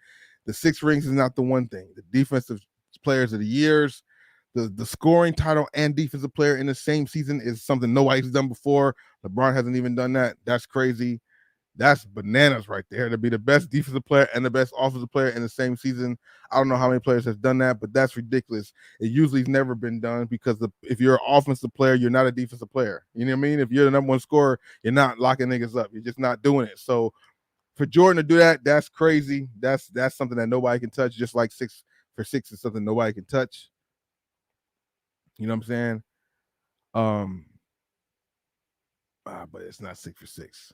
The 6 rings is not the one thing. The defensive players of the years, the scoring title and defensive player in the same season is something nobody's done before. LeBron hasn't even done that. That's crazy. That's bananas right there. To be the best defensive player and the best offensive player in the same season. I don't know how many players have done that, but that's ridiculous. It usually has never been done because if you're an offensive player, you're not a defensive plaer. You know what I mean? If you're the number one scorer, you're not locking niggas up. You're just not doing it. So for Jordan to do that, that's crazy. That's something that nobody can touch, just like 6 for 6 is something nobody can touch. You know what I'm saying? But it's not 6 for 6.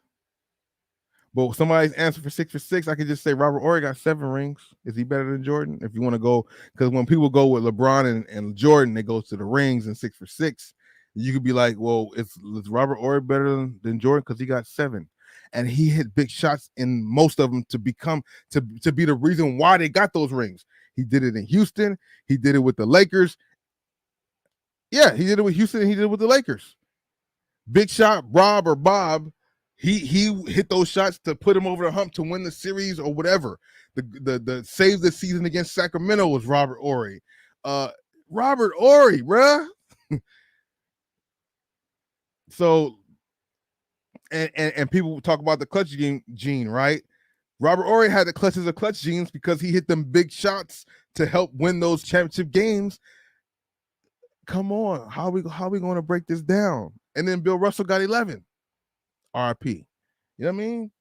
But somebody's answer for 6 for 6, I could just say Robert Horry got 7 rings. Is he better than Jordan? If you want to go, because when people go with LeBron and Jordan, they go to the rings and 6 for 6. You could be like, well, is Robert Horry better than Jordan because he got 7, and he hit big shots in most of them to be the reason why they got those rings. He did it in Houston. He did it with the Lakers. Yeah, he did it with Houston and he did it with the Lakers. Big shot, Rob or Bob, he hit those shots to put him over the hump to win the series or whatever. The save the season against Sacramento was Robert Horry. Robert Horry, bruh. So and people talk about the clutch gene, right? Robert Horry had the clutches of clutch genes because he hit them big shots to help win those championship games. Come on, how we going to break this down? And then Bill Russell got 11. RIP. You know what I mean?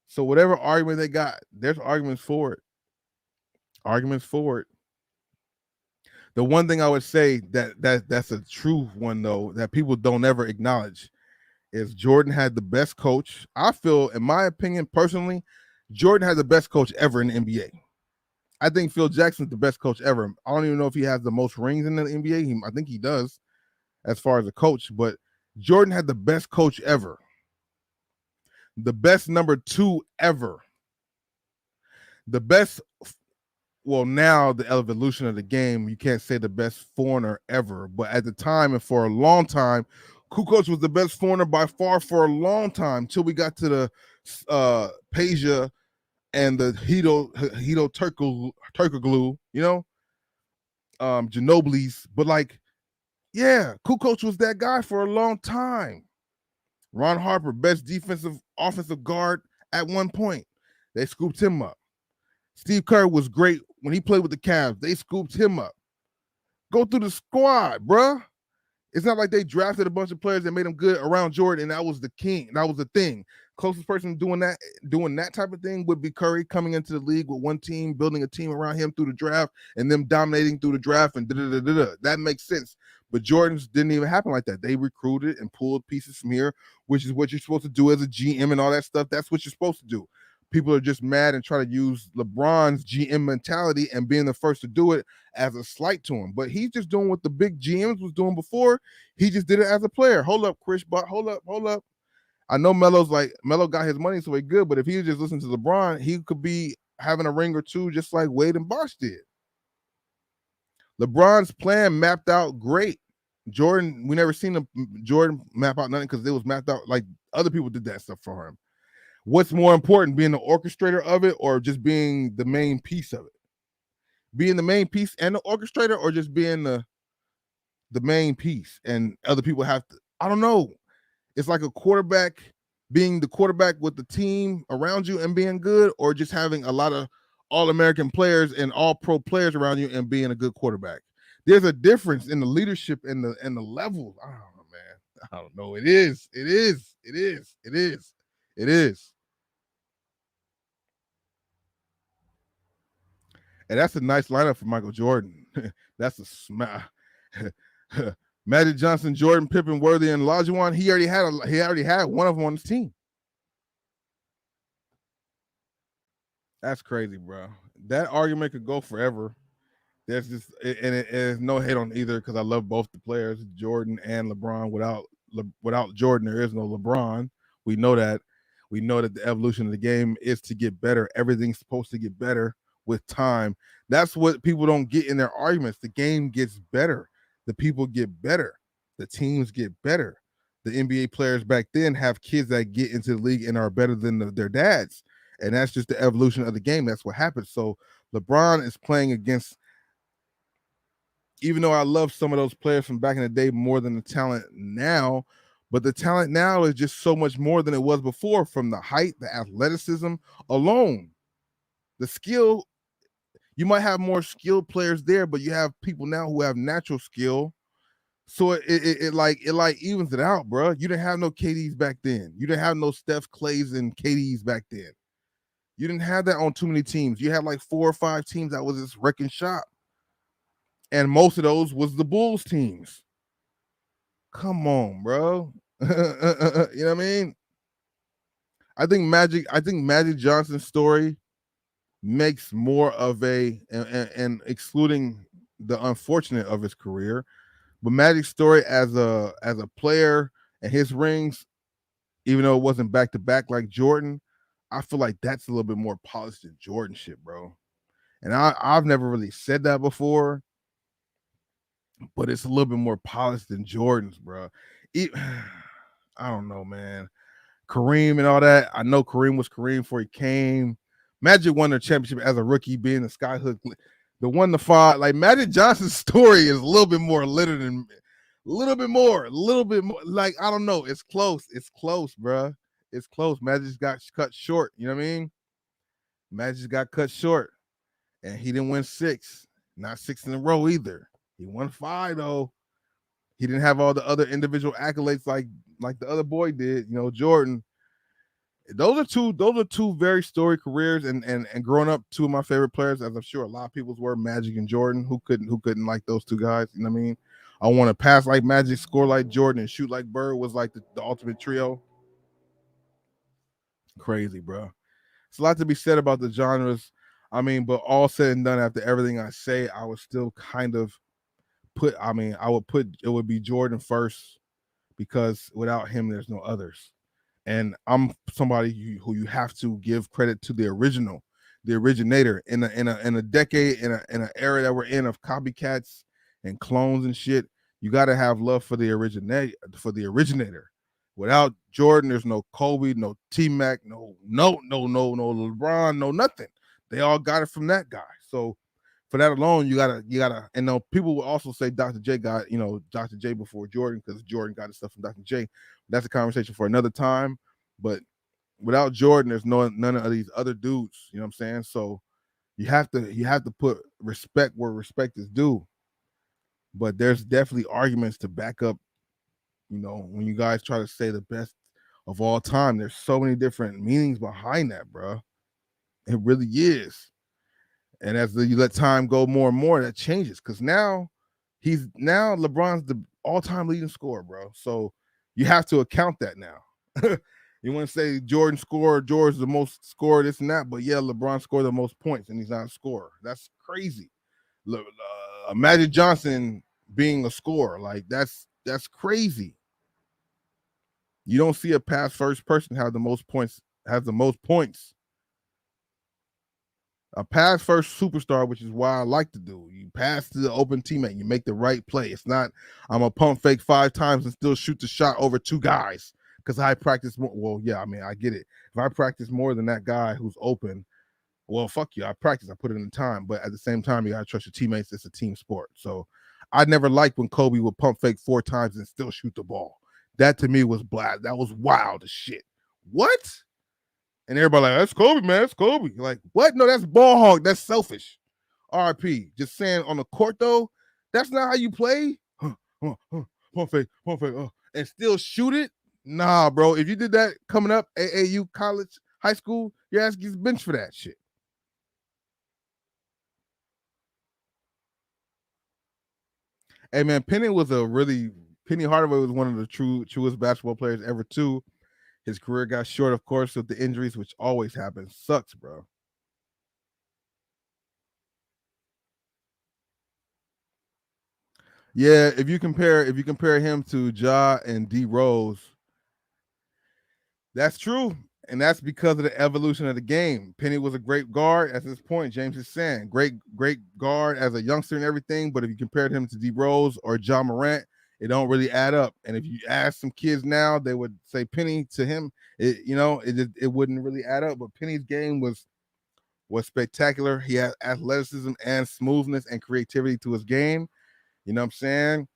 So whatever argument they got, there's arguments for it. Arguments for it. The one thing I would say that's a true one though that people don't ever acknowledge is Jordan had the best coach. I feel, in my opinion, personally, Jordan had the best coach ever in the NBA. I think Phil Jackson's the best coach ever. I don't even know if he has the most rings in the NBA. I think he does as far as a coach, but Jordan had the best coach ever. The best number 2 ever. The best, well, now the evolution of the game, you can't say the best foreigner ever, but at the time and for a long time, Kukoc was the best foreigner by far for a long time till we got to the Peja and the Hedo Turkoglu, you know, Ginobili's. But like, yeah, Kukoc was that guy for a long time. Ron Harper, best offensive guard at one point. They scooped him up. Steve Kerr was great when he played with the Cavs. They scooped him up. Go through the squad, bruh. It's not like they drafted a bunch of players that made them good around Jordan, and that was the king. That was the thing. Closest person doing that type of thing would be Curry coming into the league with one team, building a team around him through the draft, and them dominating through the draft, and da-da-da-da-da. That makes sense. But Jordan's didn't even happen like that. They recruited and pulled pieces from here, which is what you're supposed to do as a GM and all that stuff. That's what you're supposed to do. People are just mad and try to use LeBron's GM mentality and being the first to do it as a slight to him. But he's just doing what the big GMs was doing before. He just did it as a player. Hold up, Chris, but hold up. I know Melo's like, Melo got his money, so he good. But if he just listened to LeBron, he could be having a ring or two just like Wade and Bosh did. LeBron's plan mapped out great. Jordan, we never seen Jordan map out nothing because it was mapped out like other people did that stuff for him. What's more important, being the orchestrator of it or just being the main piece of it? Being the main piece and the orchestrator, or just being the main piece and other people have to, I don't know. It's like a quarterback being the quarterback with the team around you and being good, or just having a lot of all-American players and all-pro players around you and being a good quarterback. There's a difference in the leadership and the levels. I don't know, man. I don't know. It is. And that's a nice lineup for Michael Jordan. That's a smile. Magic Johnson, Jordan, Pippen, Worthy, and Olajuwon. He already had one of them on his team. That's crazy, bro. That argument could go forever. There's just, and there's no hate on either because I love both the players, Jordan and LeBron. Without Jordan, there is no LeBron. We know that. We know that the evolution of the game is to get better. Everything's supposed to get better with time. That's what people don't get in their arguments. The game gets better. The people get better. The teams get better. The NBA players back then have kids that get into the league and are better than their dads. And that's just the evolution of the game. That's what happens. So LeBron is playing against, even though I love some of those players from back in the day more than the talent now, but the talent now is just so much more than it was before, from the height, the athleticism alone. The skill, you might have more skilled players there, but you have people now who have natural skill. So it evens it out, bro. You didn't have no KDs back then. You didn't have no Steph Clays and KDs back then. You didn't have that on too many teams. You had like 4 or 5 teams that was this wrecking shop. And most of those was the Bulls teams. Come on, bro. You know what I mean? I think Magic Johnson's story makes more of and excluding the unfortunate of his career, but Magic's story as a player and his rings, even though it wasn't back to back like Jordan, I feel like that's a little bit more polished than Jordan shit, bro. And I've never really said that before, but it's a little bit more polished than Jordan's, bro. It, I don't know, man. Kareem and all that. I know Kareem was Kareem before he came. Magic won the championship as a rookie, being the skyhook. The 1-5, like Magic Johnson's story is a little bit more littered than a little bit more. Like, I don't know. It's close. It's close, bro. It's close. Magic got cut short. You know what I mean? Magic got cut short, and he didn't win 6, not 6 in a row either. He won 5 though. He didn't have all the other individual accolades like the other boy did. You know, Jordan. Those are two very storied careers, and growing up, 2 of my favorite players, as I'm sure a lot of people's were, Magic and Jordan. Who couldn't like those 2 guys? You know what I mean? I want to pass like Magic, score like Jordan, and shoot like Bird was like the ultimate trio. Crazy, bro. It's a lot to be said about the genres. I mean, but all said and done, after everything I say, I would still kind of I would put it would be Jordan first, because without him, there's no others. And I'm somebody who you have to give credit to the originator in a decade, in an era that we're in of copycats and clones and shit. You got to have love for the originator. Without Jordan, there's no Kobe, no T-Mac, no LeBron, no nothing. They all got it from that guy. So for that alone, you gotta, and people will also say Dr. J got, Dr. J before Jordan, because Jordan got his stuff from Dr. J. That's a conversation for another time. But without Jordan, there's none of these other dudes. You know what I'm saying? So you have to put respect where respect is due. But there's definitely arguments to back up, when you guys try to say the best of all time. There's so many different meanings behind that, bro. It really is. And as you let time go more and more, that changes, because now LeBron's the all-time leading scorer, bro. So you have to account that now. You want to say Jordan scored, George's the most scorer, this and that, but yeah, LeBron scored the most points, and he's not a scorer. That's crazy. Magic Johnson being a scorer, like that's crazy. You don't see a pass first person has the most points. A pass first superstar, which is why I like to do. You pass to the open teammate, you make the right play. It's not I'm a pump fake 5 times and still shoot the shot over 2 guys because I practice more. Well, yeah, I mean, I get it. If I practice more than that guy who's open, well, fuck you. I practice, I put it in the time. But at the same time, you gotta trust your teammates. It's a team sport. So I never liked when Kobe would pump fake 4 times and still shoot the ball. That to me was black. That was wild as shit. What? And everybody like, that's Kobe, man. That's Kobe. Like, what? No, that's ball hog. That's selfish. RP. Just saying, on the court, though, that's not how you play. Pump fake, and still shoot it? Nah, bro. If you did that coming up, AAU, college, high school, your ass gets benched for that shit. Hey, man, Penny Hardaway was one of the truest basketball players ever, too. His career got short, of course, with the injuries, which always happens. Sucks, bro. Yeah, if you compare him to Ja and D Rose, that's true. And that's because of the evolution of the game. Penny was a great guard at this point. James is saying great guard as a youngster and everything. But if you compared him to D Rose or Ja Morant, it don't really add up. And if you ask some kids now, they would say Penny to him. It wouldn't really add up. But Penny's game was spectacular. He had athleticism and smoothness and creativity to his game. You know what I'm saying?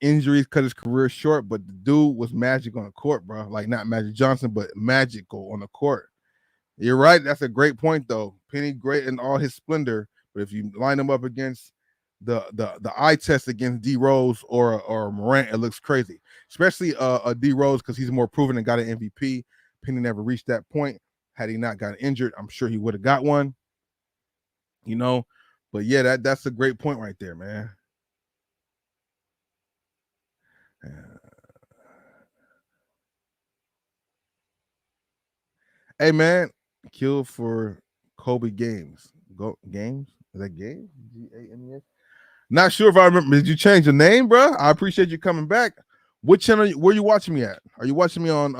Injuries cut his career short, but the dude was magic on the court, bro. Like, not Magic Johnson, but magical on the court. You're right. That's a great point, though. Penny, great in all his splendor, but if you line him up against the eye test against D Rose or Morant, it looks crazy. Especially D Rose, because he's more proven and got an MVP. Penny never reached that point. Had he not gotten injured, I'm sure he would have got one. But yeah, that's a great point right there, man. Hey, man, kill for Kobe Games. Go Games? Is that Games? Games? Not sure if I remember. Did you change the name, bro? I appreciate you coming back. What channel? Where you watching me at? Are you watching me on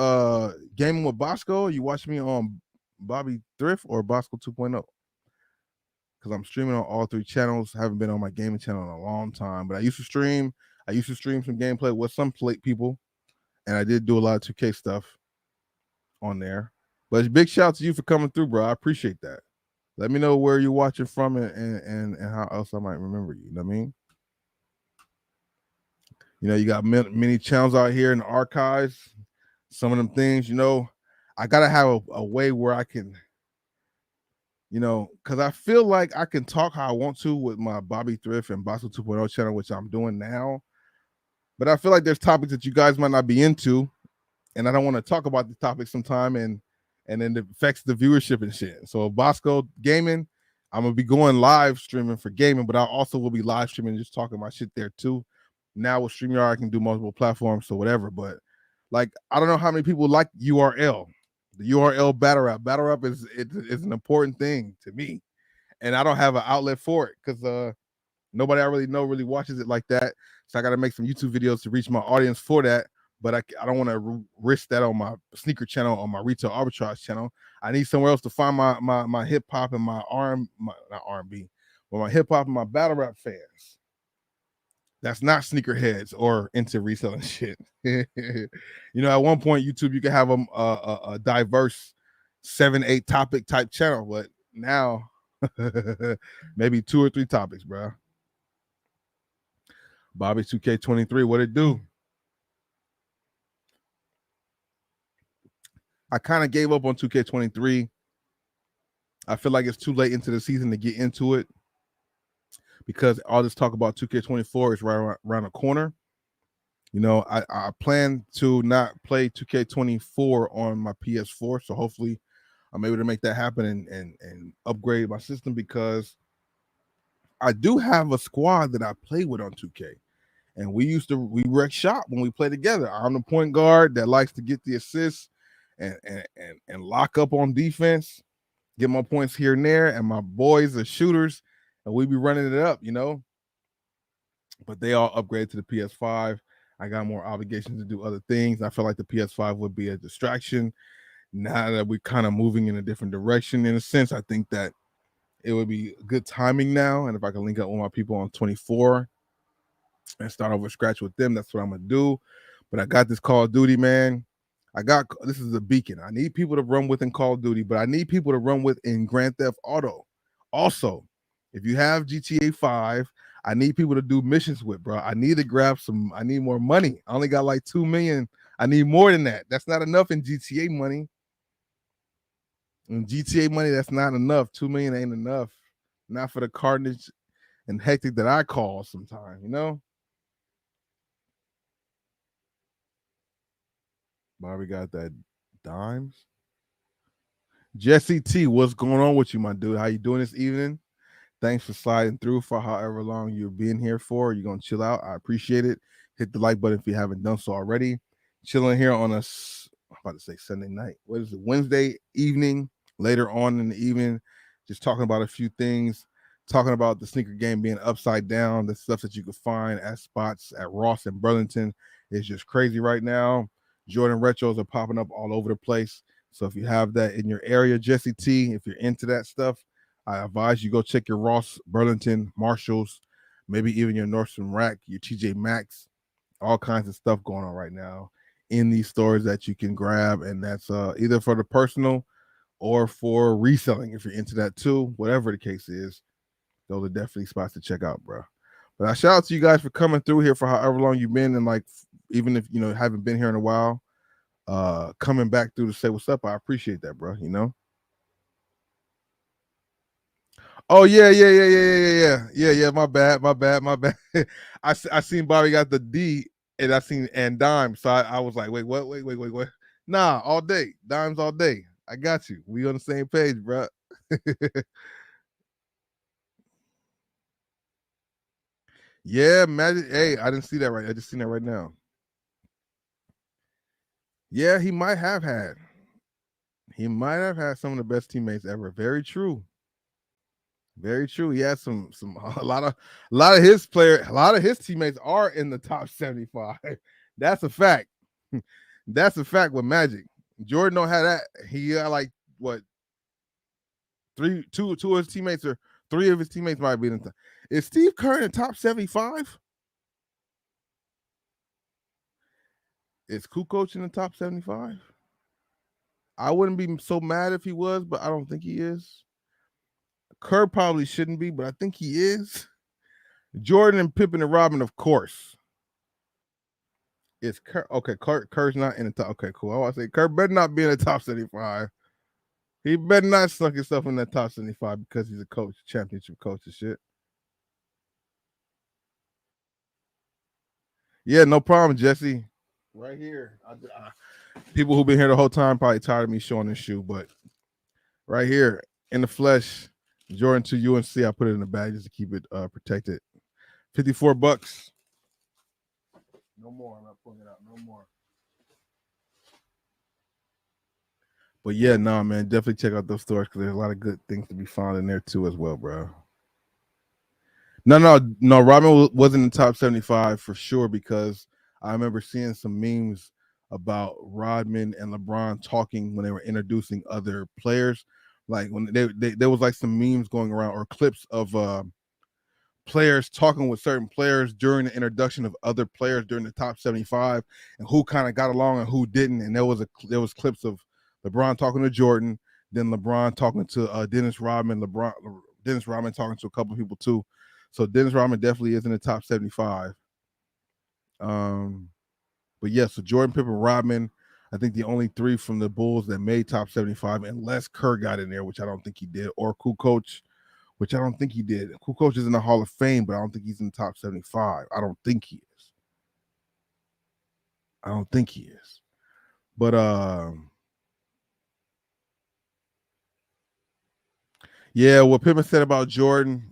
Gaming with Bosco? Are you watching me on Bobby Thrift or Bosco 2.0? because I'm streaming on all 3 channels. I haven't been on my gaming channel in a long time, but I used to stream. I used to stream some gameplay with some plate people, and I did do a lot of 2K stuff on there. But big shout out to you for coming through, bro. I appreciate that. Let me know where you're watching from and how else I might remember you. You know what I mean? You know, you got many channels out here in the archives. Some of them things, I gotta have a way where I can, because I feel like I can talk how I want to with my Bobby Thrift and Bosco 2.0 channel, which I'm doing now. But I feel like there's topics that you guys might not be into, and I don't want to talk about the topic sometime, and then it affects the viewership and shit. So Bosco Gaming, I'm gonna be going live streaming for gaming, but I also will be live streaming and just talking my shit there too. Now with StreamYard, I can do multiple platforms, so whatever. But like, I don't know how many people like URL. The URL battle rap. Battle rap is an important thing to me, and I don't have an outlet for it because nobody I really know really watches it like that. So I got to make some YouTube videos to reach my audience for that. But I don't want to risk that on my sneaker channel, on my retail arbitrage channel. I need somewhere else to find my hip hop and my not R&B, but my hip hop and my battle rap fans. That's not sneakerheads or into reselling shit. At one point, YouTube, you can have a diverse 7-8 topic type channel, but now maybe 2 or 3 topics, bro. Bobby 2K23, what it do? I kind of gave up on 2K23. I feel like it's too late into the season to get into it because all this talk about 2K24 is right around the corner. I plan to not play 2K24 on my PS4, so hopefully I'm able to make that happen and upgrade my system because I do have a squad that I play with on 2K. And we wreck shop when we play together. I'm the point guard that likes to get the assists and lock up on defense, get my points here and there, and my boys are shooters, and we be running it up, But they all upgraded to the PS5. I got more obligations to do other things. I feel like the PS5 would be a distraction. Now that we're kind of moving in a different direction, in a sense, I think that it would be good timing now. And if I can link up with my people on 24 and start over scratch with them, that's what I'm gonna do. But I got this Call of Duty, man. This is a beacon. I need people to run with in Call of Duty, but I need people to run with in Grand Theft Auto. Also, if you have GTA 5, I need people to do missions with, bro. I need more money. I only got like 2 million. I need more than that. That's not enough in GTA money. In GTA money, that's not enough. 2 million ain't enough. Not for the carnage and hectic that I call sometimes, Bobby got that dimes. Jesse T, what's going on with you, my dude? How you doing this evening? Thanks for sliding through for however long you're being here for. You're going to chill out. I appreciate it. Hit the like button if you haven't done so already. Chilling here on I'm about to say Sunday night. What is it? Wednesday evening, later on in the evening. Just talking about a few things. Talking about the sneaker game being upside down. The stuff that you can find at spots at Ross and Burlington is just crazy right now. Jordan retros are popping up all over the place. So if you have that in your area, Jesse T, if you're into that stuff, I advise you go check your Ross, Burlington, Marshalls, maybe even your Nordstrom Rack, your TJ Maxx, all kinds of stuff going on right now in these stores that you can grab. And that's either for the personal or for reselling if you're into that too. Whatever the case is, those are definitely spots to check out, bro. But I shout out to you guys for coming through here for however long you've been, and like even if haven't been here in a while, coming back through to say what's up. I appreciate that, bro. Oh yeah. My bad. I seen Bobby got the D, and I seen and dime, so I was like, wait, what? Nah, all day, dimes all day. I got you. We on the same page, bro. Yeah, Magic. Hey, I didn't see that right. I just seen that right now. Yeah, he might have had. He might have had some of the best teammates ever. Very true. Very true. He had some a lot of his teammates are in the top 75. That's a fact. That's a fact with Magic. Jordan don't have that. He got like what two of his teammates are 3 of his teammates might be in the top. Is Steve Kerr in the top 75? Is Kukoc in the top 75? I wouldn't be so mad if he was, but I don't think he is. Kerr probably shouldn't be, but I think he is. Jordan and Pippen and Robin, of course. Is Kerr okay? Kerr's not in the top. Okay, cool. I want to say Kerr better not be in the top 75. He better not suck himself in that top 75 because he's a coach, championship coach and shit. Yeah, no problem, Jesse. Right here. People who've been here the whole time probably tired of me showing this shoe, but right here in the flesh, Jordan to UNC. I put it in the bag just to keep it protected. $54. No more. I'm not pulling it out. No more. But yeah, nah, man, definitely check out those stores because there's a lot of good things to be found in there too as well, bro. No. Robin wasn't in the top 75 for sure because I remember seeing some memes about Rodman and LeBron talking when they were introducing other players. Like when there was like some memes going around or clips of players talking with certain players during the introduction of other players during the top 75 and who kind of got along and who didn't. And there was clips of LeBron talking to Jordan, then LeBron talking to Dennis Rodman, Dennis Rodman talking to a couple of people too. So Dennis Rodman definitely is in the top 75. But yeah, so Jordan, Pippen, Rodman, I think the only 3 from the Bulls that made top 75, unless Kerr got in there, which I don't think he did, or Kukoc, which I don't think he did. Kukoc is in the Hall of Fame, but I don't think he's in the top 75. I don't think he is. But yeah, what Pippen said about Jordan,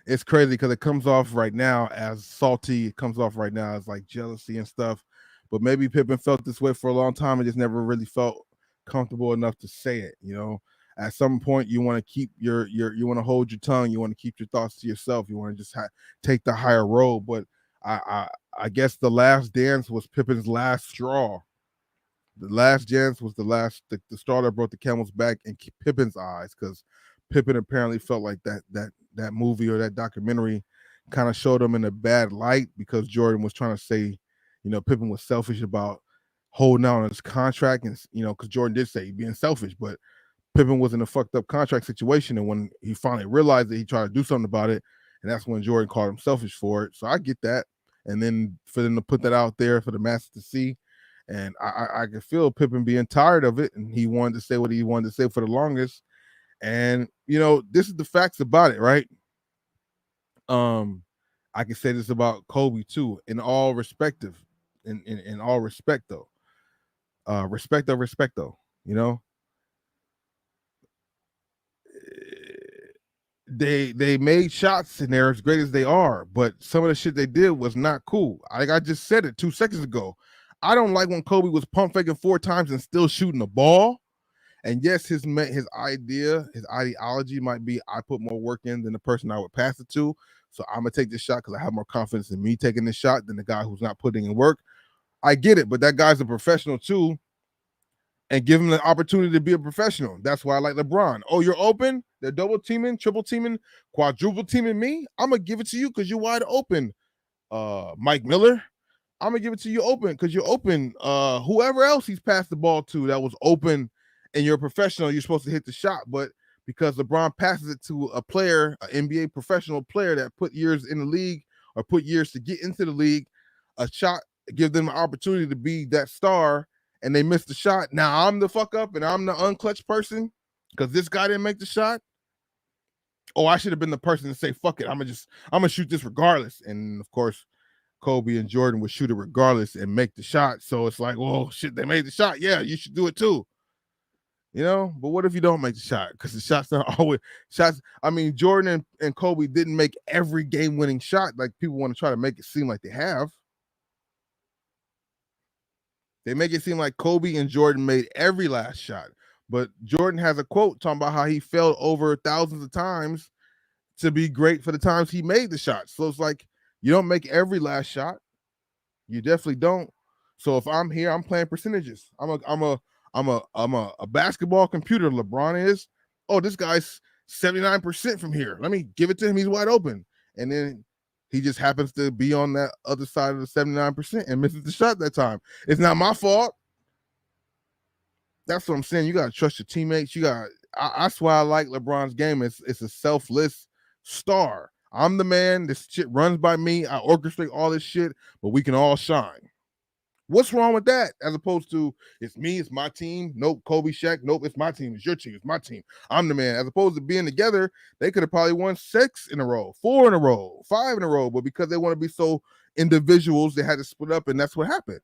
it's crazy because it comes off right now as salty. It comes off right now as like jealousy and stuff. But maybe Pippen felt this way for a long time and just never really felt comfortable enough to say it. At some point you want to keep you want to hold your tongue. You want to keep your thoughts to yourself. You want to just take the higher road. But I guess the last dance was Pippen's last straw. The last dance was the straw that brought the camel's back in Pippen's eyes because Pippen apparently felt like that movie or that documentary kind of showed him in a bad light because Jordan was trying to say, Pippen was selfish about holding out on his contract and because Jordan did say being selfish, but Pippen was in a fucked up contract situation, and when he finally realized it, he tried to do something about it, and that's when Jordan called him selfish for it. So I get that, and then for them to put that out there for the masses to see, and I could feel Pippen being tired of it, and he wanted to say what he wanted to say for the longest. And this is the facts about it, right? I can say this about Kobe too, in all respect though. Respect though, they made shots and they're as great as they are, but some of the shit they did was not cool. Like I just said it 2 seconds ago. I don't like when Kobe was pump faking 4 times and still shooting the ball. And yes, his ideology might be I put more work in than the person I would pass it to. So I'm gonna take this shot because I have more confidence in me taking this shot than the guy who's not putting in work. I get it, but that guy's a professional too. And give him the opportunity to be a professional. That's why I like LeBron. Oh, you're open? They're double teaming, triple teaming, quadruple teaming me. I'm gonna give it to you because you're wide open. Mike Miller, I'm gonna give it to you open because you're open. Whoever else he's passed the ball to that was open and you're a professional, you're supposed to hit the shot. But because LeBron passes it to a player, an NBA professional player that put years in the league or put years to get into the league, a shot give them an opportunity to be that star, and they missed the shot. Now I'm the fuck up and I'm the unclutched person because this guy didn't make the shot. Oh, I should have been the person to say, fuck it. I'm gonna shoot this regardless. And of course, Kobe and Jordan would shoot it regardless and make the shot. So it's like, well, shit, they made the shot. Yeah, you should do it too. But what if you don't make the shot? Because the shots not always shots. I mean, Jordan and Kobe didn't make every game-winning shot like people want to try to make it seem like they have. They make it seem like Kobe and Jordan made every last shot. But Jordan has a quote talking about how he failed over thousands of times to be great for the times he made the shots. So it's like you don't make every last shot. You definitely don't. So if I'm here, I'm playing percentages. I'm a basketball computer. LeBron is. Oh, this guy's 79% from here. Let me give it to him. He's wide open. And then he just happens to be on that other side of the 79% and misses the shot that time. It's not my fault. That's what I'm saying. You got to trust your teammates. That's why I like LeBron's game. It's a selfless star. I'm the man. This shit runs by me. I orchestrate all this shit, but we can all shine. What's wrong with that? As opposed to, it's me, it's my team. Nope, Kobe, Shaq. Nope, it's my team. It's your team. It's my team. I'm the man. As opposed to being together, they could have probably won 6 in a row, 4 in a row, 5 in a row. But because they want to be so individuals, they had to split up, and that's what happened.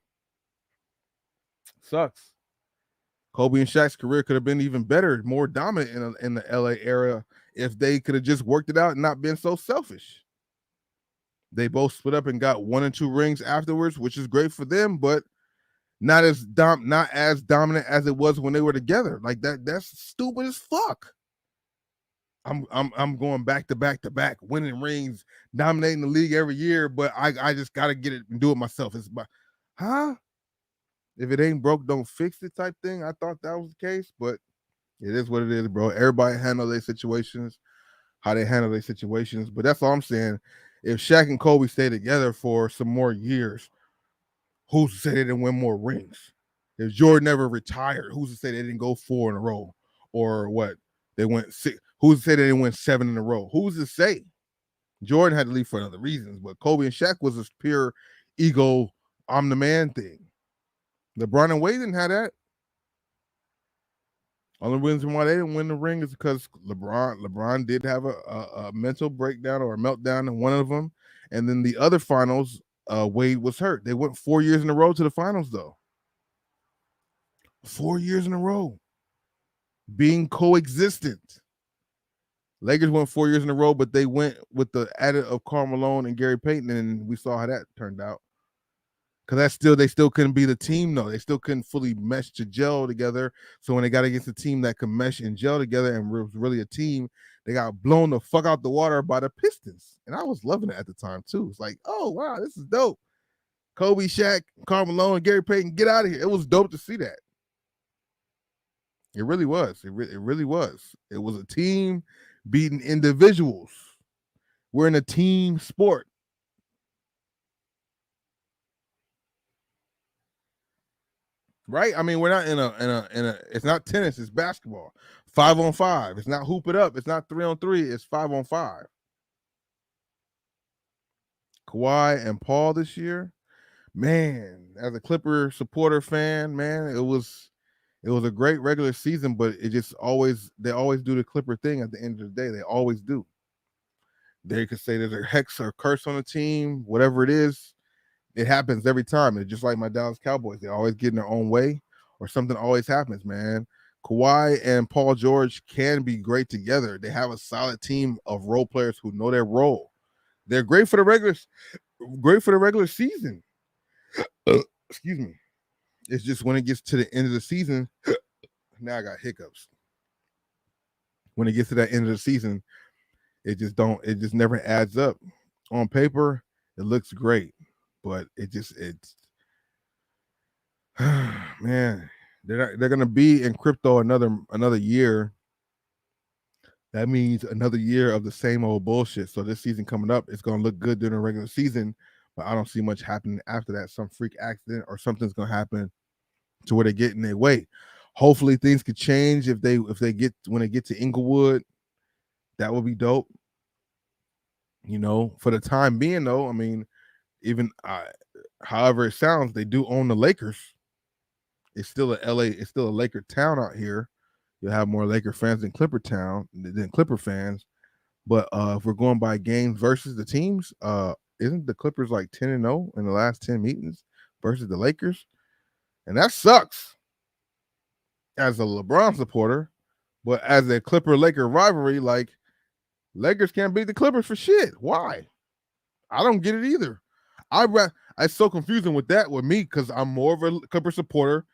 Sucks. Kobe and Shaq's career could have been even better, more dominant in the LA era if they could have just worked it out and not been so selfish. They both split up and got 1 and 2 rings afterwards, which is great for them, but not as dominant as it was when they were together. Like that's stupid as fuck. I'm going back to back, winning rings, dominating the league every year, but I just gotta get it and do it myself. It's huh? If it ain't broke, don't fix it type thing. I thought that was the case, but it is what it is, bro. Everybody handle their situations, how they handle their situations. But that's all I'm saying. If Shaq and Kobe stay together for some more years, who's to say they didn't win more rings? If Jordan never retired, who's to say they didn't go 4 in a row? Or what? They went 6. Who's to say they didn't win 7 in a row? Who's to say? Jordan had to leave for other reasons, but Kobe and Shaq was a pure ego, I'm the man thing. LeBron and Wade didn't have that. Only reason why they didn't win the ring is because LeBron did have a mental breakdown or a meltdown in one of them, and then the other finals, Wade was hurt. They went 4 years in a row to the finals, though. 4 years in a row, being coexistent. Lakers went 4 years in a row, but they went with the added of Karl Malone and Gary Payton, and we saw how that turned out. Because they still couldn't be the team, though. They still couldn't fully mesh to gel together. So when they got against a team that could mesh and gel together and was really a team, they got blown the fuck out the water by the Pistons. And I was loving it at the time, too. It's like, oh, wow, this is dope. Kobe, Shaq, Karl Malone, and Gary Payton, get out of here. It was dope to see that. It really was. It really was. It was a team beating individuals. We're in a team sport. Right? I mean, we're not in a it's not tennis, it's basketball. 5-on-5. It's not hoop it up. It's not 3-on-3. It's 5-on-5. Kawhi and Paul this year, man, as a Clipper supporter fan, man, it was a great regular season, but they always do the Clipper thing at the end of the day. They always do. They could say there's a hex or curse on the team, whatever it is. It happens every time. It's just like my Dallas Cowboys. They always get in their own way or something always happens, man. Kawhi and Paul George can be great together. They have a solid team of role players who know their role. They're great for the regular season. Excuse me. It's just when it gets to the end of the season, now I got hiccups. When it gets to that end of the season, it just never adds up. On paper, it looks great. But it's man, they're gonna be in crypto another year. That means another year of the same old bullshit. So this season coming up, it's gonna look good during the regular season, but I don't see much happening after that. Some freak accident or something's gonna happen to where they get in their way. Hopefully things could change when they get to Inglewood. That would be dope. You know, for the time being though, I mean, even however it sounds, they do own the Lakers. It's still a Laker town out here. You'll have more Laker fans than Clipper fans. But if we're going by games versus the teams, isn't the Clippers like 10-0 in the last 10 meetings versus the Lakers? And that sucks as a LeBron supporter. But as a Clipper-Laker rivalry, like, Lakers can't beat the Clippers for shit. Why? I don't get it either. It's so confusing with me because I'm more of a Clipper supporter,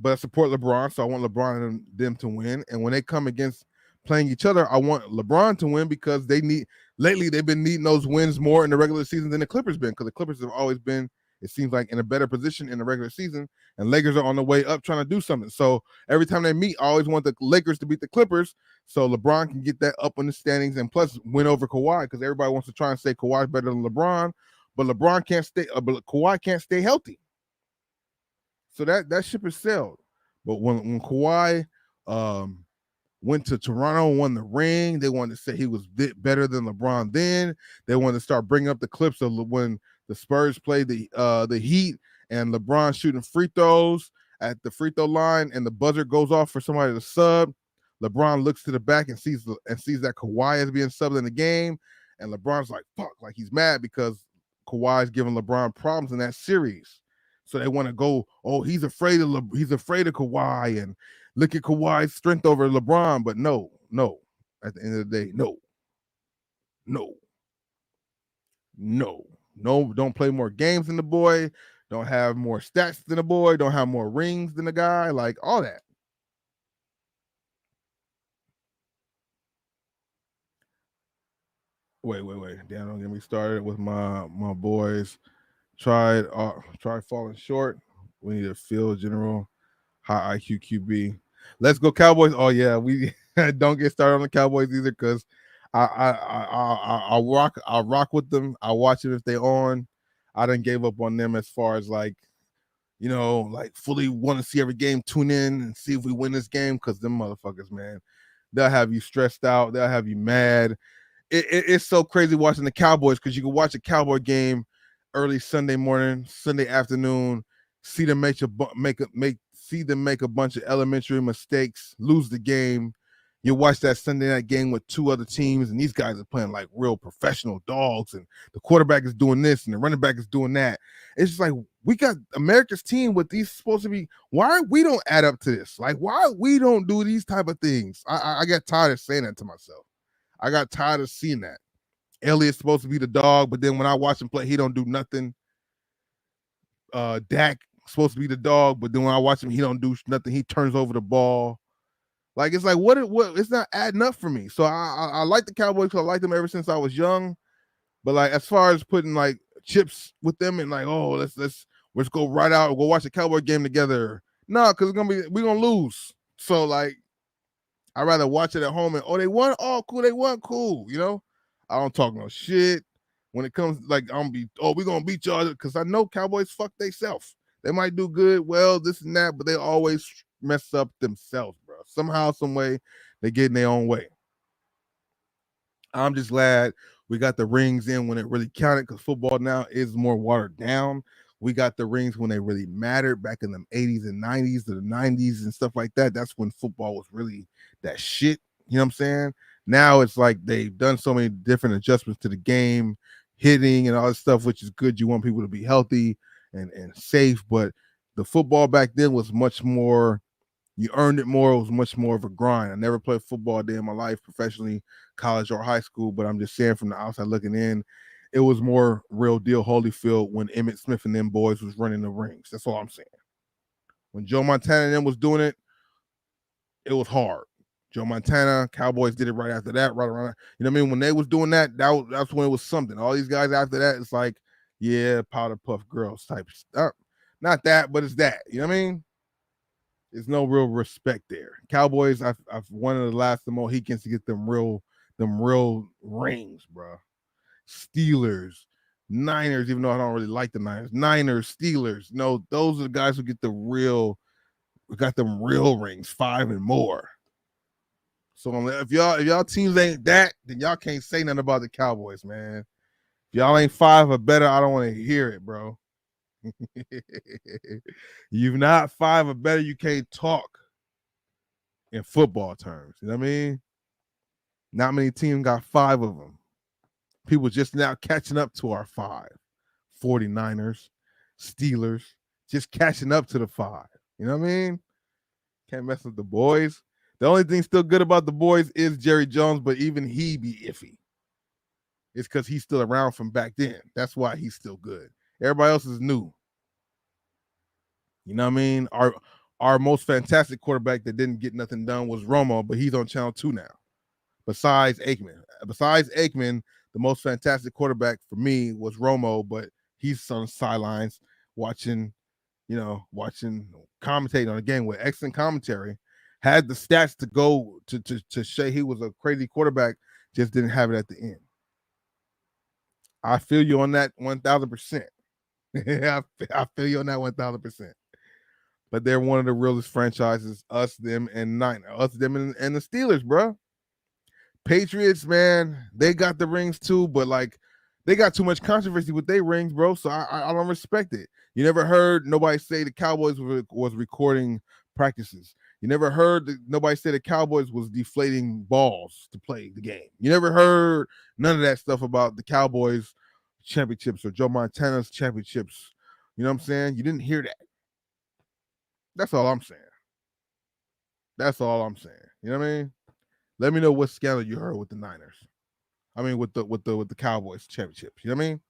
but I support LeBron, so I want LeBron and them to win. And when they come against playing each other, I want LeBron to win because lately they've been needing those wins more in the regular season than the Clippers been, because the Clippers have always been it seems like, in a better position in the regular season, and Lakers are on the way up trying to do something. So every time they meet, I always want the Lakers to beat the Clippers so LeBron can get that up in the standings and plus win over Kawhi, because everybody wants to try and say Kawhi's better than LeBron, but LeBron can't stay, but Kawhi can't stay healthy. So that ship is sailed. But when Kawhi went to Toronto, won the ring, they wanted to say he was better than LeBron then. They wanted to start bringing up the clips of when the Spurs played the Heat and LeBron shooting free throws at the free throw line and the buzzer goes off for somebody to sub. LeBron looks to the back and sees that Kawhi is being subbed in the game, and LeBron's like, fuck, like he's mad because Kawhi's giving LeBron problems in that series. So they want to go, oh, he's afraid of Kawhi, and look at Kawhi's strength over LeBron. But no. At the end of the day, no. Don't play more games than the boy. Don't have more stats than the boy. Don't have more rings than the guy. Like all that. Wait. Damn, don't get me started with my boys. Tried falling short. We need a field general, high IQ QB. Let's go Cowboys. Oh yeah, we don't get started on the Cowboys either, because I'll rock with them. I'll watch them if they on. I done gave up on them as far as like, like fully want to see every game, tune in and see if we win this game, because them motherfuckers, man, they'll have you stressed out. They'll have you mad. It's so crazy watching the Cowboys, because you can watch a Cowboy game early Sunday morning, Sunday afternoon, see them make a bunch of elementary mistakes, lose the game. You watch that Sunday night game with two other teams, and these guys are playing like real professional dogs, and the quarterback is doing this and the running back is doing that. It's just like, we got America's team with these supposed to be, why we don't add up to this? Like, why we don't do these type of things? I got tired of saying that to myself. I got tired of seeing that. Elliott's supposed to be the dog, but then when I watch him play, he don't do nothing. Dak supposed to be the dog, but then when I watch him, he don't do nothing. He turns over the ball. Like, it's like, what it's not adding up for me. So I like the Cowboys, because I liked them ever since I was young. But like, as far as putting like chips with them and like, oh, let's go right out, go watch the Cowboy game together. No, because we're gonna lose. So like, I'd rather watch it at home and, oh, they won. Oh, cool, they won. Cool, I don't talk no shit when it comes like, we're gonna beat y'all, because I know Cowboys fuck theyself. They might do good, well, this and that, but they always mess up themselves, bro. Somehow, some way, they get in their own way. I'm just glad we got the rings in when it really counted, because football now is more watered down. We got the rings when they really mattered back in the 80s and 90s to the 90s and stuff like that. That's when football was really that shit. You know what I'm saying? Now it's like they've done so many different adjustments to the game, hitting and all this stuff, which is good. You want people to be healthy and safe. But the football back then was much more, you earned it more. It was much more of a grind. I never played football a day in my life, professionally, college or high school, but I'm just saying, from the outside looking in, it was more real deal Holyfield when Emmitt Smith and them boys was running the rings. That's all I'm saying. When Joe Montana and them was doing it, it was hard. Joe Montana, Cowboys did it right after that, right around. You know what I mean? When they was doing that's when it was something. All these guys after that, it's like, yeah, powder puff girls type stuff. Not that, but it's that. You know what I mean? There's no real respect there. Cowboys, I've one of the last the Mohicans to get them real rings, bro. Steelers, Niners, even though I don't really like the Niners, Steelers. No, those are the guys who get got them real rings, 5 and more. So if y'all teams ain't that, then y'all can't say nothing about the Cowboys, man. If y'all ain't 5 or better, I don't want to hear it, bro. You're not 5 or better, you can't talk in football terms. You know what I mean? Not many teams got 5 of them. People just now catching up to our 5. 49ers, Steelers, just catching up to the 5. You know what I mean? Can't mess with the boys. The only thing still good about the boys is Jerry Jones, but even he be iffy. It's because he's still around from back then. That's why he's still good. Everybody else is new. You know what I mean? Our most fantastic quarterback that didn't get nothing done was Romo, but he's on Channel 2 now. Besides Aikman, the most fantastic quarterback for me was Romo, but he's on the sidelines. watching, commentating on a game with excellent commentary, had the stats to go to say he was a crazy quarterback, just didn't have it at the end. I feel you on that 1,000%. I feel you on that 1,000%. But they're one of the realest franchises, us, them, and the Steelers, bro. Patriots, man, they got the rings too, but like they got too much controversy with their rings, bro. So I don't respect it. You never heard nobody say the Cowboys was recording practices. You never heard nobody say the Cowboys was deflating balls to play the game. You never heard none of that stuff about the Cowboys championships or Joe Montana's championships. You know what I'm saying? You didn't hear that. That's all I'm saying. That's all I'm saying. You know what I mean? Let me know what scandal you heard with the Niners. I mean, with the Cowboys championships. You know what I mean?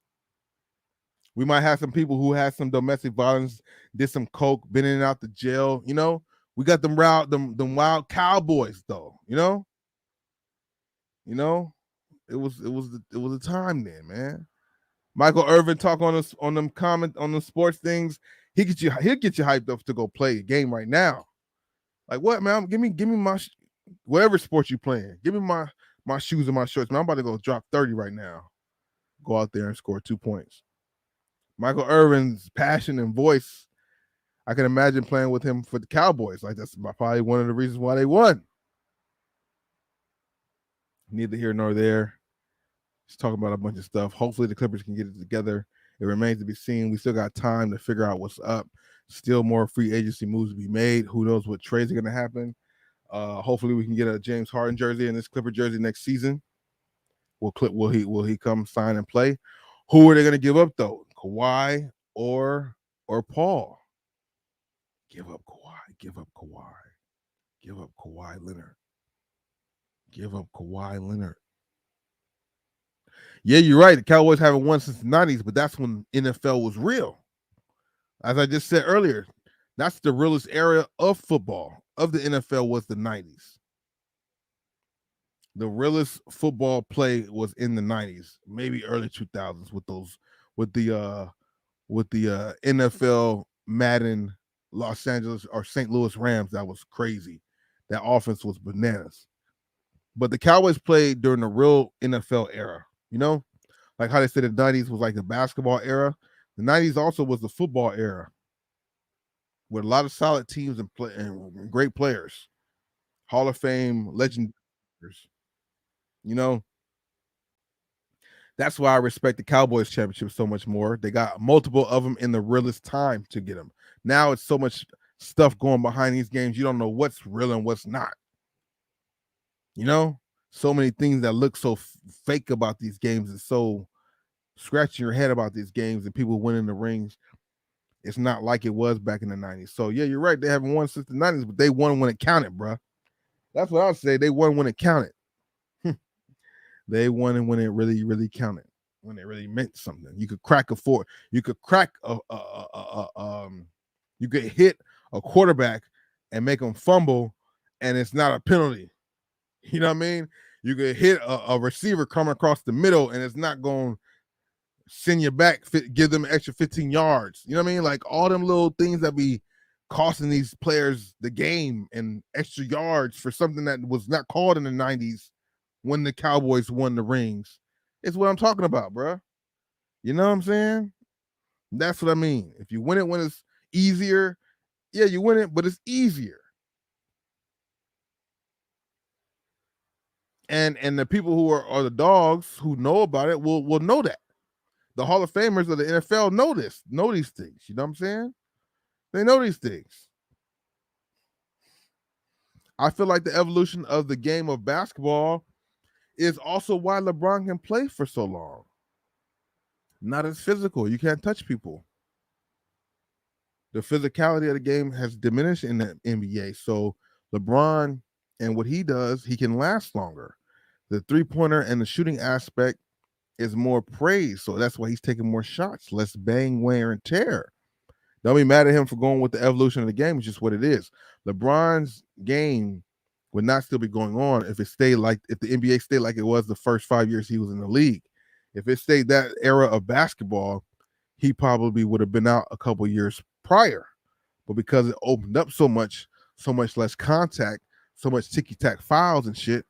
We might have some people who had some domestic violence, did some coke, been in and out the jail. You know, we got them wild Cowboys though. You know, it was a time then, man. Michael Irvin talk on us on them sports things. He'll get you hyped up to go play a game right now. Like what, man? Give me my whatever sport you playing. Give me my shoes and my shorts, man. I'm about to go drop 30 right now. Go out there and score 2 points. Michael Irvin's passion and voice, I can imagine playing with him for the Cowboys. Like that's probably one of the reasons why they won. Neither here nor there. Just talking about a bunch of stuff. Hopefully the Clippers can get it together. It remains to be seen. We still got time to figure out what's up. Still more free agency moves to be made. Who knows what trades are going to happen. Hopefully we can get a James Harden jersey and this Clipper jersey next season. Will he come sign and play? Who are they going to give up though? Kawhi or Paul? Give up Kawhi. Give up Kawhi. Give up Kawhi Leonard. Give up Kawhi Leonard. Yeah, you're right. The Cowboys haven't won since the 90s, but that's when NFL was real. As I just said earlier, that's the realest era of football, of the NFL, was the 90s. The realest football play was in the 90s, maybe early 2000s with the NFL Madden Los Angeles or St. Louis Rams. That was crazy. That offense was bananas. But the Cowboys played during the real NFL era, you know? Like how they said the 90s was like the basketball era. The 90s also was the football era with a lot of solid teams and great players. Hall of Fame legends. You know, that's why I respect the Cowboys championship so much more. They got multiple of them in the realest time to get them. Now it's so much stuff going behind these games. You don't know what's real and what's not. You know, so many things that look so fake about these games and so scratching your head about these games and people winning the rings. It's not like it was back in the 90s. So, yeah, you're right. They haven't won since the 90s, but they won when it counted, bro. That's what I would say. They won when it counted. They won when it really, really counted, when it really meant something. You could crack a four. You could crack you could hit a quarterback and make them fumble, and it's not a penalty. You know what I mean? You could hit a receiver coming across the middle, and it's not going to send you back, give them an extra 15 yards. You know what I mean? Like all them little things that be costing these players the game and extra yards for something that was not called in the 90s when the Cowboys won the rings. It's what I'm talking about, bro. You know what I'm saying? That's what I mean. If you win it when it's easier, yeah, you win it, but it's easier. And the people who are the dogs who know about it will know that. The Hall of Famers of the NFL know these things. You know what I'm saying? They know these things. I feel like the evolution of the game of basketball is also why LeBron can play for so long. Not as physical. You can't touch people. The physicality of the game has diminished in the NBA. So LeBron and what he does, he can last longer. The three-pointer and the shooting aspect is more praised. So that's why he's taking more shots, less bang, wear, and tear. Don't be mad at him for going with the evolution of the game. It's just what it is. LeBron's game would not still be going on if the NBA stayed like it was the first 5 years he was in the league. If it stayed that era of basketball, he probably would have been out a couple years prior. But because it opened up so much less contact, so much ticky-tack fouls and shit,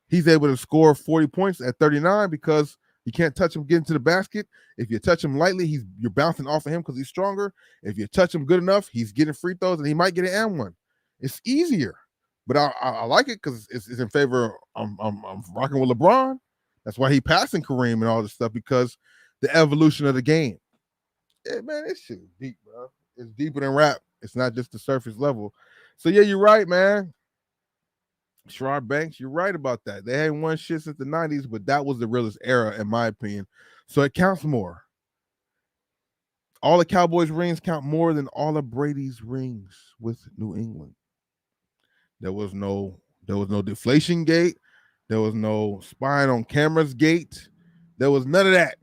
he's able to score 40 points at 39 because you can't touch him getting to the basket. If you touch him lightly, you're bouncing off of him because he's stronger. If you touch him good enough, he's getting free throws and he might get an and one. It's easier, but I like it because it's in favor. I'm rocking with LeBron. That's why he passing Kareem and all this stuff, because the evolution of the game. Yeah, man, this shit is deep, bro. It's deeper than rap. It's not just the surface level. So yeah, you're right, man. Sherrod Banks, you're right about that. They hadn't won shit since the 90s, but that was the realest era, in my opinion. So it counts more. All the Cowboys rings count more than all of Brady's rings with New England. There was no deflation gate. There was no spying on cameras gate. There was none of that.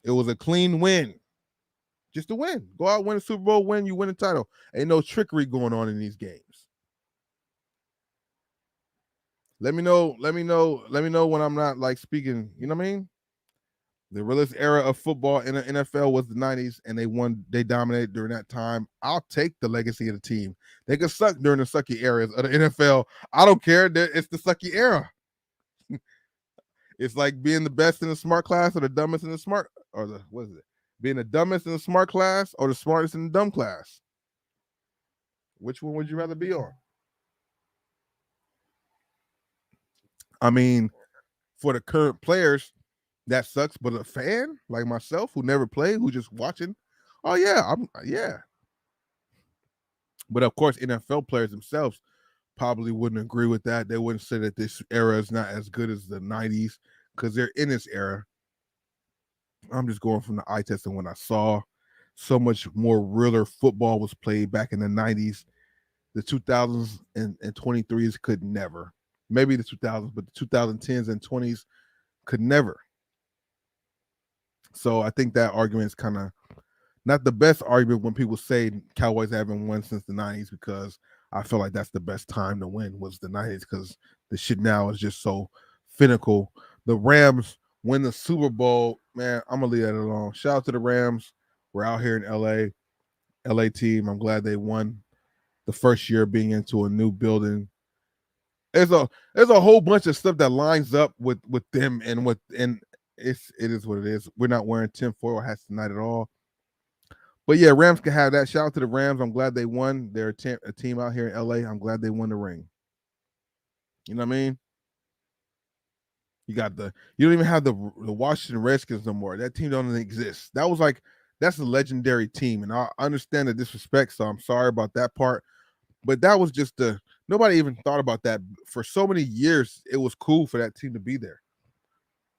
It was a clean win. Just a win. Go out, win a Super Bowl, win, you win a title. Ain't no trickery going on in these games. Let me know when I'm not like speaking, you know what I mean? The realest era of football in the NFL was the 90s, and they dominated during that time. I'll take the legacy of the team. They could suck during the sucky eras of the NFL. I don't care. It's the sucky era. It's like being the best in the smart class or the dumbest in the smart, or the, what is it? Being the dumbest in the smart class or the smartest in the dumb class. Which one would you rather be on? I mean, for the current players, that sucks. But a fan like myself who never played, who just watching, oh yeah, yeah. But of course, NFL players themselves probably wouldn't agree with that. They wouldn't say that this era is not as good as the 90s because they're in this era. I'm just going from the eye test and when I saw so much more realer football was played back in the 90s. The 2000s and 23s could never. Maybe the 2000s, but the 2010s and 20s could never. So I think that argument is kind of not the best argument when people say Cowboys haven't won since the 90s, because I feel like that's the best time to win was the 90s, because the shit now is just so finical. The Rams win the Super Bowl, man, I'm going to leave that alone. Shout out to the Rams. We're out here in LA. LA team, I'm glad they won the first year being into a new building. There's a whole bunch of stuff that lines up with them and it is what it is. We're not wearing tinfoil hats tonight at all. But yeah, Rams can have that. Shout out to the Rams. I'm glad they won. They're a team out here in LA. I'm glad they won the ring. You know what I mean? You don't even have the Washington Redskins no more. That team don't exist. That's a legendary team. And I understand the disrespect, so I'm sorry about that part. But that was just nobody even thought about that. For so many years, it was cool for that team to be there.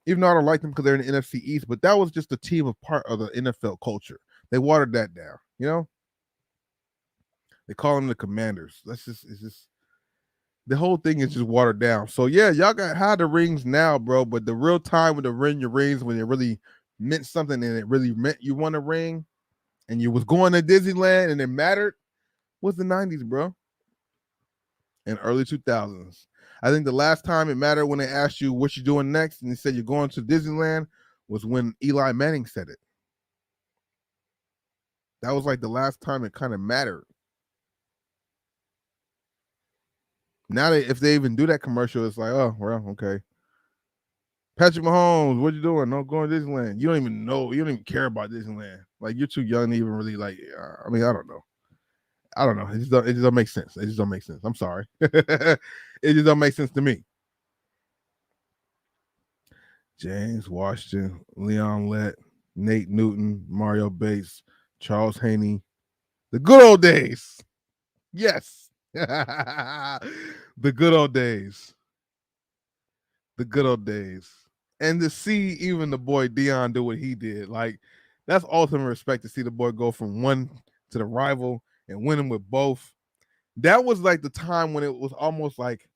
Even though I don't like them because they're in the NFC East, but that was just a team of part of the NFL culture. They watered that down, you know? They call them the Commanders. It's just the whole thing is just watered down. So yeah, y'all got hide the rings now, bro. But the real time when to ring your rings, when it really meant something and it really meant you won a ring and you was going to Disneyland and it mattered, was the 90s, bro. And early 2000s. I think the last time it mattered when they asked you what you're doing next and they said you're going to Disneyland was when Eli Manning said it. That was like the last time it kind of mattered. Now, if they even do that commercial, it's like, oh, well, okay. Patrick Mahomes, what you doing? No, going to Disneyland. You don't even know. You don't even care about Disneyland. Like, you're too young to even really like, I mean, I don't know. It just don't make sense. It just don't make sense. I'm sorry. It just don't make sense to me. James Washington, Leon Lett, Nate Newton, Mario Bates, Charles Haney. The good old days. Yes. The good old days. The good old days. And to see even the boy Dion do what he did, like, that's ultimate respect to see the boy go from one to the rival and win them with both. That was like the time when it was almost like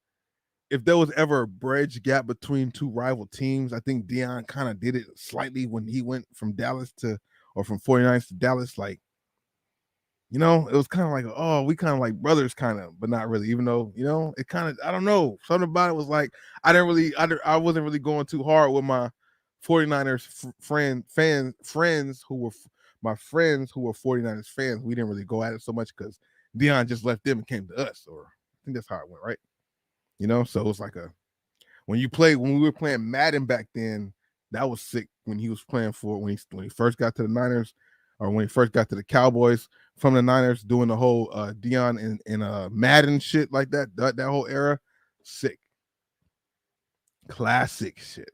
if there was ever a bridge gap between two rival teams, I think Dion kind of did it slightly when he went from Dallas from 49ers to Dallas. Like, you know, it was kind of like, oh, we kind of like brothers, kind of, but not really, even though, you know, it kind of, I don't know. Something about it was like, I wasn't really going too hard with my 49ers friends who were my friends who were 49ers fans, we didn't really go at it so much because Dion just left them and came to us, or I think that's how it went, right? So it was like when we were playing Madden back then, that was sick when he was playing for when he first got to the Niners, or when he first got to the Cowboys from the Niners, doing the whole Dion and Madden shit like that whole era, sick, classic shit,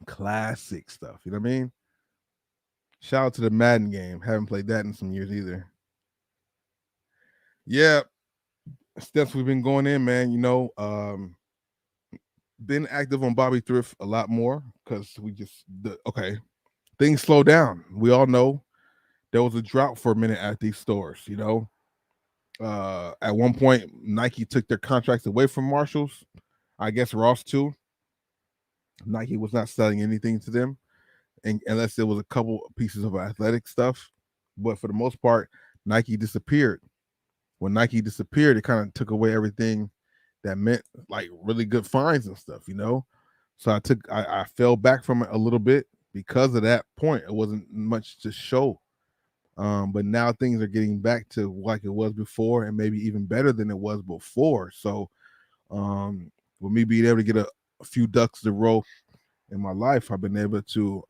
classic stuff. You know what I mean? Shout out to the Madden game. Haven't played that in some years either. Yeah, steps we've been going in, man. Been active on Bobby Thrift a lot more because things slow down. We all know there was a drought for a minute at these stores. At one point, Nike took their contracts away from Marshalls. I guess Ross too. Nike was not selling anything to them, unless there was a couple pieces of athletic stuff. But for the most part, Nike disappeared. When Nike disappeared, it kind of took away everything that meant like really good finds and stuff. So I fell back from it a little bit because of that point. It wasn't much to show. But now things are getting back to like it was before, and maybe even better than it was before. So with me being able to get a few ducks to roll in my life, I've been able to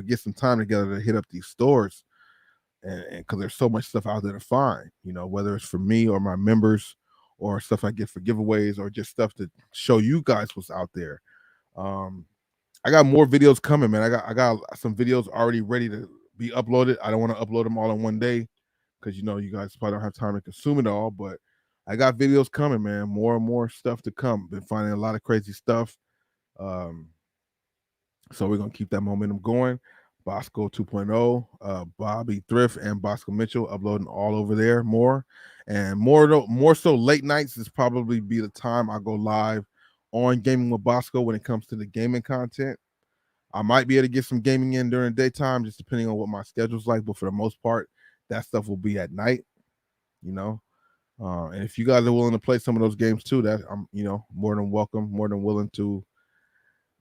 get some time together to hit up these stores, and because there's so much stuff out there to find, whether it's for me or my members, or stuff I get for giveaways, or just stuff to show you guys what's out there. I got more videos coming, man. I got some videos already ready to be uploaded. I don't want to upload them all in one day because you guys probably don't have time to consume it all, but I got videos coming, man. More and more stuff to come. Been finding a lot of crazy stuff. So we're gonna keep that momentum going. Bosco 2.0, Bobby Thrift and Bosco Mitchell uploading all over there more. And more so late nights is probably be the time I go live on Gaming with Bosco when it comes to the gaming content. I might be able to get some gaming in during the daytime, just depending on what my schedule's like. But for the most part, that stuff will be at night, you know. And if you guys are willing to play some of those games too, that I'm, more than welcome, more than willing to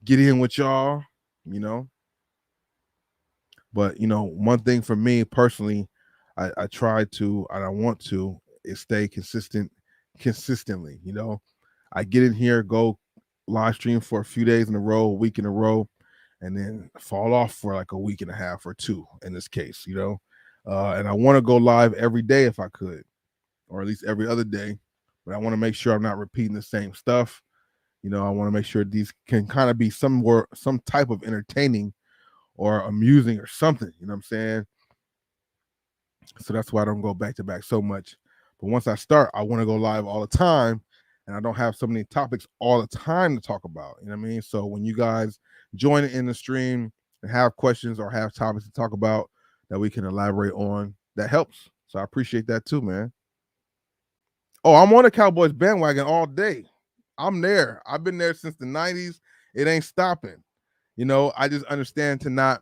get in with y'all, you know. But one thing for me personally, I try to and I want to is stay consistently. I get in here, go live stream for a few days in a row, a week in a row, and then fall off for like a week and a half or two in this case, and I want to go live every day if I could, or at least every other day. But I want to make sure I'm not repeating the same stuff. I want to make sure these can kind of be some type of entertaining or amusing or something, you know what I'm saying? So that's why I don't go back to back so much. But once I start, I want to go live all the time, and I don't have so many topics all the time to talk about. You know what I mean? So when you guys join in the stream and have questions or have topics to talk about that we can elaborate on, that helps. So I appreciate that too, man. Oh, I'm on the Cowboys bandwagon all day. I'm there. I've been there since the 90s. It ain't stopping. I just understand to not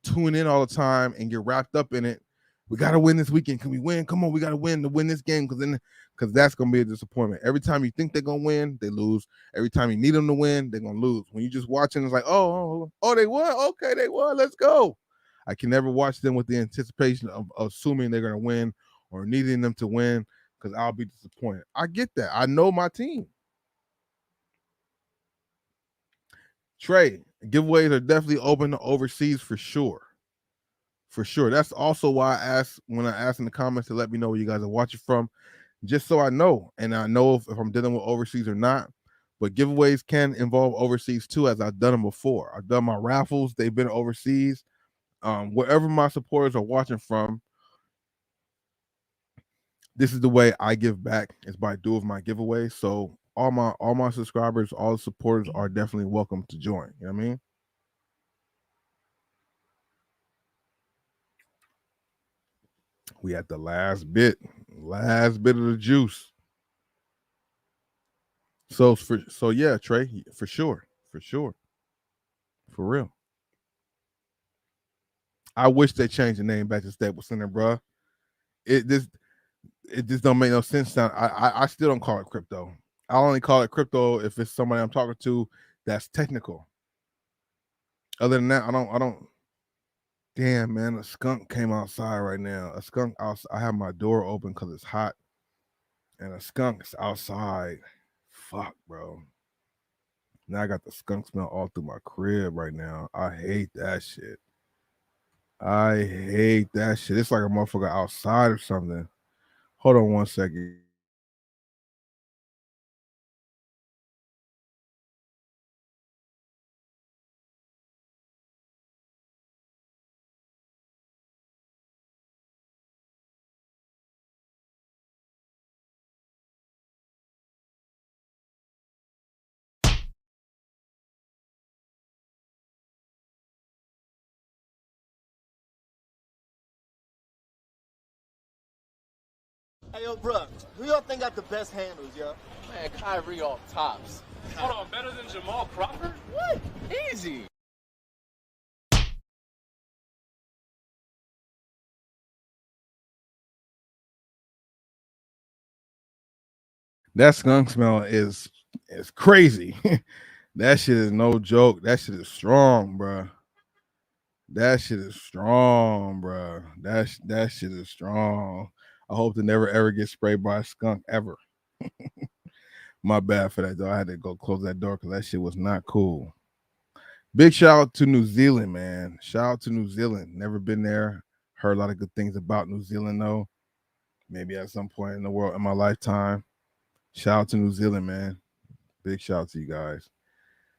tune in all the time and get wrapped up in it. We got to win this weekend. Can we win? Come on, we got to win this game because that's going to be a disappointment. Every time you think they're going to win, they lose. Every time you need them to win, they're going to lose. When you're just watching, it's like, oh, they won. Okay, they won. Let's go. I can never watch them with the anticipation of assuming they're going to win or needing them to win because I'll be disappointed. I get that. I know my team. Trey, giveaways are definitely open to overseas for sure. For sure. That's also why I asked when I asked in the comments to let me know where you guys are watching from, just so I know. And I know if I'm dealing with overseas or not. But giveaways can involve overseas too, as I've done them before. I've done my raffles, they've been overseas. Wherever my supporters are watching from, this is the way I give back, is by doing my giveaway. So all my subscribers, all the supporters are definitely welcome to join. You know what I mean? We at the last bit of the juice. So yeah, Trey, for sure, for real. I wish they changed the name back to Staples Center, bro. It just don't make no sense. Now I still don't call it crypto. I only call it crypto if it's somebody I'm talking to that's technical. Other than that, I don't. Damn, man, a skunk came outside right now. A skunk outside. I have my door open because it's hot, and a skunk's outside. Fuck, bro. Now I got the skunk smell all through my crib right now. I hate that shit. I hate that shit. It's like a motherfucker outside or something. Hold on one second. Hey, yo, bro, who y'all think got the best handles, yo? Man, Kyrie off tops. Hold on, better than Jamal Crawford? What? Easy. That skunk smell is crazy. That shit is no joke. That shit is strong, bro. That shit is strong, bro. That shit is strong. I hope to never ever get sprayed by a skunk ever. My bad for that though. I had to go close that door because that shit was not cool. Big shout out to New Zealand, man. Shout out to New Zealand. Never been there. Heard a lot of good things about New Zealand though. Maybe at some point in the world in my lifetime. Shout out to New Zealand, man. Big shout out to you guys.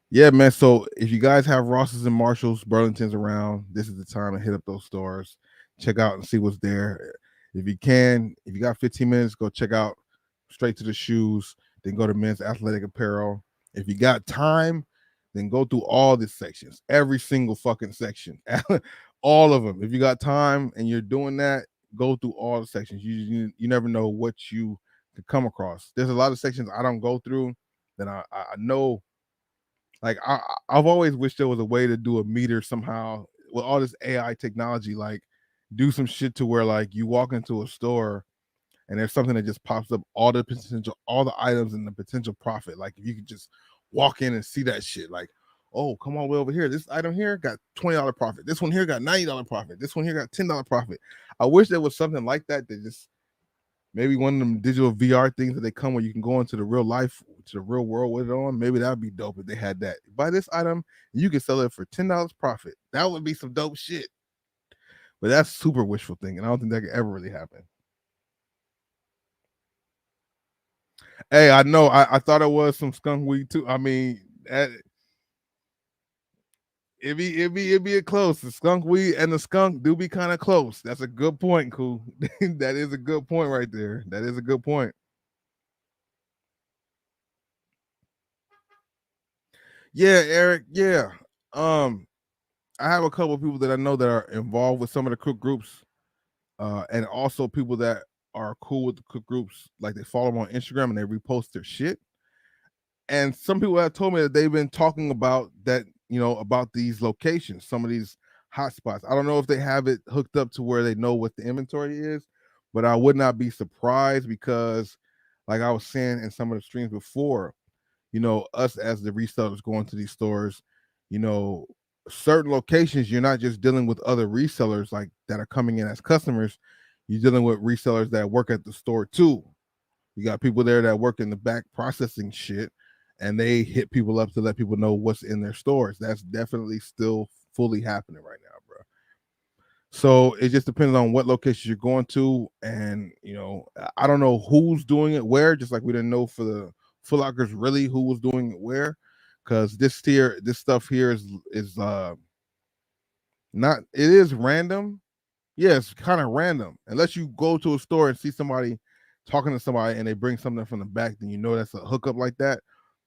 Yeah, man. So if you guys have Ross's and Marshalls, Burlington's around, this is the time to hit up those stores. Check out and see what's there. If you can, if you got 15 minutes, go check out straight to the shoes, then go to men's athletic apparel. If you got time, then go through all the sections, every single fucking section, all of them. If you got time and you're doing that, go through all the sections. You never know what you could come across. There's a lot of sections I don't go through that I know. Like I've always wished there was a way to do a meter somehow with all this AI technology. Like do some shit to where like you walk into a store and there's something that just pops up all the items and the potential profit. Like if you could just walk in and see that shit, like, oh, come all the way over here. This item here got $20 profit. This one here got $90 profit. This one here got $10 profit. I wish there was something like that just maybe one of them digital VR things that they come where you can go into the real life, to the real world with it on. Maybe that'd be dope if they had that. Buy this item, you can sell it for $10 profit. That would be some dope shit. But that's super wishful thinking. I don't think that could ever really happen. Hey, I know. I thought it was some skunk weed too. I mean, it'd be a close. The skunk weed and the skunk do be kind of close. That's a good point, cool. That is a good point right there. That is a good point. Yeah, Eric. Yeah. Um, I have a couple of people that I know that are involved with some of the cook groups, and also people that are cool with the cook groups. Like they follow them on Instagram and they repost their shit. And some people have told me that they've been talking about that, about these locations, some of these hotspots. I don't know if they have it hooked up to where they know what the inventory is, but I would not be surprised because, like I was saying in some of the streams before, us as the resellers going to these stores, you know, certain locations, you're not just dealing with other resellers like that are coming in as customers, you're dealing with resellers that work at the store too. You got people there that work in the back processing shit and they hit people up to let people know what's in their stores. That's definitely still fully happening right now, bro. So it just depends on what locations you're going to, and I don't know who's doing it where. Just like we didn't know for the Foot Lockers really who was doing it where, because this stuff here is not. It is random. Yeah, it's kind of random. Unless you go to a store and see somebody talking to somebody and they bring something from the back, then you know that's a hookup like that.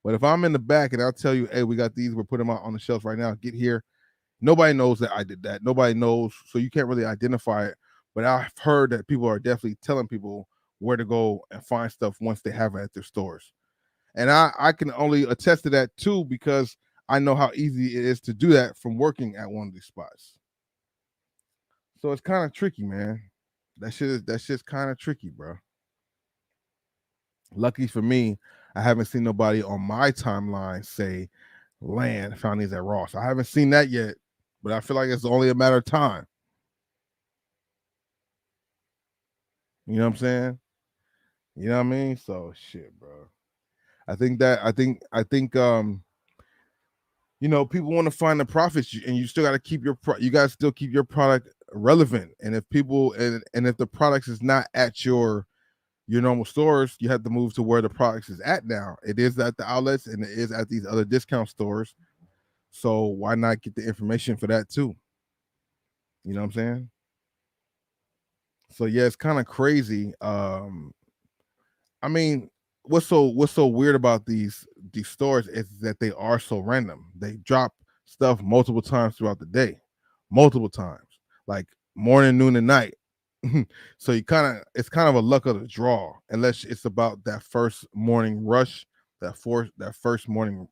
But if I'm in the back and I'll tell you, hey, we got these, we're putting them out on the shelves right now. Get here. Nobody knows that I did that. Nobody knows, so you can't really identify it. But I've heard that people are definitely telling people where to go and find stuff once they have it at their stores. And I can only attest to that too because I know how easy it is to do that from working at one of these spots. So it's kind of tricky, man. That's just kind of tricky, bro. Lucky for me, I haven't seen nobody on my timeline say, "Land found these at Ross." I haven't seen that yet, but I feel like it's only a matter of time. You know what I'm saying? You know what I mean? So shit, bro. I think people want to find the profits, and you still got to keep you got to still keep your product relevant. And if people and if the products is not at your normal stores, you have to move to where the products is at now. It is at the outlets and it is at these other discount stores. So why not get the information for that too? You know what I'm saying? So yeah, it's kind of crazy. I mean, what's so weird about these stores is that they are so random. They drop stuff multiple times throughout the day, multiple times, like morning, noon, and night. So it's kind of a luck of the draw, unless it's about that first morning rush, that first morning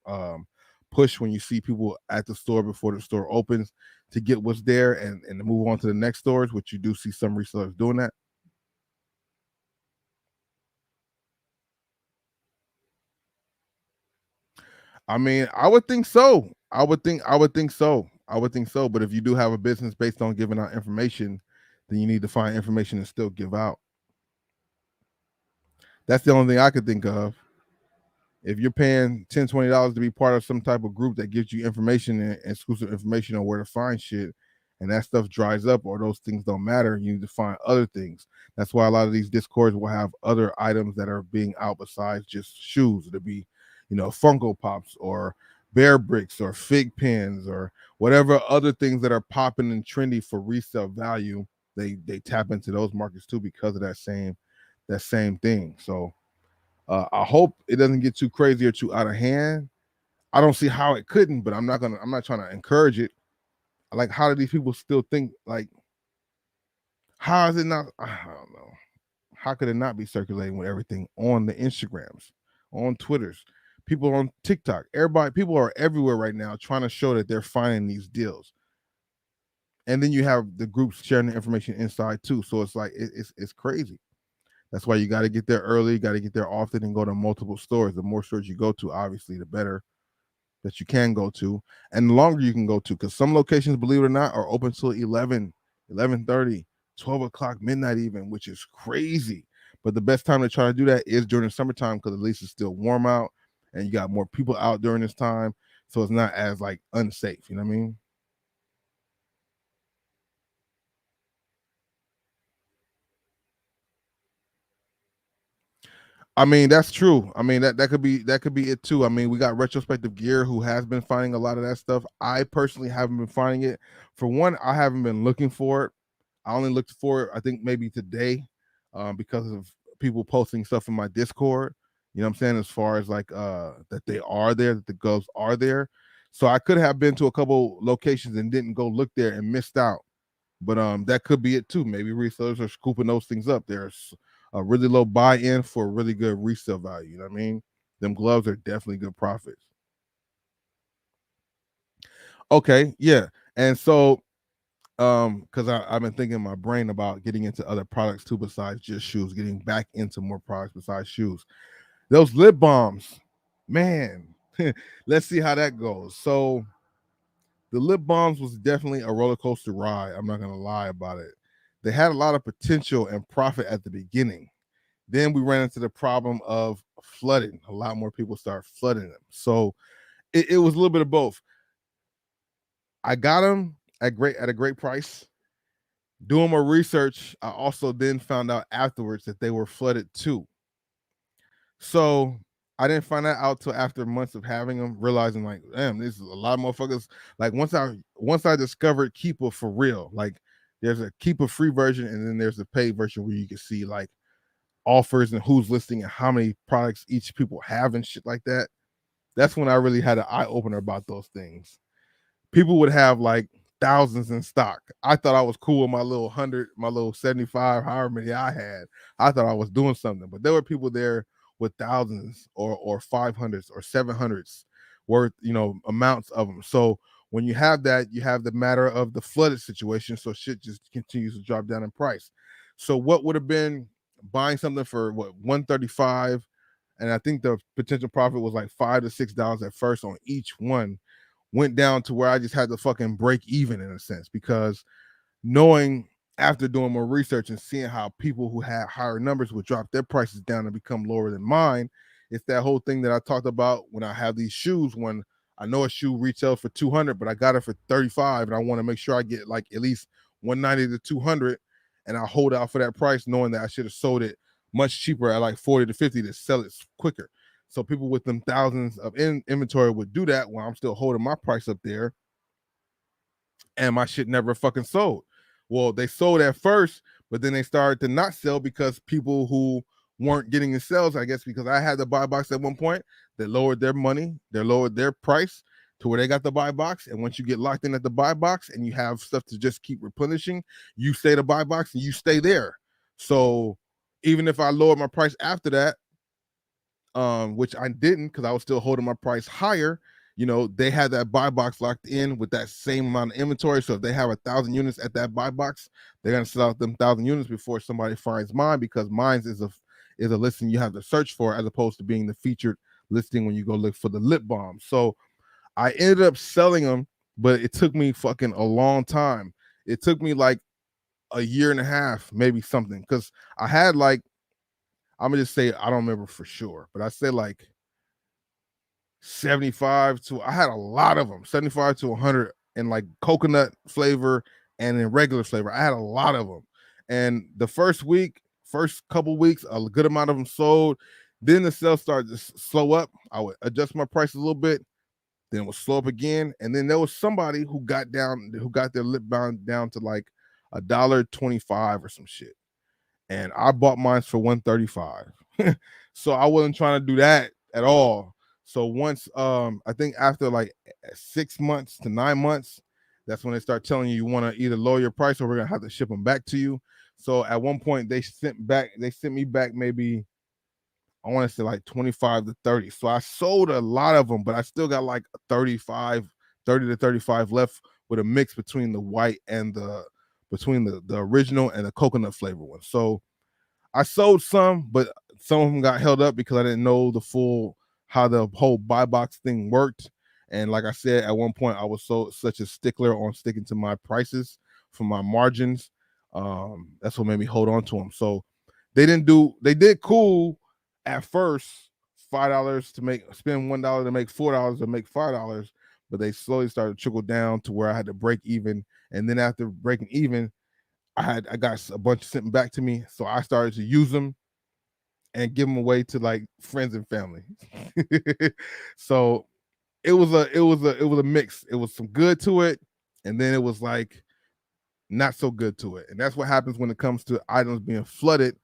push when you see people at the store before the store opens to get what's there and to move on to the next stores, which you do see some resellers doing that. I mean, I would think so. I would think so. I would think so. But if you do have a business based on giving out information, then you need to find information to still give out. That's the only thing I could think of. If you're paying $10, $20 to be part of some type of group that gives you information and exclusive information on where to find shit, and that stuff dries up or those things don't matter, you need to find other things. That's why a lot of these discords will have other items that are being out besides just shoes. It'll be, Funko Pops or Bear Bricks or Fig Pins or whatever other things that are popping and trendy for resale value. They tap into those markets too because of that same thing. So I hope it doesn't get too crazy or too out of hand. I don't see how it couldn't, but I'm not trying to encourage it. Like, how do these people still think like how is it not? I don't know. How could it not be circulating with everything on the Instagrams, on Twitters, people on TikTok? People are everywhere right now trying to show that they're finding these deals. And then you have the groups sharing the information inside too. So it's like it's crazy. That's why you got to get there early, got to get there often, and go to multiple stores. The more stores you go to, obviously, the better that you can go to, and the longer you can go to. Because some locations, believe it or not, are open till 11, 11:30, 12 o'clock, midnight even, which is crazy. But the best time to try to do that is during the summertime because at least it's still warm out, and you got more people out during this time, so it's not as like unsafe. You know what I mean? I mean, that's true. I mean, that could be it too. I mean, we got retrospective gear who has been finding a lot of that stuff. I personally haven't been finding it. For one, I haven't been looking for it. I only looked for it, I think maybe today, because of people posting stuff in my Discord. You know what I'm saying? As far as like that they are there, that the gloves are there. So I could have been to a couple locations and didn't go look there and missed out. But that could be it too. Maybe resellers are scooping those things up. There's a really low buy-in for really good resale value. You know what I mean? Them gloves are definitely good profits. Okay, yeah. And so because I've been thinking in my brain about getting into other products too besides just shoes, getting back into more products besides shoes. Those lip balms, man. Let's see how that goes. So the lip balms was definitely a roller coaster ride. I'm not gonna lie about it. They had a lot of potential and profit at the beginning. Then we ran into the problem of flooding. A lot more people started flooding them. So it was a little bit of both. I got them at a great price. Doing my research, I also then found out afterwards that they were flooded too. So I didn't find that out till after months of having them, realizing like, damn, this is a lot of motherfuckers. Like once I discovered Keepa for real, like there's a Keepa free version and then there's a paid version where you can see like offers and who's listing and how many products each people have and shit like that. That's when I really had an eye opener about those things. People would have like thousands in stock. I thought I was cool with my little 100, my little 75, however many I had. I thought I was doing something, but there were people there with thousands or 500s or 700s worth, amounts of them. So when you have that, you have the matter of the flooded situation. So shit just continues to drop down in price. So what would have been buying something for what 135, and I think the potential profit was like $5 to $6 at first on each one, went down to where I just had to fucking break even in a sense because knowing after doing more research and seeing how people who had higher numbers would drop their prices down and become lower than mine. It's that whole thing that I talked about when I have these shoes. When I know a shoe retails for 200, but I got it for 35, and I want to make sure I get like at least 190 to 200, and I hold out for that price, knowing that I should have sold it much cheaper at like 40 to 50 to sell it quicker. So people with them thousands of inventory would do that while I'm still holding my price up there, and my shit never fucking sold. Well, they sold at first, but then they started to not sell because people who weren't getting the sales, I guess because I had the buy box at one point, they lowered their money, they lowered their price to where they got the buy box. And once you get locked in at the buy box and you have stuff to just keep replenishing, you stay the buy box and you stay there. So even if I lowered my price after that, which I didn't because I was still holding my price higher, they had that buy box locked in with that same amount of inventory. So if they have 1,000 units at that buy box, they're gonna sell out them 1,000 units before somebody finds mine, because mine is a listing you have to search for as opposed to being the featured listing when you go look for the lip balm. So I ended up selling them, but it took me fucking a long time. It took me like a year and a half, maybe something, because I had like, I'm gonna just say I don't remember for sure, but I say like 75 to, I had a lot of them, 75 to 100 in like coconut flavor and in regular flavor. I had a lot of them. And the first couple weeks, a good amount of them sold. Then the sales started to slow up. I would adjust my price a little bit, then it would slow up again. And then there was somebody who got their lip balm down to like $1.25 or some shit. And I bought mine for $135. So I wasn't trying to do that at all. So once I think after like 6 months to 9 months, that's when they start telling you want to either lower your price or we're gonna have to ship them back to you. So at one point they sent me back maybe, I want to say like 25 to 30. So I sold a lot of them, but I still got like 30 to 35 left, with a mix between the white and the original and the coconut flavor one. So I sold some, but some of them got held up because I didn't know how the whole buy box thing worked. And like I said, at one point I was such a stickler on sticking to my prices for my margins. That's what made me hold on to them. So they did cool at first, $5 to spend $1 to make $4 to make $5, but they slowly started to trickle down to where I had to break even. And then after breaking even, I got a bunch sent back to me, so I started to use them and give them away to like friends and family. So it was a mix. It was some good to it, and then it was like not so good to it. And that's what happens when it comes to items being flooded.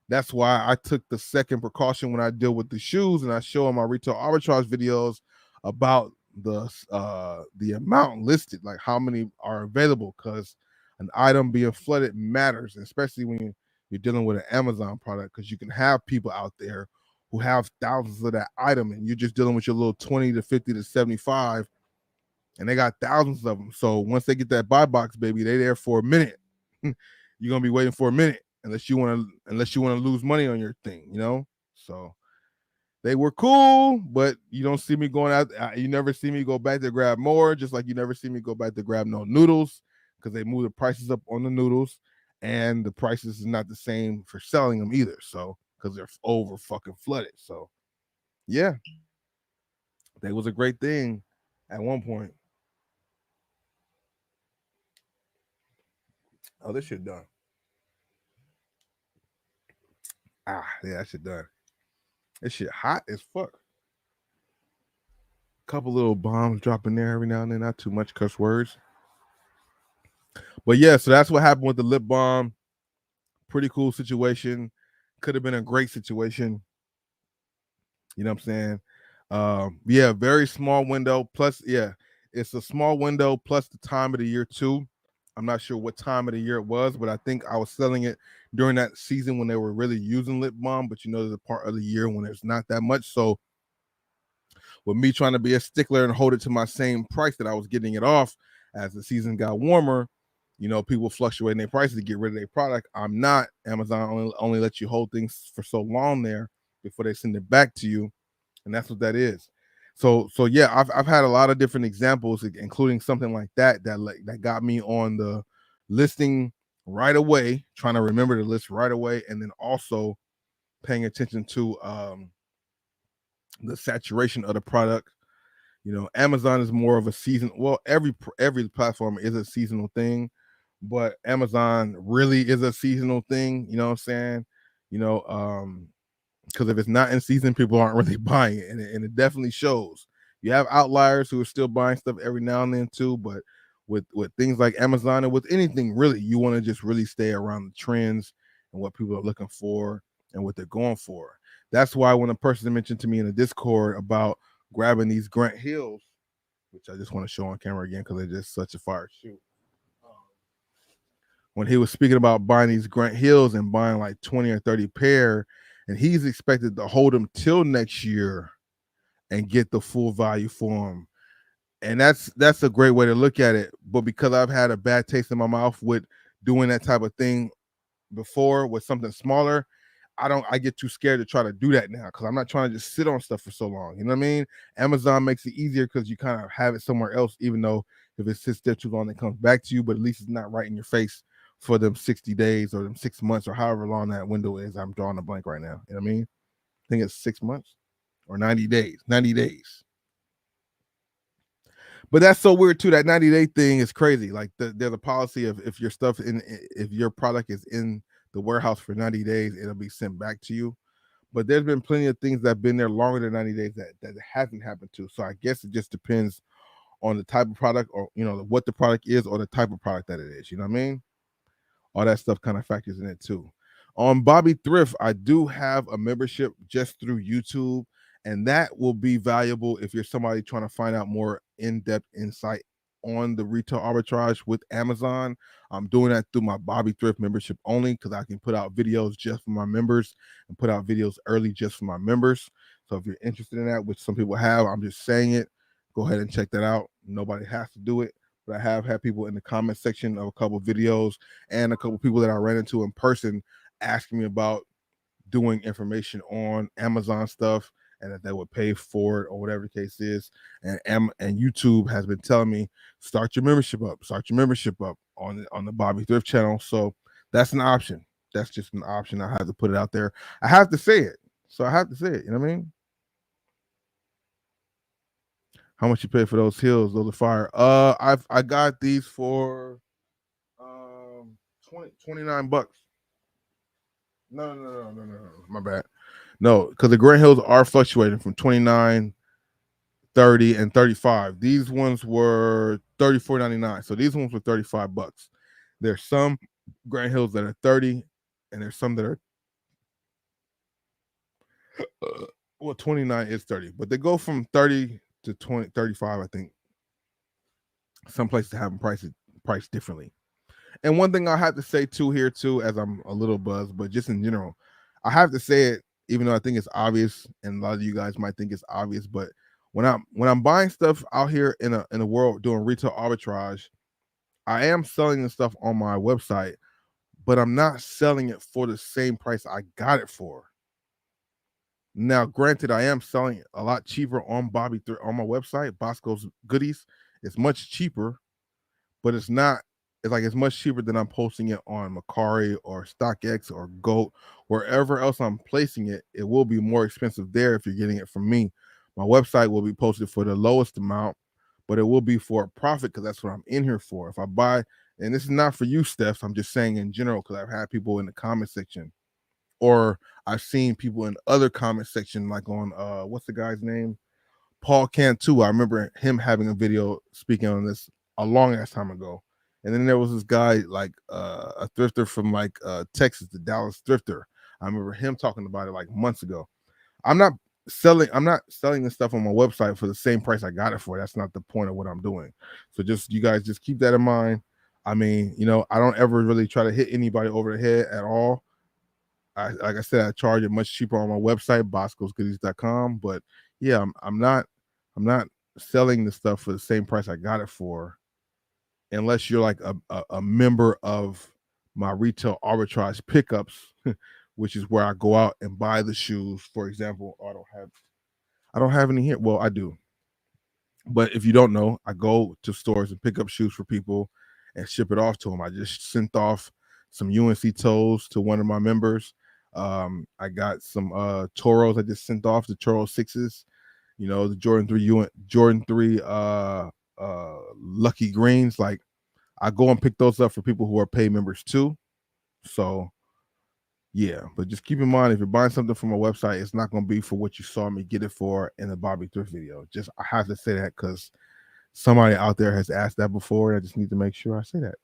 That's why I took the second precaution when I deal with the shoes, and I show in my retail arbitrage videos about the amount listed, like how many are available, because an item being flooded matters, especially when you're dealing with an Amazon product, because you can have people out there who have thousands of that item, and you're just dealing with your little 20 to 50 to 75, and they got thousands of them. So once they get that buy box, baby, they there for a minute. You're gonna be waiting for a minute unless you want to lose money on your thing, So they were cool, but you don't see me going out. You never see me go back to grab more, just like you never see me go back to grab no noodles, because they move the prices up on the noodles, and the prices is not the same for selling them either. So because they're over fucking flooded. So yeah, that was a great thing at one point. Oh, this shit done. Yeah, that shit done. This shit hot as fuck. Couple little bombs dropping there every now and then, not too much cuss words. But yeah, so that's what happened with the lip balm. Pretty cool situation. Could have been a great situation. You know what I'm saying? Yeah, very small window. Plus, yeah, it's a small window plus the time of the year too. I'm not sure what time of the year it was, but I think I was selling it during that season when they were really using lip balm. But there's a part of the year when there's not that much. So with me trying to be a stickler and hold it to my same price that I was getting it off, as the season got warmer, people fluctuating their prices to get rid of their product. I'm not. Amazon only lets you hold things for so long there before they send it back to you, and that's what that is. So yeah, I've had a lot of different examples, including something like that got me on the listing right away, trying to remember the list right away, and then also paying attention to the saturation of the product. Amazon is more of a season. Well, every platform is a seasonal thing, but Amazon really is a seasonal thing. You know what I'm saying? You know, because if it's not in season, people aren't really buying it, and it definitely shows. You have outliers who are still buying stuff every now and then too, but with things like Amazon and with anything really, you want to just really stay around the trends and what people are looking for and what they're going for. That's why when a person mentioned to me in the Discord about grabbing these Grant Hills, which I just want to show on camera again because they're just such a fire shoe. When he was speaking about buying these Grant Hills and buying like 20 or 30 pair, and he's expected to hold them till next year and get the full value for them. And that's a great way to look at it. But because I've had a bad taste in my mouth with doing that type of thing before with something smaller, I get too scared to try to do that now because I'm not trying to just sit on stuff for so long. You know what I mean? Amazon makes it easier because you kind of have it somewhere else, even though if it sits there too long, it comes back to you, but at least it's not right in your face for them 60 days or them 6 months or however long that window is. I'm drawing a blank right now. You know what I mean? I think it's 6 months or 90 days. 90 days. But that's so weird too. That 90-day thing is crazy. Like there's a policy of if your product is in the warehouse for 90 days, it'll be sent back to you. But there's been plenty of things that have been there longer than 90 days that hasn't happened to. So I guess it just depends on the type of product or what the product is or the type of product that it is. You know what I mean? All that stuff kind of factors in it too. On Bobby Thrift, I do have a membership just through YouTube, and that will be valuable if you're somebody trying to find out more in-depth insight on the retail arbitrage with Amazon. I'm doing that through my Bobby Thrift membership only because I can put out videos just for my members and put out videos early just for my members. So if you're interested in that, which some people have, I'm just saying it, go ahead and check that out. Nobody has to do it, but I have had people in the comment section of a couple of videos and a couple of people that I ran into in person asking me about doing information on Amazon stuff and that they would pay for it or whatever the case is. And YouTube has been telling me start your membership up on the Bobby Thrift channel. So that's an option. That's just an option. I have to put it out there. I have to say it. So I have to say it. You know what I mean? How much you pay for those heels? Those are fire. I got these for 29 bucks. No. My bad. No, because the Grant Hills are fluctuating from 29, 30, and 35. These ones were 34.99. So these ones were 35 bucks. There's some Grant Hills that are 30, and there's some that are 29 is 30, but they go from 30 to 20, 35, I think. Some places have them priced differently. And one thing I have to say too here too, as I'm a little buzzed, but just in general, I have to say it, even though I think it's obvious, and a lot of you guys might think it's obvious, but when I'm buying stuff out here in a world doing retail arbitrage, I am selling the stuff on my website, but I'm not selling it for the same price I got it for. Now, granted, I am selling it a lot cheaper on on my website, Bosco's Goodies. It's much cheaper, but it's not. It's like it's much cheaper than I'm posting it on Macari or StockX or Goat, wherever else I'm placing it. It will be more expensive there if you're getting it from me. My website will be posted for the lowest amount, but it will be for a profit because that's what I'm in here for. If I buy, and this is not for you, Steph, I'm just saying in general because I've had people in the comment section, or I've seen people in other comment section, like on what's the guy's name? Paul Cantu. I remember him having a video speaking on this a long ass time ago. And then there was this guy like a thrifter from like Texas, the Dallas thrifter. I remember him talking about it like months ago. I'm not selling this stuff on my website for the same price I got it for. That's not the point of what I'm doing. So just you guys just keep that in mind. I mean, I don't ever really try to hit anybody over the head at all. Like I said, I charge it much cheaper on my website, boscosgoodies.com. But yeah, I'm not selling the stuff for the same price I got it for, unless you're like a member of my retail arbitrage pickups, which is where I go out and buy the shoes. For example, I don't have any here. Well, I do. But if you don't know, I go to stores and pick up shoes for people and ship it off to them. I just sent off some UNC toes to one of my members. I got some Toros I just sent off, the Toro 6s, the Jordan 3 Lucky Greens. Like, I go and pick those up for people who are paid members too. So yeah, but just keep in mind, if you're buying something from a website, it's not going to be for what you saw me get it for in the Bobby Thrift video. Just, I have to say that because somebody out there has asked that before, and I just need to make sure I say that.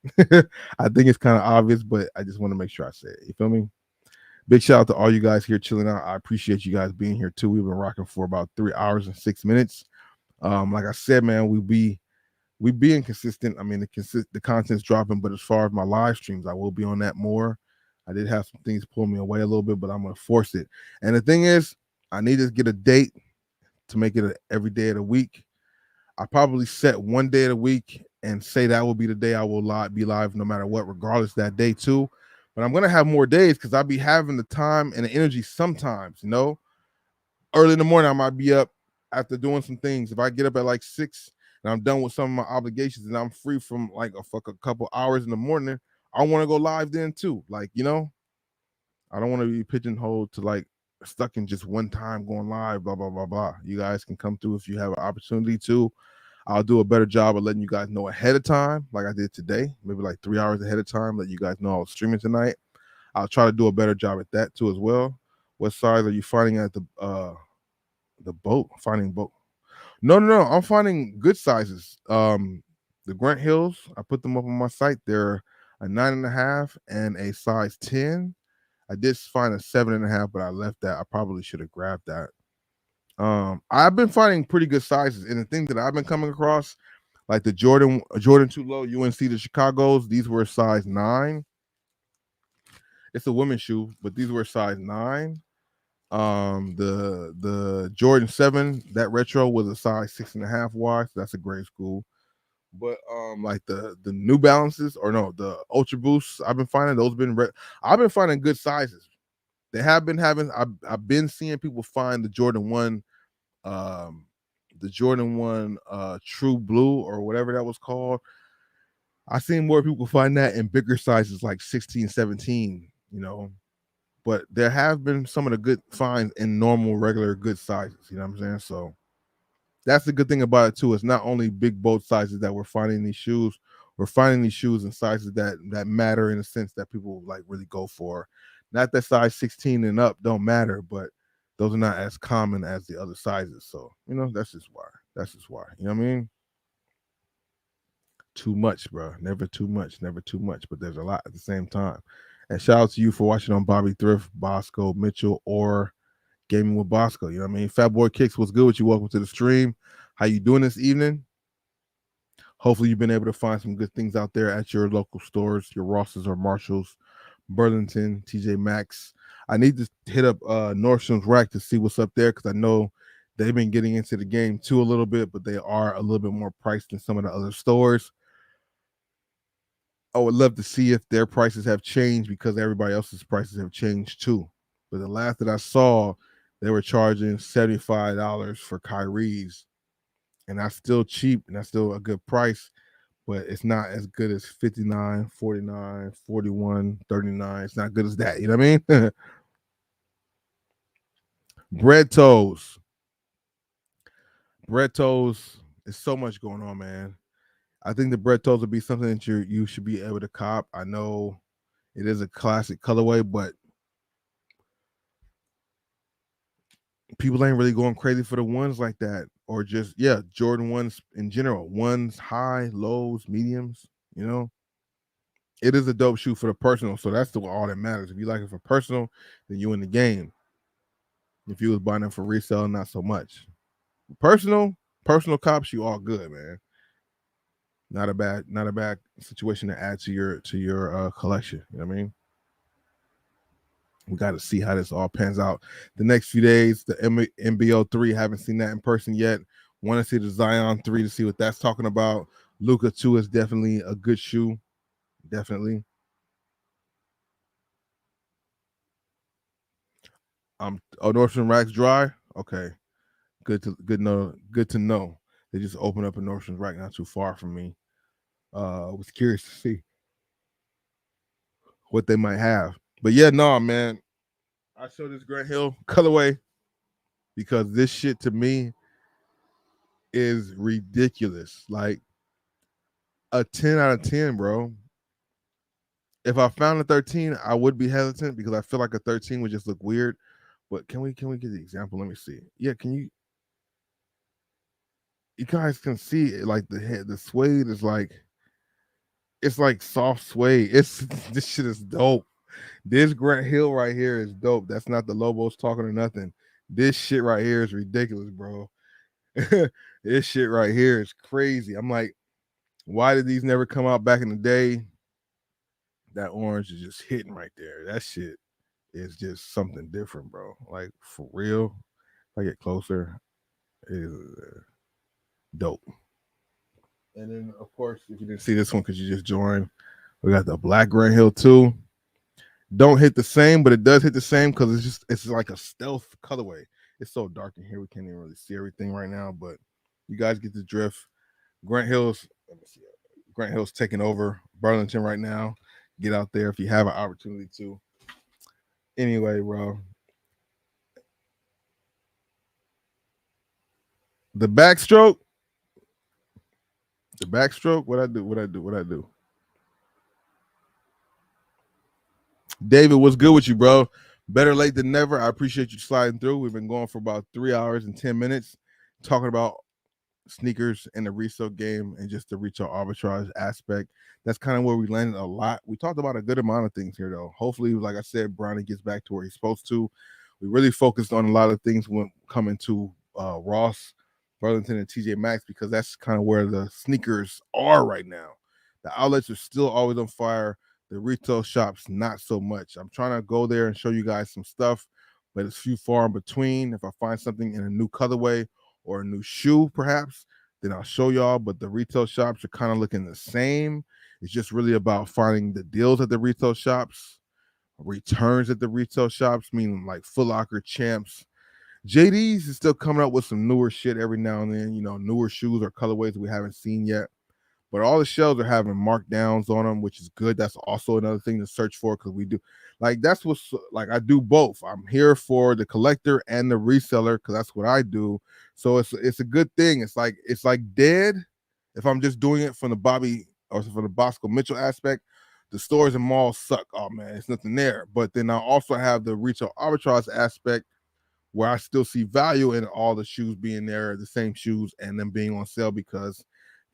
I think it's kind of obvious, but I just want to make sure I say it. You feel me? Big shout out to all you guys here chilling out. I appreciate you guys being here too. We've been rocking for about 3 hours and 6 minutes. Like I said, man, we being consistent. I mean, the content's dropping, but as far as my live streams, I will be on that more. I did have some things pull me away a little bit, but I'm going to force it. And the thing is, I need to get a date to make it every day of the week. I probably set one day of the week and say that will be the day I will be live no matter what, regardless that day too. But I'm going to have more days because I'll be having the time and the energy sometimes, Early in the morning, I might be up after doing some things. If I get up at like 6 and I'm done with some of my obligations and I'm free from like a couple hours in the morning, I want to go live then too. Like, I don't want to be pigeonholed to like stuck in just one time going live, blah, blah, blah, blah. You guys can come through if you have an opportunity to. I'll do a better job of letting you guys know ahead of time, like I did today, maybe like 3 hours ahead of time, let you guys know I was streaming tonight. I'll try to do a better job at that too as well. What size are you finding at the boat? Finding boat? No. I'm finding good sizes. The Grant Hills, I put them up on my site. They're a 9.5 and a size 10. I did find a 7.5, but I left that. I probably should have grabbed that. I've been finding pretty good sizes, and the thing that I've been coming across, like the Jordan 2 Low UNC to Chicago's, these were size 9. It's a women's shoe, but these were size 9. The Jordan 7, that retro was a size 6.5 wide. So that's a great school. But like the New Balances, or no, the Ultra Boosts, I've been finding those I've been finding good sizes. They have been having. I've been seeing people find the Jordan 1, True Blue or whatever that was called. I've seen more people find that in bigger sizes like 16, 17. But there have been some of the good finds in normal, regular, good sizes. You know what I'm saying? So that's the good thing about it too. It's not only big boat sizes that we're finding these shoes. We're finding these shoes in sizes that matter, in a sense that people like really go for. Not that size 16 and up don't matter, but those are not as common as the other sizes. So, that's just why. You know what I mean? Too much, bro. Never too much. But there's a lot at the same time. And shout out to you for watching on Bobby Thrift, Bosco, Mitchell, or Gaming with Bosco. You know what I mean? Fat Boy Kicks, what's good with you? Welcome to the stream. How you doing this evening? Hopefully you've been able to find some good things out there at your local stores, your Rosses or Marshalls, Burlington, TJ Maxx. I need to hit up Nordstrom's Rack to see what's up there, because I know they've been getting into the game too a little bit, but they are a little bit more priced than some of the other stores. I would love to see if their prices have changed, because everybody else's prices have changed too. But the last that I saw, they were charging $75 for Kyrie's, and that's still cheap, and that's still a good price, but it's not as good as 59, 49, 41, 39. It's not good as that. You know what I mean? Bread toes. Bread toes. There's so much going on, man. I think the bread toes would be something that you should be able to cop. I know it is a classic colorway, but people ain't really going crazy for the ones like that, or just Jordan 1s in general. Ones, high, lows, mediums. It is a dope shoe for the personal, so that's all that matters. If you like it for personal, then you in the game. If you was buying them for resale, not so much. Personal cops, you all good, man. Not a bad situation to add to your collection. You know what I mean? We got to see how this all pans out the next few days. The MBO 3, haven't seen that in person yet. Want to see the Zion 3 to see what that's talking about. Luka 2 is definitely a good shoe. Definitely. Nordstrom Rack's dry. Okay, good to know. They just opened up a Nordstrom Rack not too far from me. I was curious to see what they might have. But yeah, no, man. I showed this Grant Hill colorway because this shit to me is ridiculous. Like a 10 out of 10, bro. If I found a 13, I would be hesitant because I feel like a 13 would just look weird. But can we get the example? Let me see. Yeah, can you guys can see it, like the suede is like it's like soft suede. It's this shit is dope. This Grant Hill right here is dope. That's not the Lobos talking or nothing. This shit right here is ridiculous, bro. This shit right here is crazy. I'm like, why did these never come out back in the day? That orange is just hitting right there. That shit is just something different, bro. Like for real. If I get closer, it is dope. And then, of course, if you didn't see this one because you just joined, we got the Black Grant Hill 2. Don't hit the same, but it does hit the same because it's like a stealth colorway. It's so dark in here we can't even really see everything right now, but you guys get the drift. Grant Hill's let me see. Grant Hill's taking over Burlington right now. Get out there if you have an opportunity to. Anyway, bro. The backstroke. What I do? David, what's good with you, bro? Better late than never. I appreciate you sliding through. We've been going for about 3 hours and 10 minutes talking about sneakers and the resale game and just the retail arbitrage aspect. That's kind of where we landed a lot. We talked about a good amount of things here, though. Hopefully, like I said, Brownie gets back to where he's supposed to. We really focused on a lot of things when coming to Ross, Burlington, and TJ Maxx because that's kind of where the sneakers are right now. The outlets are still always on fire. The retail shops, not so much. I'm trying to go there and show you guys some stuff, but it's few far in between. If I find something in a new colorway or a new shoe, perhaps, then I'll show y'all. But the retail shops are kind of looking the same. It's just really about finding the deals at the retail shops, returns at the retail shops, meaning like Foot Locker, Champs. JD's is still coming up with some newer shit every now and then, newer shoes or colorways we haven't seen yet. But all the shelves are having markdowns on them, which is good. That's also another thing to search for because we do that's what's like I do both. I'm here for the collector and the reseller because that's what I do. So it's a good thing. It's like dead. If I'm just doing it from the Bobby or from the Bosco Mitchell aspect, the stores and malls suck. Oh man, it's nothing there. But then I also have the retail arbitrage aspect where I still see value in all the shoes being there, the same shoes, and them being on sale because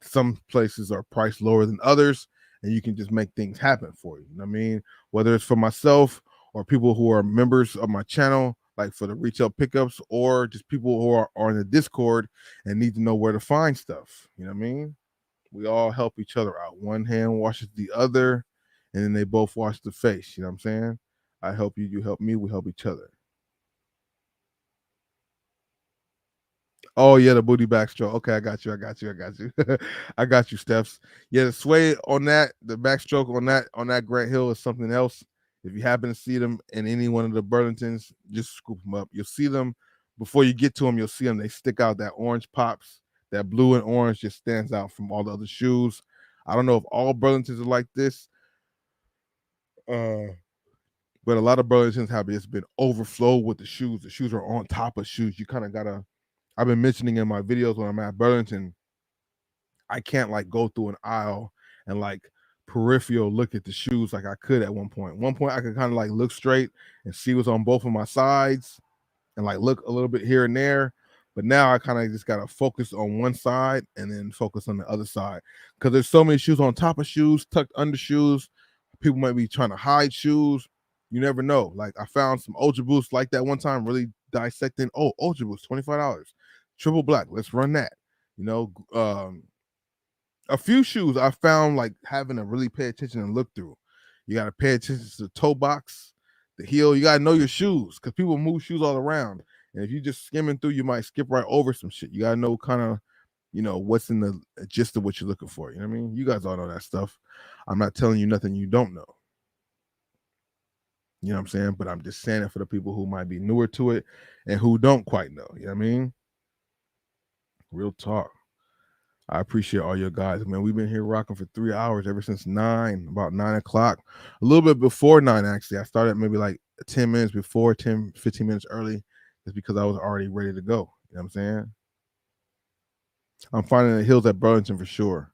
some places are priced lower than others, and you can just make things happen for you. You know what I mean? Whether it's for myself or people who are members of my channel, like for the retail pickups, or just people who are in the Discord and need to know where to find stuff. You know what I mean? We all help each other out. One hand washes the other, and then they both wash the face. You know what I'm saying? I help you, you help me, we help each other. Oh yeah, the booty backstroke. Okay, I got you. I got you, Stephs. Yeah, the sway on that, the backstroke on that Grant Hill is something else. If you happen to see them in any one of the Burlingtons, just scoop them up. You'll see them before you get to them. You'll see them. They stick out. That orange pops. That blue and orange just stands out from all the other shoes. I don't know if all Burlingtons are like this, but a lot of Burlingtons have just been overflow with the shoes. The shoes are on top of shoes. You kind of gotta. I've been mentioning in my videos when I'm at Burlington, I can't like go through an aisle and like peripheral look at the shoes like I could at one point. One point I could kind of like look straight and see what's on both of my sides and like look a little bit here and there. But now I kind of just gotta focus on one side and then focus on the other side because there's so many shoes on top of shoes, tucked under shoes. People might be trying to hide shoes. You never know. Like I found some Ultra Boosts like that one time, really dissecting. Oh, Ultra Boost, $25. Triple black. Let's run that. A few shoes I found like having to really pay attention and look through. You got to pay attention to the toe box, the heel. You got to know your shoes because people move shoes all around. And if you just skimming through, you might skip right over some shit. You got to know kind of, what's in the gist of what you're looking for. You know what I mean? You guys all know that stuff. I'm not telling you nothing you don't know. You know what I'm saying? But I'm just saying it for the people who might be newer to it and who don't quite know. You know what I mean? Real talk. I appreciate all your guys, man. We've been here rocking for 3 hours ever since about 9 o'clock, a little bit before 9 actually. I started maybe like 10 minutes before, 10, 15 minutes early, just because I was already ready to go. You know what I'm saying? I'm finding the hills at Burlington for sure.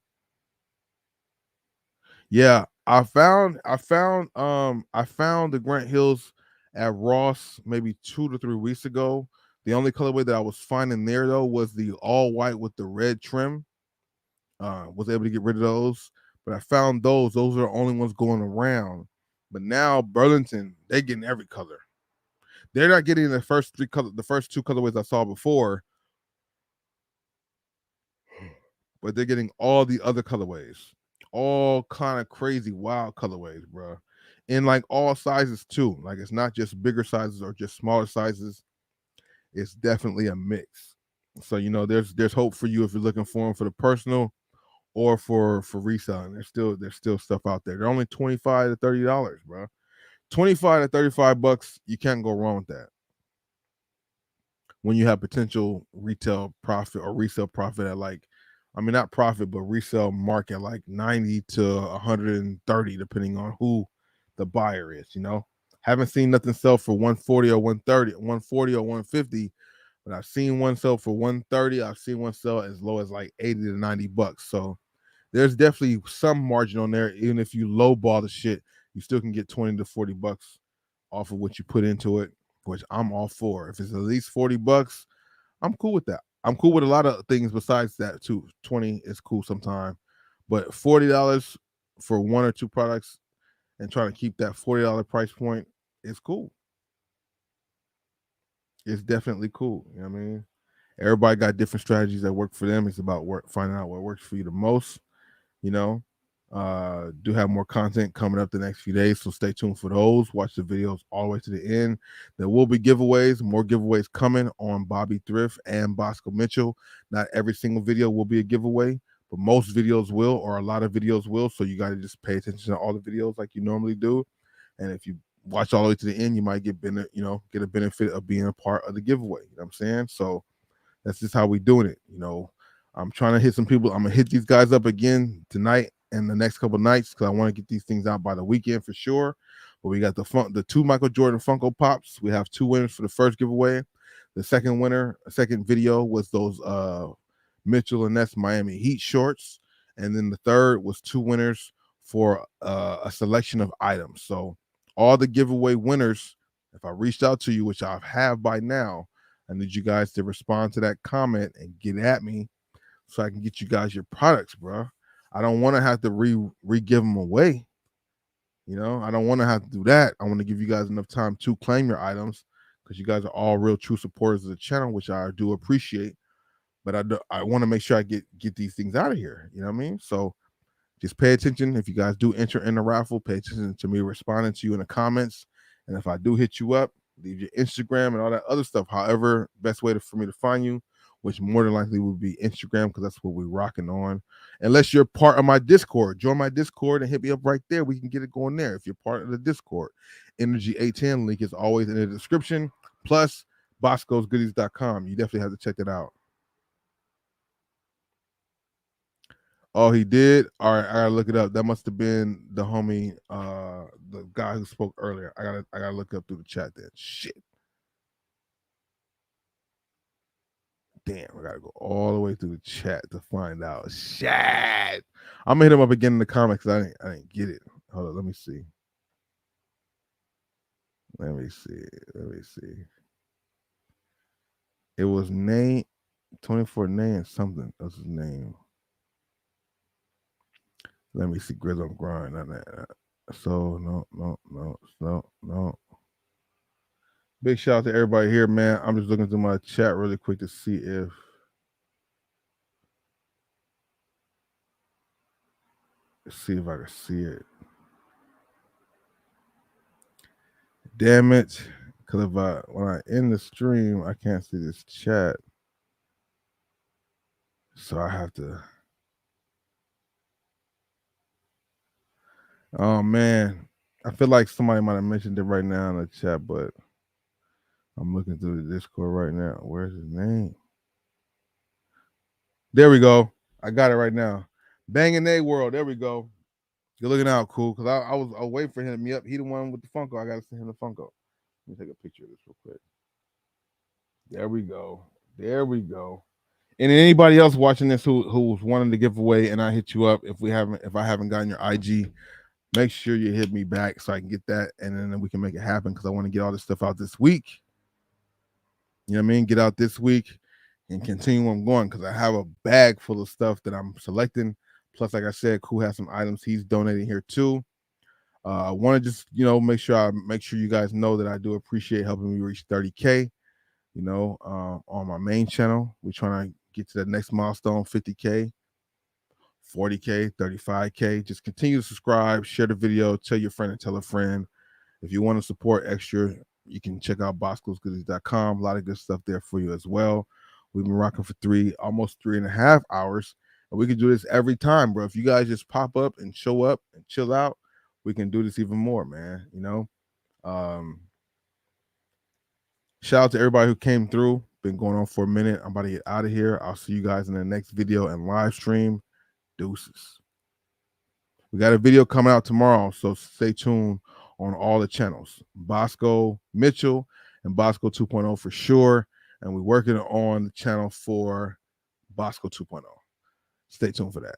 Yeah, I found the Grant Hills at Ross maybe 2 to 3 weeks ago. The only colorway that I was finding there though was the all white with the red trim. Was able to get rid of those, but I found those. Those are the only ones going around. But now Burlington, they getting every color. They're not getting the first two colorways I saw before, but they're getting all the other colorways, all kind of crazy, wild colorways, bro. In like all sizes too. Like it's not just bigger sizes or just smaller sizes. It's definitely a mix. So there's hope for you if you're looking for them for the personal or for reselling. There's still stuff out there. They're only $25 to $30, bro. 25 to 35 bucks. You can't go wrong with that. When you have potential retail profit or resale profit at like, I mean not profit, but resale market like 90 to 130, depending on who the buyer is. Haven't seen nothing sell for 140 or 130, 140 or 150, but I've seen one sell for 130. I've seen one sell as low as like 80 to 90 bucks. So there's definitely some margin on there. Even if you lowball the shit, you still can get 20 to 40 bucks off of what you put into it, which I'm all for. If it's at least 40 bucks, I'm cool with that. I'm cool with a lot of things besides that too. 20 is cool sometime, but $40 for one or two products and trying to keep that $40 price point is cool. It's definitely cool. You know what I mean? Everybody got different strategies that work for them. It's about finding out what works for you the most. you know. Do have more content coming up the next few days, so stay tuned for those. Watch the videos all the way to the end. There will be giveaways, more giveaways coming on Bobby Thrift and Bosco Mitchell. Not every single video will be a giveaway, but most videos will, or a lot of videos will. So you got to just pay attention to all the videos like you normally do. And if you watch all the way to the end, you might get a benefit of being a part of the giveaway. You know what I'm saying? So that's just how we doing it. I'm trying to hit some people. I'm gonna hit these guys up again tonight and the next couple nights because I want to get these things out by the weekend for sure. But we got the two Michael Jordan Funko Pops. We have two winners for the first giveaway. The second video was those Mitchell and Ness Miami Heat shorts, and then the third was two winners for a selection of items. So all the giveaway winners, if I reached out to you, which I have by now, I need you guys to respond to that comment and get at me so I can get you guys your products, bro. I don't want to have to re-give them away. I don't want to have to do that. I want to give you guys enough time to claim your items because you guys are all real true supporters of the channel, which I do appreciate. But I want to make sure I get these things out of here. You know what I mean? So just pay attention. If you guys do enter in the raffle, pay attention to me responding to you in the comments. And if I do hit you up, leave your Instagram and all that other stuff. However, best way for me to find you, which more than likely would be Instagram because that's what we're rocking on. Unless you're part of my Discord, join my Discord and hit me up right there. We can get it going there. If you're part of the Discord, Energy 810 link is always in the description. Plus, Bosco'sGoodies.com. You definitely have to check that out. Oh, he did. All right, I gotta look it up. That must have been the homie, the guy who spoke earlier. I gotta look up through the chat then. Shit. Damn, I gotta go all the way through the chat to find out. Shit. I'm gonna hit him up again in the comments. I didn't get it. Hold on, let me see. Let me see. It was Nate 24 Nate something. That's his name. Let me see. Grizzle Grind. So no. Big shout out to everybody here, man. I'm just looking through my chat really quick to see if I can see it. Damn it. Because when I end the stream, I can't see this chat. So I have to. Oh man. I feel like somebody might have mentioned it right now in the chat, but I'm looking through the Discord right now. Where's his name? There we go. I got it right now. Banging A World. There we go. You're looking out, cool. Because I was waiting for him to me up. He the one with the Funko. I got to send him the Funko. Let me take a picture of this real quick. There we go. There we go. And anybody else watching this who's wanting to give away, and I hit you up if I haven't gotten your IG, make sure you hit me back so I can get that, and then we can make it happen because I want to get all this stuff out this week. You know what I mean? Get out this week and continue on going because I have a bag full of stuff that I'm selecting. Plus, like I said, Cool has some items he's donating here too. I want to just make sure you guys know that I do appreciate helping me reach 30K. On my main channel, we're trying to get to the next milestone, 50K, 40K, 35K. Just continue to subscribe, share the video, tell your friend and tell a friend. If you want to support extra, you can check out boscosgoodies.com. A lot of good stuff there for you as well. We've been rocking for almost 3.5 hours, and we can do this every time, bro. If you guys just pop up and show up and chill out, we can do this even more, man. Shout out to everybody who came through. Been going on for a minute. I'm about to get out of here. I'll see you guys in the next video and live stream. Deuces. We got a video coming out tomorrow, so stay tuned on all the channels. Bosco Mitchell and Bosco 2.0 for sure. And we're working on the channel for Bosco 2.0. Stay tuned for that.